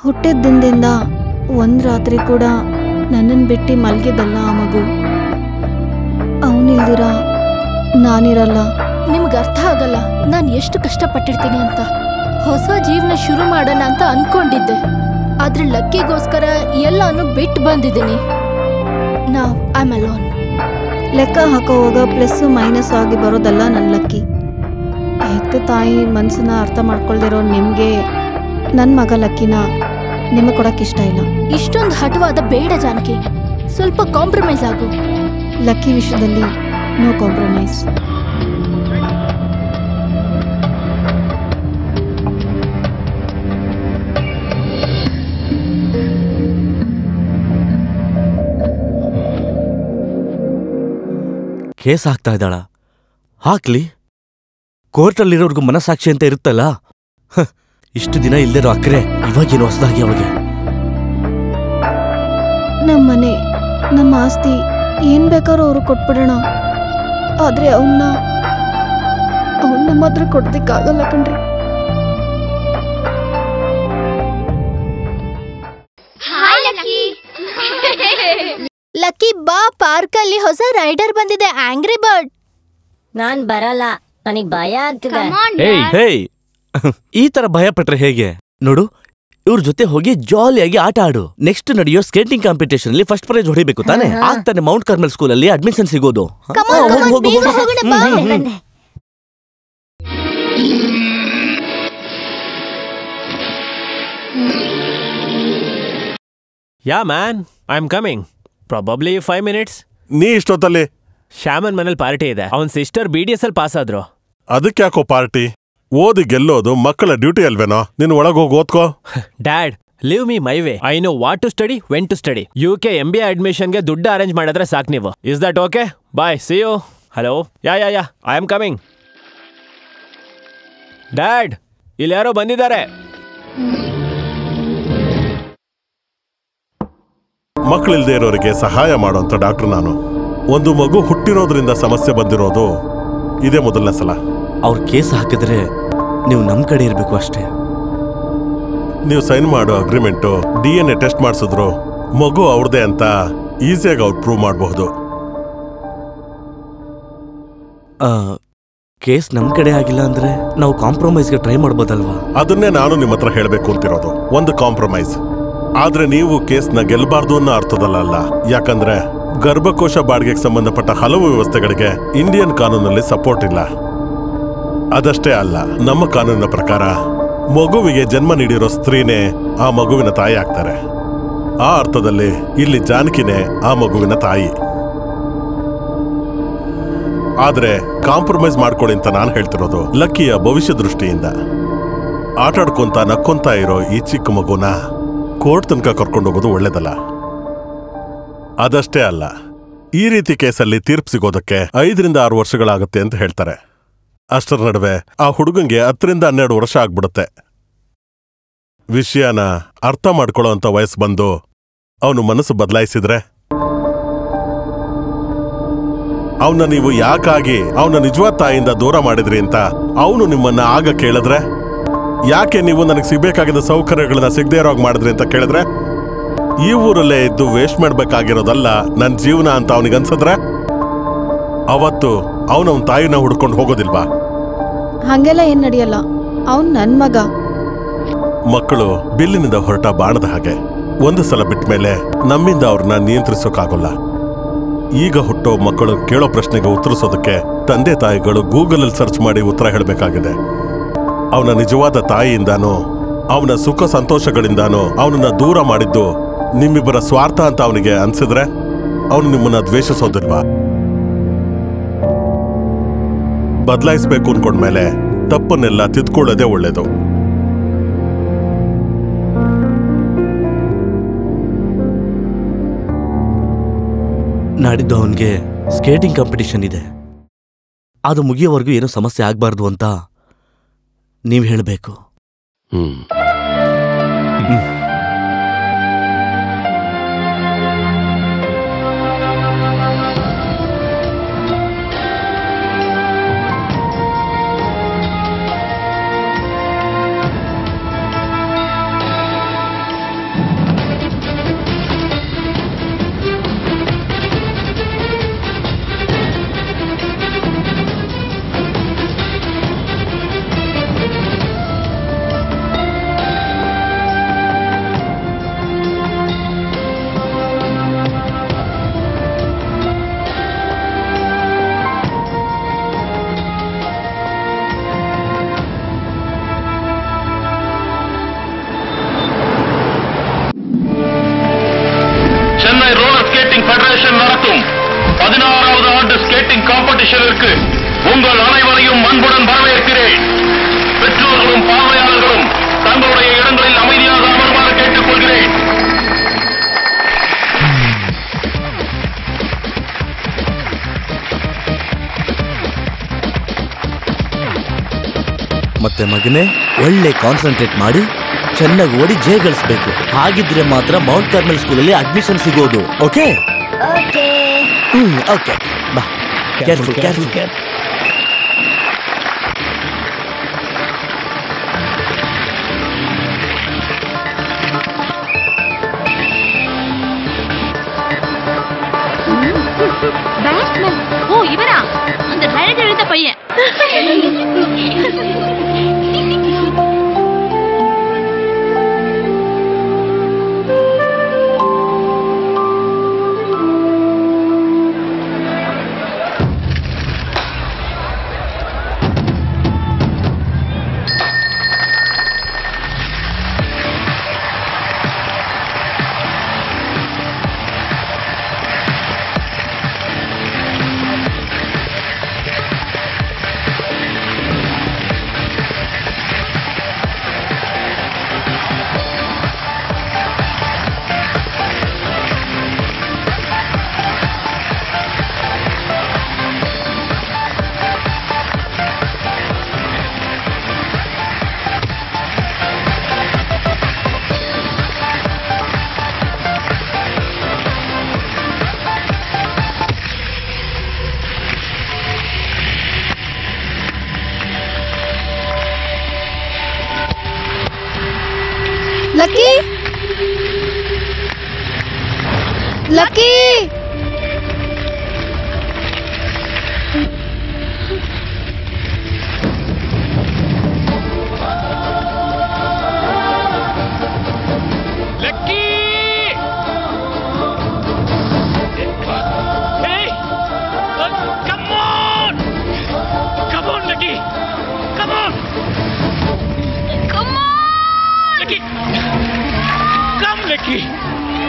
ಹುಟ್ಟಿದ ದಿನದಿಂದ ಒಂದ್ ರಾತ್ರಿ ಕೂಡ ನನ್ನನ್ನು ಬಿಟ್ಟು ಮಲ್ಗಿದಲ್ಲ ಆ ಮಗು. ಅವನಿಲ್ದಿರ ನಾನಿರಲ್ಲ. ನಿಮ್ಗೆ ಅರ್ಥ ಆಗಲ್ಲ ನಾನು ಎಷ್ಟು ಕಷ್ಟಪಟ್ಟಿರ್ತೀನಿ ಅಂತ. ಹೊಸ ಜೀವನ ಶುರು ಮಾಡೋಣ ಅಂತ ಅನ್ಕೊಂಡಿದ್ದೆ, ಆದ್ರೆ ಲಕ್ಕಿಗೋಸ್ಕರ ಎಲ್ಲಾನು ಬಿಟ್ಟು ಬಂದಿದ್ದೀನಿ. ನಾವ್ ಐ ಆಮ್ ಅಲೋನ್. ಲೆಕ್ಕ ಹಾಕೋವಾಗ ಪ್ಲಸ್ ಮೈನಸ್ ಆಗಿ ಬರೋದಲ್ಲ ನನ್ನ ಲಕ್ಕಿ. ಹೆತ್ತ ತಾಯಿ ಮನಸ್ಸನ್ನ ಅರ್ಥ ಮಾಡ್ಕೊಳ್ದಿರೋ ನಿಮಗೆ ನನ್ನ ಮಗ ಲಕ್ಕಿನ ನಿಮಗೆ ಕೊಡೋಕ್ಕಿಷ್ಟ ಇಲ್ಲ. ಇಷ್ಟೊಂದು ಹಠವಾದ ಬೇಡ ಜಾನಕಿ, ಸ್ವಲ್ಪ ಕಾಂಪ್ರಮೈಸ್ ಆಗು. ಲಕ್ಕಿ ವಿಷಯದಲ್ಲಿ ನೋ ಕಾಂಪ್ರಮೈಸ್. ಕೇಸ್ ಹಾಕ್ತಾ ಇದ್ದಾಳ? ಹಾಕ್ಲಿ, ಕೋರ್ಟಲ್ಲಿರೋರ್ಗು ಮನಸ್ಸಾಕ್ಷಿ ಅಂತ ಇರುತ್ತಲ್ಲ. ಇಷ್ಟು ದಿನ ಇಲ್ದಿರೋ ಅಕ್ರೆ ಇವಾಗೇನು ಹೊಸದಾಗಿ ಅವಳಿಗೆ. ನಮ್ಮನೆ, ನಮ್ಮ ಆಸ್ತಿ ಏನ್ ಬೇಕಾದ್ರೂ ಅವರು ಕೊಟ್ಬಿಡೋಣ, ಆದ್ರೆ ಅವನ್ನ ಮಾತ್ರ ಕೊಡ್ದಿಕ್ಕಾಗಲ್ಲ ಕಣ್ರಿ. ಲಕ್ಕಿ ಬಾ, ಪಾರ್ಕಲ್ಲಿ ಹೊಸ ರೈಡರ್ ಬಂದಿದೆ, ಆಂಗ್ರಿ ಬರ್ಡ್. ನಾನ್ ಬರಲ್ಲ, ನನಗ್ ಭಯ ಆಗ್ತಿದೆ. ಈ ತರ ಭಯ ಪಟ್ರೆ ಹೇಗೆ? ನೋಡು, ಇವ್ರ ಜೊತೆ ಹೋಗಿ ಜಾಲಿಯಾಗಿ ಆಟ ಆಡು. ನೆಕ್ಸ್ಟ್ ನಡೆಯೋ ಸ್ಕೇಟಿಂಗ್ ಕಾಂಪಿಟೇಷನ್ ಅಲ್ಲಿ ಫಸ್ಟ್ ಪ್ರೈಸ್ ಹೊಡಿಬೇಕು ತಾನೆ? ಆಗ್ತಾನೆ ಮೌಂಟ್ ಕಾರ್ಮೆಲ್ ಸ್ಕೂಲ್ ಅಲ್ಲಿ ಅಡ್ಮಿಷನ್ ಸಿಗೋದು. Yeah man, I'm coming. Probably 5 minutes. ನೀ ಇಷ್ಟೊತ್ತಲ್ಲಿ? ಶ್ಯಾಮನ್ ಮನೇಲಿ ಪಾರ್ಟಿ ಇದೆ. ಅವನ್ ಸಿಸ್ಟರ್ BDS ಅಲ್ಲಿ ಪಾಸ್ ಆದ್ರು. ಅದಕ್ಕೆ ಯಾಕೋ ಪಾರ್ಟಿ? ಓದಿ ಗೆಲ್ಲೋದು ಮಕ್ಕಳ ಡ್ಯೂಟಿ ಅಲ್ವೇನೋ? ನೀನು ಒಳಗೋಗಿ ಓದ್ಕೋ. Dad, leave me my way. I know what to study, when to study. UK MBA ಅಡ್ಮಿಷನ್ಗೆ ದುಡ್ಡು ಅರೇಂಜ್ ಮಾಡಿದ್ರೆ ಸಾಕು ನೀವು. Is that okay? Bye, see you. Hello, yeah I am coming. Dad, ಇಲ್ಲಿ ಯಾರೋ ಬಂದಿದ್ದಾರೆ. ಮಕ್ಕಳಿಲ್ದೇ ಇರೋರಿಗೆ ಸಹಾಯ ಮಾಡುವಂತ ಡಾಕ್ಟರ್ ನಾನು. ಒಂದು ಮಗು ಹುಟ್ಟಿರೋದ್ರಿಂದ ಸಮಸ್ಯೆ ಬಂದಿರೋದು ಇದೇ ಮೊದಲನೇ ಸಲ. ಅವ್ರ ಕೇಸ್ ಹಾಕಿದ್ರೆ ನೀವು ನಮ್ ಕಡೆ ಇರಬೇಕು ಅಷ್ಟೇ. ನೀವು ಸೈನ್ ಮಾಡೋ ಅಗ್ರಿಮೆಂಟು DNA ಟೆಸ್ಟ್ ಮಾಡಿಸಿದ್ರು ಮಗು ಅವ್ರದೇ ಅಂತ ಈಸಿಯಾಗಿ ಅವ್ರು ಪ್ರೂವ್ ಮಾಡಬಹುದು. ಕೇಸ್ ನಮ್ ಕಡೆ ಆಗಿಲ್ಲ ಅಂದ್ರೆ ನಾವು ಕಾಂಪ್ರಮೈಸ್ಗೆ ಟ್ರೈ ಮಾಡ್ಬೋದಲ್ವಾ? ಅದನ್ನೇ ನಾನು ನಿಮ್ಮ ಹತ್ರ ಹೇಳಬೇಕು ಅಂತಿರೋದು. ಒಂದು ಕಾಂಪ್ರಮೈಸ್. ಆದ್ರೆ ನೀವು ಕೇಸ್ನ ಗೆಲ್ಲಬಾರ್ದು ಅನ್ನೋ ಅರ್ಥದಲ್ಲ. ಯಾಕಂದ್ರೆ ಗರ್ಭಕೋಶ ಬಾಡಿಗೆಗೆ ಸಂಬಂಧಪಟ್ಟ ಹಲವು ವ್ಯವಸ್ಥೆಗಳಿಗೆ ಇಂಡಿಯನ್ ಕಾನೂನಲ್ಲಿ ಸಪೋರ್ಟ್ ಇಲ್ಲ. ಅದಷ್ಟೇ ಅಲ್ಲ, ನಮ್ಮ ಕಾನೂನಿನ ಪ್ರಕಾರ ಮಗುವಿಗೆ ಜನ್ಮ ನೀಡಿರೋ ಸ್ತ್ರೀನೇ ಆ ಮಗುವಿನ ತಾಯಿ ಆಗ್ತಾರೆ. ಆ ಅರ್ಥದಲ್ಲಿ ಇಲ್ಲಿ ಜಾನಕಿನೇ ಆ ಮಗುವಿನ ತಾಯಿ. ಆದ್ರೆ ಕಾಂಪ್ರಮೈಸ್ ಮಾಡ್ಕೊಳ್ಳಿ ಅಂತ ನಾನು ಹೇಳ್ತಿರೋದು ಲಕ್ಕಿಯ ಭವಿಷ್ಯ ದೃಷ್ಟಿಯಿಂದ. ಆಟಾಡ್ಕೊಂತ ನಕ್ಕೊಂತ ಇರೋ ಈ ಚಿಕ್ಕ ಮಗುನ ಕೋರ್ಟ್ ತನಕ ಕರ್ಕೊಂಡು ಹೋಗೋದು ಒಳ್ಳೇದಲ್ಲ. ಅದಷ್ಟೇ ಅಲ್ಲ, ಈ ರೀತಿ ಕೇಸಲ್ಲಿ ತೀರ್ಪು ಸಿಗೋದಕ್ಕೆ 5 ರಿಂದ 6 ವರ್ಷಗಳಾಗುತ್ತೆ ಅಂತ ಹೇಳ್ತಾರೆ. ಅಷ್ಟರ ನಡುವೆ ಆ ಹುಡುಗಂಗೆ 10 ರಿಂದ 12 ವರ್ಷ ಆಗ್ಬಿಡುತ್ತೆ. ವಿಷಯನ ಅರ್ಥ ಮಾಡ್ಕೊಳ್ಳೋ ಅಂತ ವಯಸ್ಸು ಬಂದು ಅವನು ಮನಸ್ಸು ಬದಲಾಯಿಸಿದ್ರೆ, ಅವನ ನೀವು ಯಾಕಾಗಿ ಅವನ ನಿಜವಾದ ತಾಯಿಯಿಂದ ದೂರ ಮಾಡಿದ್ರಿ ಅಂತ ಅವನು ನಿಮ್ಮನ್ನ ಆಗ ಕೇಳಿದ್ರೆ, ಯಾಕೆ ನೀವು ನನಗೆ ಸಿಗ್ಬೇಕಾಗಿದ್ದ ಸೌಕರ್ಯಗಳನ್ನ ಸಿಗದೇ ಇರೋಗ್ ಮಾಡಿದ್ರಿ ಅಂತ ಕೇಳಿದ್ರೆ, ಈ ಊರಲ್ಲೇ ಇದ್ದು ವೇಸ್ಟ್ ಮಾಡ್ಬೇಕಾಗಿರೋದಲ್ಲ ನನ್ನ ಜೀವನ ಅಂತ ಅವನಿಗನ್ಸಿದ್ರೆ, ಅವತ್ತು ಅವನ ತಾಯಿನ ಹುಡ್ಕೊಂಡು ಹೋಗೋದಿಲ್ವಾ? ಹಂಗೆಲ್ಲ ಏನ್ ನಡೆಯಲ್ಲ. ಅವನ್ ನನ್ ಮಗ. ಮಕ್ಕಳು ಬಿಲ್ಲಿನಿಂದ ಹೊರಟ ಬಾಣದ ಹಾಗೆ. ಒಂದು ಸಲ ಬಿಟ್ಟ ಮೇಲೆ ನಮ್ಮಿಂದ ಅವ್ರನ್ನ ನಿಯಂತ್ರಿಸೋಕ್ಕಾಗಲ್ಲ. ಈಗ ಹುಟ್ಟೋ ಮಕ್ಕಳು ಕೇಳೋ ಪ್ರಶ್ನೆಗೆ ಉತ್ತರಿಸೋದಕ್ಕೆ ತಂದೆ ತಾಯಿಗಳು ಗೂಗಲಲ್ಲಿ ಸರ್ಚ್ ಮಾಡಿ ಉತ್ತರ ಹೇಳಬೇಕಾಗಿದೆ. ಅವನ ನಿಜವಾದ ತಾಯಿಯಿಂದಾನೋ ಅವನ ಸುಖ ಸಂತೋಷಗಳಿಂದಾನೋ ಅವನನ್ನ ದೂರ ಮಾಡಿದ್ದು ನಿಮ್ಮಿಬ್ಬರ ಸ್ವಾರ್ಥ ಅಂತ ಅವನಿಗೆ ಅನ್ಸಿದ್ರೆ ಅವನು ನಿಮ್ಮನ್ನ ದ್ವೇಷಿಸೋದಿಲ್ವಾ? ಬದಲಾಯಿಸ್ಬೇಕು ಅನ್ಕೊಂಡ್ಮೇಲೆ ತಪ್ಪನ್ನೆಲ್ಲ ತಿದ್ಕೊಳ್ಳೋದೇ ಒಳ್ಳೇದು. ನಾಡಿದ್ದು ಅವನಿಗೆ ಸ್ಕೇಟಿಂಗ್ ಕಾಂಪಿಟಿಷನ್ ಇದೆ. ಅದು ಮುಗಿಯೋವರೆಗೂ ಏನೂ ಸಮಸ್ಯೆ ಆಗ್ಬಾರ್ದು ಅಂತ ನೀವು ಹೇಳಬೇಕು. உங்கள் அனைவரையும் அன்புடன் வரவேற்கிறேன். பெற்றோர்களும் பார்வையாளர்களும் தங்களுடைய இடங்களில் அமைதியாக அமருமாறு கேட்டுக்கொள்கிறேன். ಮತ್ತೆ ಮಗನೇ, ಒಳ್ಳೆ ಕಾನ್ಸಂಟ್ರೇಟ್ ಮಾಡಿ ಚೆನ್ನಾಗಿ ಓಡಿ ಜಯ ಗಳಿಸ್ಬೇಕು. ಹಾಗಿದ್ರೆ ಮಾತ್ರ ಮೌಂಟ್ ಕಾರ್ಮೆಲ್ ಸ್ಕೂಲಲ್ಲಿ ಅಡ್ಮಿಷನ್ ಸಿಗೋದು. ಓಕೆ ಓಕೆ, ಬಾ. Careful careful. பேட்ஸ்மேன். ஓ, இவரா? அந்த ட்ரைனேஜ் எழுந்த பையன். Lucky lucky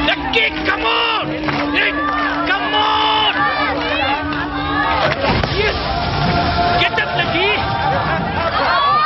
Lucky, come on! Come on! Yes! Get up, Lucky! Come on!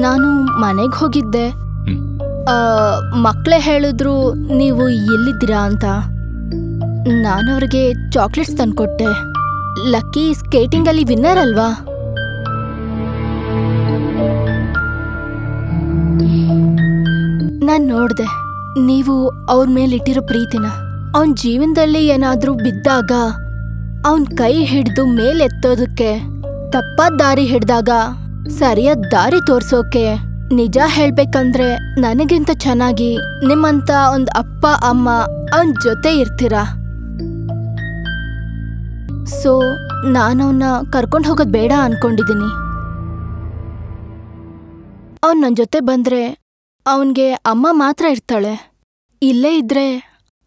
ನಾನು ಮನೆಗೆ ಹೋಗಿದ್ದೆ. ಮಕ್ಕಳೇ ಹೇಳಿದ್ರು ನೀವು ಎಲ್ಲಿದ್ದೀರಾ ಅಂತ. ನಾನು ಅವ್ರಿಗೆ ಚಾಕ್ಲೇಟ್ಸ್ ತಂದ್ಕೊಟ್ಟೆ. ಲಕ್ಕಿ ಸ್ಕೇಟಿಂಗ್ ಅಲ್ಲಿ ವಿನ್ನರ್ ಅಲ್ವಾ? ನಾನು ನೋಡ್ದೆ ನೀವು ಅವ್ರ ಮೇಲಿಟ್ಟಿರೋ ಪ್ರೀತಿನ. ಅವನ್ ಜೀವನದಲ್ಲಿ ಏನಾದ್ರೂ ಬಿದ್ದಾಗ ಅವನ್ ಕೈ ಹಿಡ್ದು ಮೇಲೆತ್ತೋದಕ್ಕೆ, ತಪ್ಪಾದ ದಾರಿ ಹಿಡ್ದಾಗ ಸರಿಯಾದ ದಾರಿ ತೋರ್ಸೋಕೆ. ನಿಜ ಹೇಳ್ಬೇಕಂದ್ರೆ ನನಗಿಂತ ಚೆನ್ನಾಗಿ ನಿಮ್ಮಂತ ಒಂದ್ ಅಪ್ಪ ಅಮ್ಮ ಅವನ್ ಜೊತೆ ಇರ್ತೀರಾ. ಸೊ ನಾನವನ್ನ ಕರ್ಕೊಂಡು ಹೋಗೋದ್ ಬೇಡ ಅನ್ಕೊಂಡಿದೀನಿ. ಅವನ್ ನನ್ ಜೊತೆ ಬಂದ್ರೆ ಅವನ್ಗೆ ಅಮ್ಮ ಮಾತ್ರ ಇರ್ತಾಳೆ. ಇಲ್ಲೇ ಇದ್ರೆ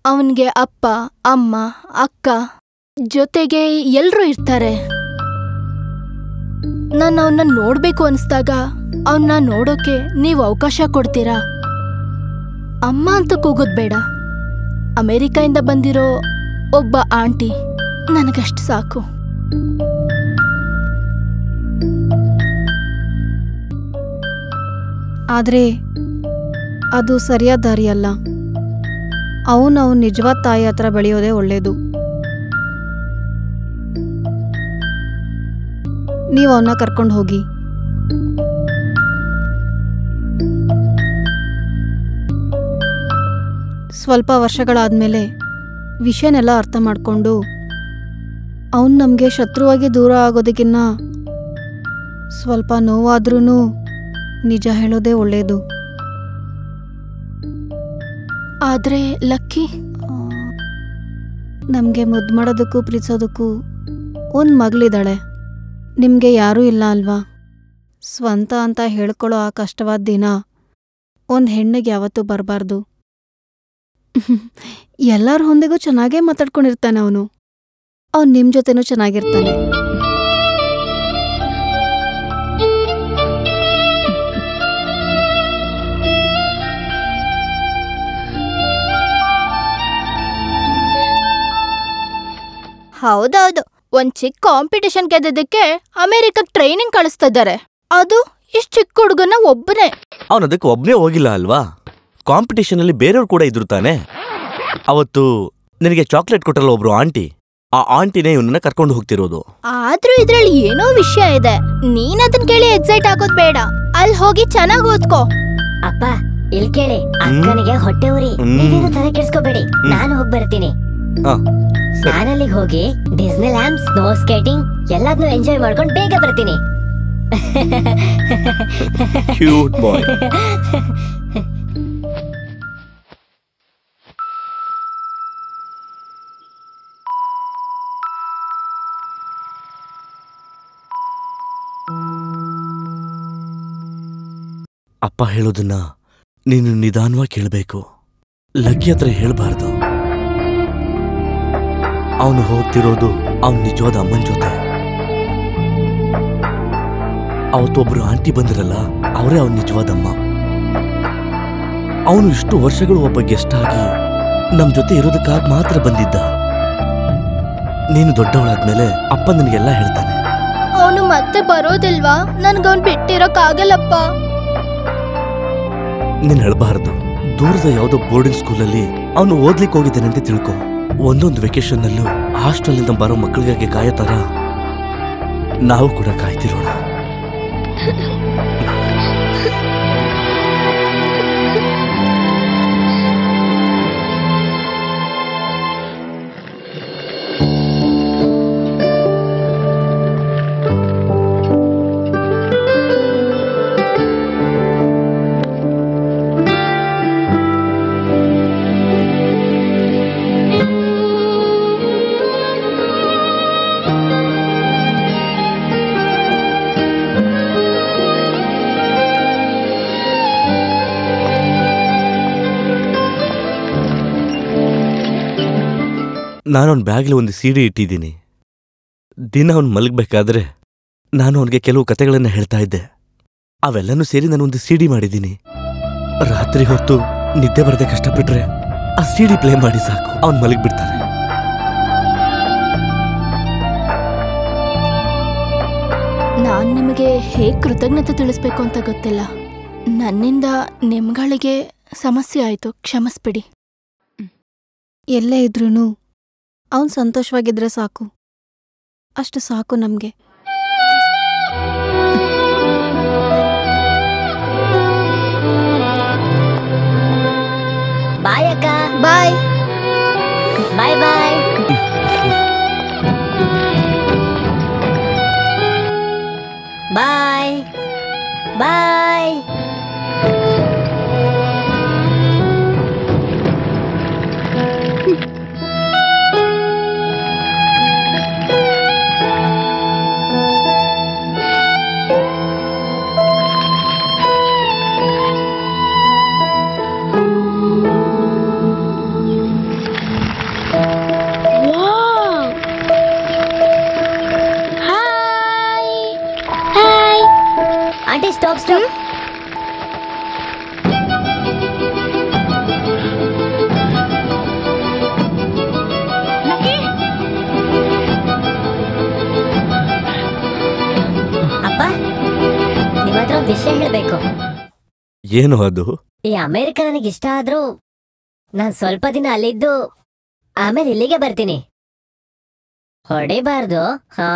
ಅವನ್ಗೆ ಅಪ್ಪ ಅಮ್ಮ ಅಕ್ಕ ಜೊತೆಗೆ ಎಲ್ರೂ ಇರ್ತಾರೆ. ನಾನು ಅವನ್ನ ನೋಡ್ಬೇಕು ಅನ್ಸ್ದಾಗ ಅವನ್ನ ನೋಡೋಕೆ ನೀವು ಅವಕಾಶ ಕೊಡ್ತೀರಾ? ಅಮ್ಮ ಅಂತ ಕೂಗೋದ್ ಬೇಡ. ಅಮೆರಿಕಾಯಿಂದ ಬಂದಿರೋ ಒಬ್ಬ ಆಂಟಿ ನನಗಷ್ಟು ಸಾಕು. ಆದ್ರೆ ಅದು ಸರಿಯಾದ ದಾರಿ ಅಲ್ಲ. ಅವನು ನಿಜವಾದ ತಾಯಿ ಹತ್ರ ಬೆಳೆಯೋದೇ ಒಳ್ಳೇದು. ನೀವು ಅವನ್ನ ಕರ್ಕೊಂಡು ಹೋಗಿ. ಸ್ವಲ್ಪ ವರ್ಷಗಳಾದ್ಮೇಲೆ ವಿಷಯನೆಲ್ಲ ಅರ್ಥ ಮಾಡಿಕೊಂಡು ಅವನು ನಮಗೆ ಶತ್ರುವಾಗಿ ದೂರ ಆಗೋದಕ್ಕಿನ್ನ ಸ್ವಲ್ಪ ನೋವಾದ್ರೂ ನಿಜ ಹೇಳೋದೇ ಒಳ್ಳೆಯದು. ಆದ್ರೆ ಲಕ್ಕಿ ನಮಗೆ ಮುದ್ದು ಮಾಡೋದಕ್ಕೂ ಪ್ರೀತಿಸೋದಕ್ಕೂ ಒಂದು ಮಗಳಿದ್ದಾಳೆ. ನಿಮಗೆ ಯಾರೂ ಇಲ್ಲ ಅಲ್ವಾ? ಸ್ವಂತ ಅಂತ ಹೇಳ್ಕೊಳ್ಳೋ ಆ ಕಷ್ಟವಾದ ದಿನ ಒಂದು ಹೆಣ್ಣಿಗೆ ಯಾವತ್ತೂ ಬರಬಾರ್ದು. ಎಲ್ಲರ ಹೊಂದಿಗೂ ಚೆನ್ನಾಗೇ ಮಾತಾಡ್ಕೊಂಡಿರ್ತಾನೆ ಅವನು. ಅವ್ನು ನಿಮ್ಮ ಜೊತೆನೂ ಚೆನ್ನಾಗಿರ್ತಾನೆ. ಹೌದೌದು, ಒಂದ್ ಚಿಕ್ಕ ಕಾಂಪಿಟಿಷನ್ ಗೆದ್ದಕ್ಕೆ ಅಮೆರಿಕಕ್ಕೆ ಟ್ರೈನಿಂಗ್ ಕಳಿಸ್ತಾ ಇದ್ದಾರೆ. ಅದು ಇಷ್ಟು ಚಿಕ್ಕ ಹುಡುಗನ ಒಬ್ಬನೇ. ಅವನದಕ್ಕೆ ಒಬ್ಬನೇ ಹೋಗಿಲ್ಲ ಅಲ್ವಾ? ಕಾಂಪಿಟೇಷನ್ ಅಲ್ಲಿ ಬೇರೆಯವ್ರು ಕೂಡ ಇದ್ರು ತಾನೆ. ಅವತ್ತು ನಿನಗೆ ಚಾಕ್ಲೇಟ್ ಕೊಟ್ಟಲ್ಲ ಒಬ್ರು ಆಂಟಿ, ಆ ಆಂಟಿನೇ ಇವನನ್ನ ಕರ್ಕೊಂಡು ಹೋಗ್ತಿರೋದು. ಆದ್ರೂ ಇದ್ರಲ್ಲಿ ಏನೋ ವಿಷಯ ಇದೆ. ನೀನ್ ಅದನ್ ಕೇಳಿ ಎಕ್ಸೈಟ್ ಆಗೋದ್ ಬೇಡ. ಅಲ್ಲಿ ಹೋಗಿ ಚೆನ್ನಾಗ್ ಓದ್ಕೋ. ಅಪ್ಪ ಇಲ್ಲಿ ಕೇಳಿ, ಅಕ್ಕನಿಗೆ ಹೊಟ್ಟೆ ಉರಿ. ನೀವೇನು ತಲೆ ಕೆಡ್ಸ್ಕೋಬೇಡಿ, ನಾನು ಹೋಗಿ ಬರ್ತೀನಿ. ನಾನಲ್ಲಿಗೆ ಹೋಗಿ ಡಿಸ್ನಿ ಲ್ಯಾಂಡ್, ಸ್ನೋ ಸ್ಕೇಟಿಂಗ್ ಎಲ್ಲದನ್ನೂ ಎಂಜಾಯ್ ಮಾಡ್ಕೊಂಡು ಬೇಗ ಬರ್ತೀನಿ. ಕ್ಯೂಟ್ ಬಾಯ್. ಅಪ್ಪ ಹೇಳೋದನ್ನ ನೀನು ನಿಧಾನವಾಗಿ ಕೇಳಬೇಕು. ಲಕ್ಕಿ ಹತ್ರ ಹೇಳ್ಬಾರ್ದು. ಅವನು ಹೋಗ್ತಿರೋದು ಅವನ ನಿಜವಾದ ಅಮ್ಮನ ಜೊತೆ. ಅವತ್ತೊಬ್ರು ಆಂಟಿ ಬಂದಿರಲ್ಲ, ಅವರೇ ಅವನ ನಿಜವಾದಮ್ಮ. ಅವನು ಇಷ್ಟು ವರ್ಷಗಳು ಒಬ್ಬ ಗೆಸ್ಟ್ ಆಗಿ ನಮ್ ಜೊತೆ ಇರೋದಕ್ಕಾಗಿ ಮಾತ್ರ ಬಂದಿದ್ದ. ನೀನು ದೊಡ್ಡವಳಾದ್ಮೇಲೆ ಅಪ್ಪ ನಿನಗೆಲ್ಲ ಹೇಳ್ತಾನೆ. ಅವನು ಮತ್ತೆ ಬರೋದಿಲ್ವಾ? ನನ್ಗವ್ನ್ ಬಿಟ್ಟಿರೋಕ್ಕಾಗಲ್ಲಪ್ಪ. ನೀನ್ ಹೇಳ್ಬಾರ್ದು. ದೂರದ ಯಾವುದೋ ಬೋರ್ಡಿಂಗ್ ಸ್ಕೂಲಲ್ಲಿ ಅವನು ಓದ್ಲಿಕ್ಕೆ ಹೋಗಿದ್ದಾನೆ ಅಂತ ತಿಳ್ಕೊ. ಒಂದೊಂದು ವೆಕೇಶನ್ ನಲ್ಲೂ ಹಾಸ್ಟೆಲ್ನಿಂದ ಬರೋ ಮಕ್ಕಳಿಗಾಗಿ ಕಾಯತರ ನಾವು ಕೂಡ ಕಾಯ್ತಿರೋಣ. ನಾನವನ ಬ್ಯಾಗ್ಲಿ ಒಂದು ಸಿಡಿ ಇಟ್ಟಿದ್ದೀನಿ. ದಿನ ಅವನು ಮಲಗಬೇಕಾದ್ರೆ ನಾನು ಅವನಿಗೆ ಕೆಲವು ಕತೆಗಳನ್ನು ಹೇಳ್ತಾ ಇದ್ದೆ. ಅವೆಲ್ಲನೂ ಸೇರಿ ನಾನೊಂದು ಸಿಡಿ ಮಾಡಿದ್ದೀನಿ. ರಾತ್ರಿ ಹೊತ್ತು ನಿದ್ದೆ ಬರದೆ ಕಷ್ಟಪಟ್ರೆ ಆ ಸಿಡಿ ಪ್ಲೇ ಮಾಡಿ ಸಾಕು, ಅವನು ಮಲಗಿಬಿಡ್ತಾನೆ. ನಾನ್ ನಿಮಗೆ ಹೇಗ್ ಕೃತಜ್ಞತೆ ತಿಳಿಸ್ಬೇಕು ಅಂತ ಗೊತ್ತಿಲ್ಲ. ನನ್ನಿಂದ ನಿಮ್ಗಳಿಗೆ ಸಮಸ್ಯೆ ಆಯ್ತು, ಕ್ಷಮಿಸ್ಬಿಡಿ. ಎಲ್ಲೇ ಇದ್ರೂ ಅವನು ಸಂತೋಷವಾಗಿದ್ರೆ ಸಾಕು, ಅಷ್ಟು ಸಾಕು ನಮಗೆ. ಬಾಯ್ ಅಕ್ಕ. ಬಾಯ್ ಬಾಯ್ ಬಾಯ್. ಬಾಯ್ ಬಾಯ್. Auntie, stop, stop. ಅಪ್ಪ, ನಿಮ್ಮ ಹತ್ರ ಒಂದು ವಿಷಯ ಹೇಳ್ಬೇಕು. ಏನು ಅದು? ಈ ಅಮೆರಿಕ ನನಗೆ ಇಷ್ಟ ಆದ್ರೂ ನಾನು ಸ್ವಲ್ಪ ದಿನ ಅಲ್ಲಿದ್ದು ಆಮೇಲೆ ಇಲ್ಲಿಗೆ ಬರ್ತೀನಿ. ಹೊಡಿಬಾರ್ದು. ಹಾ.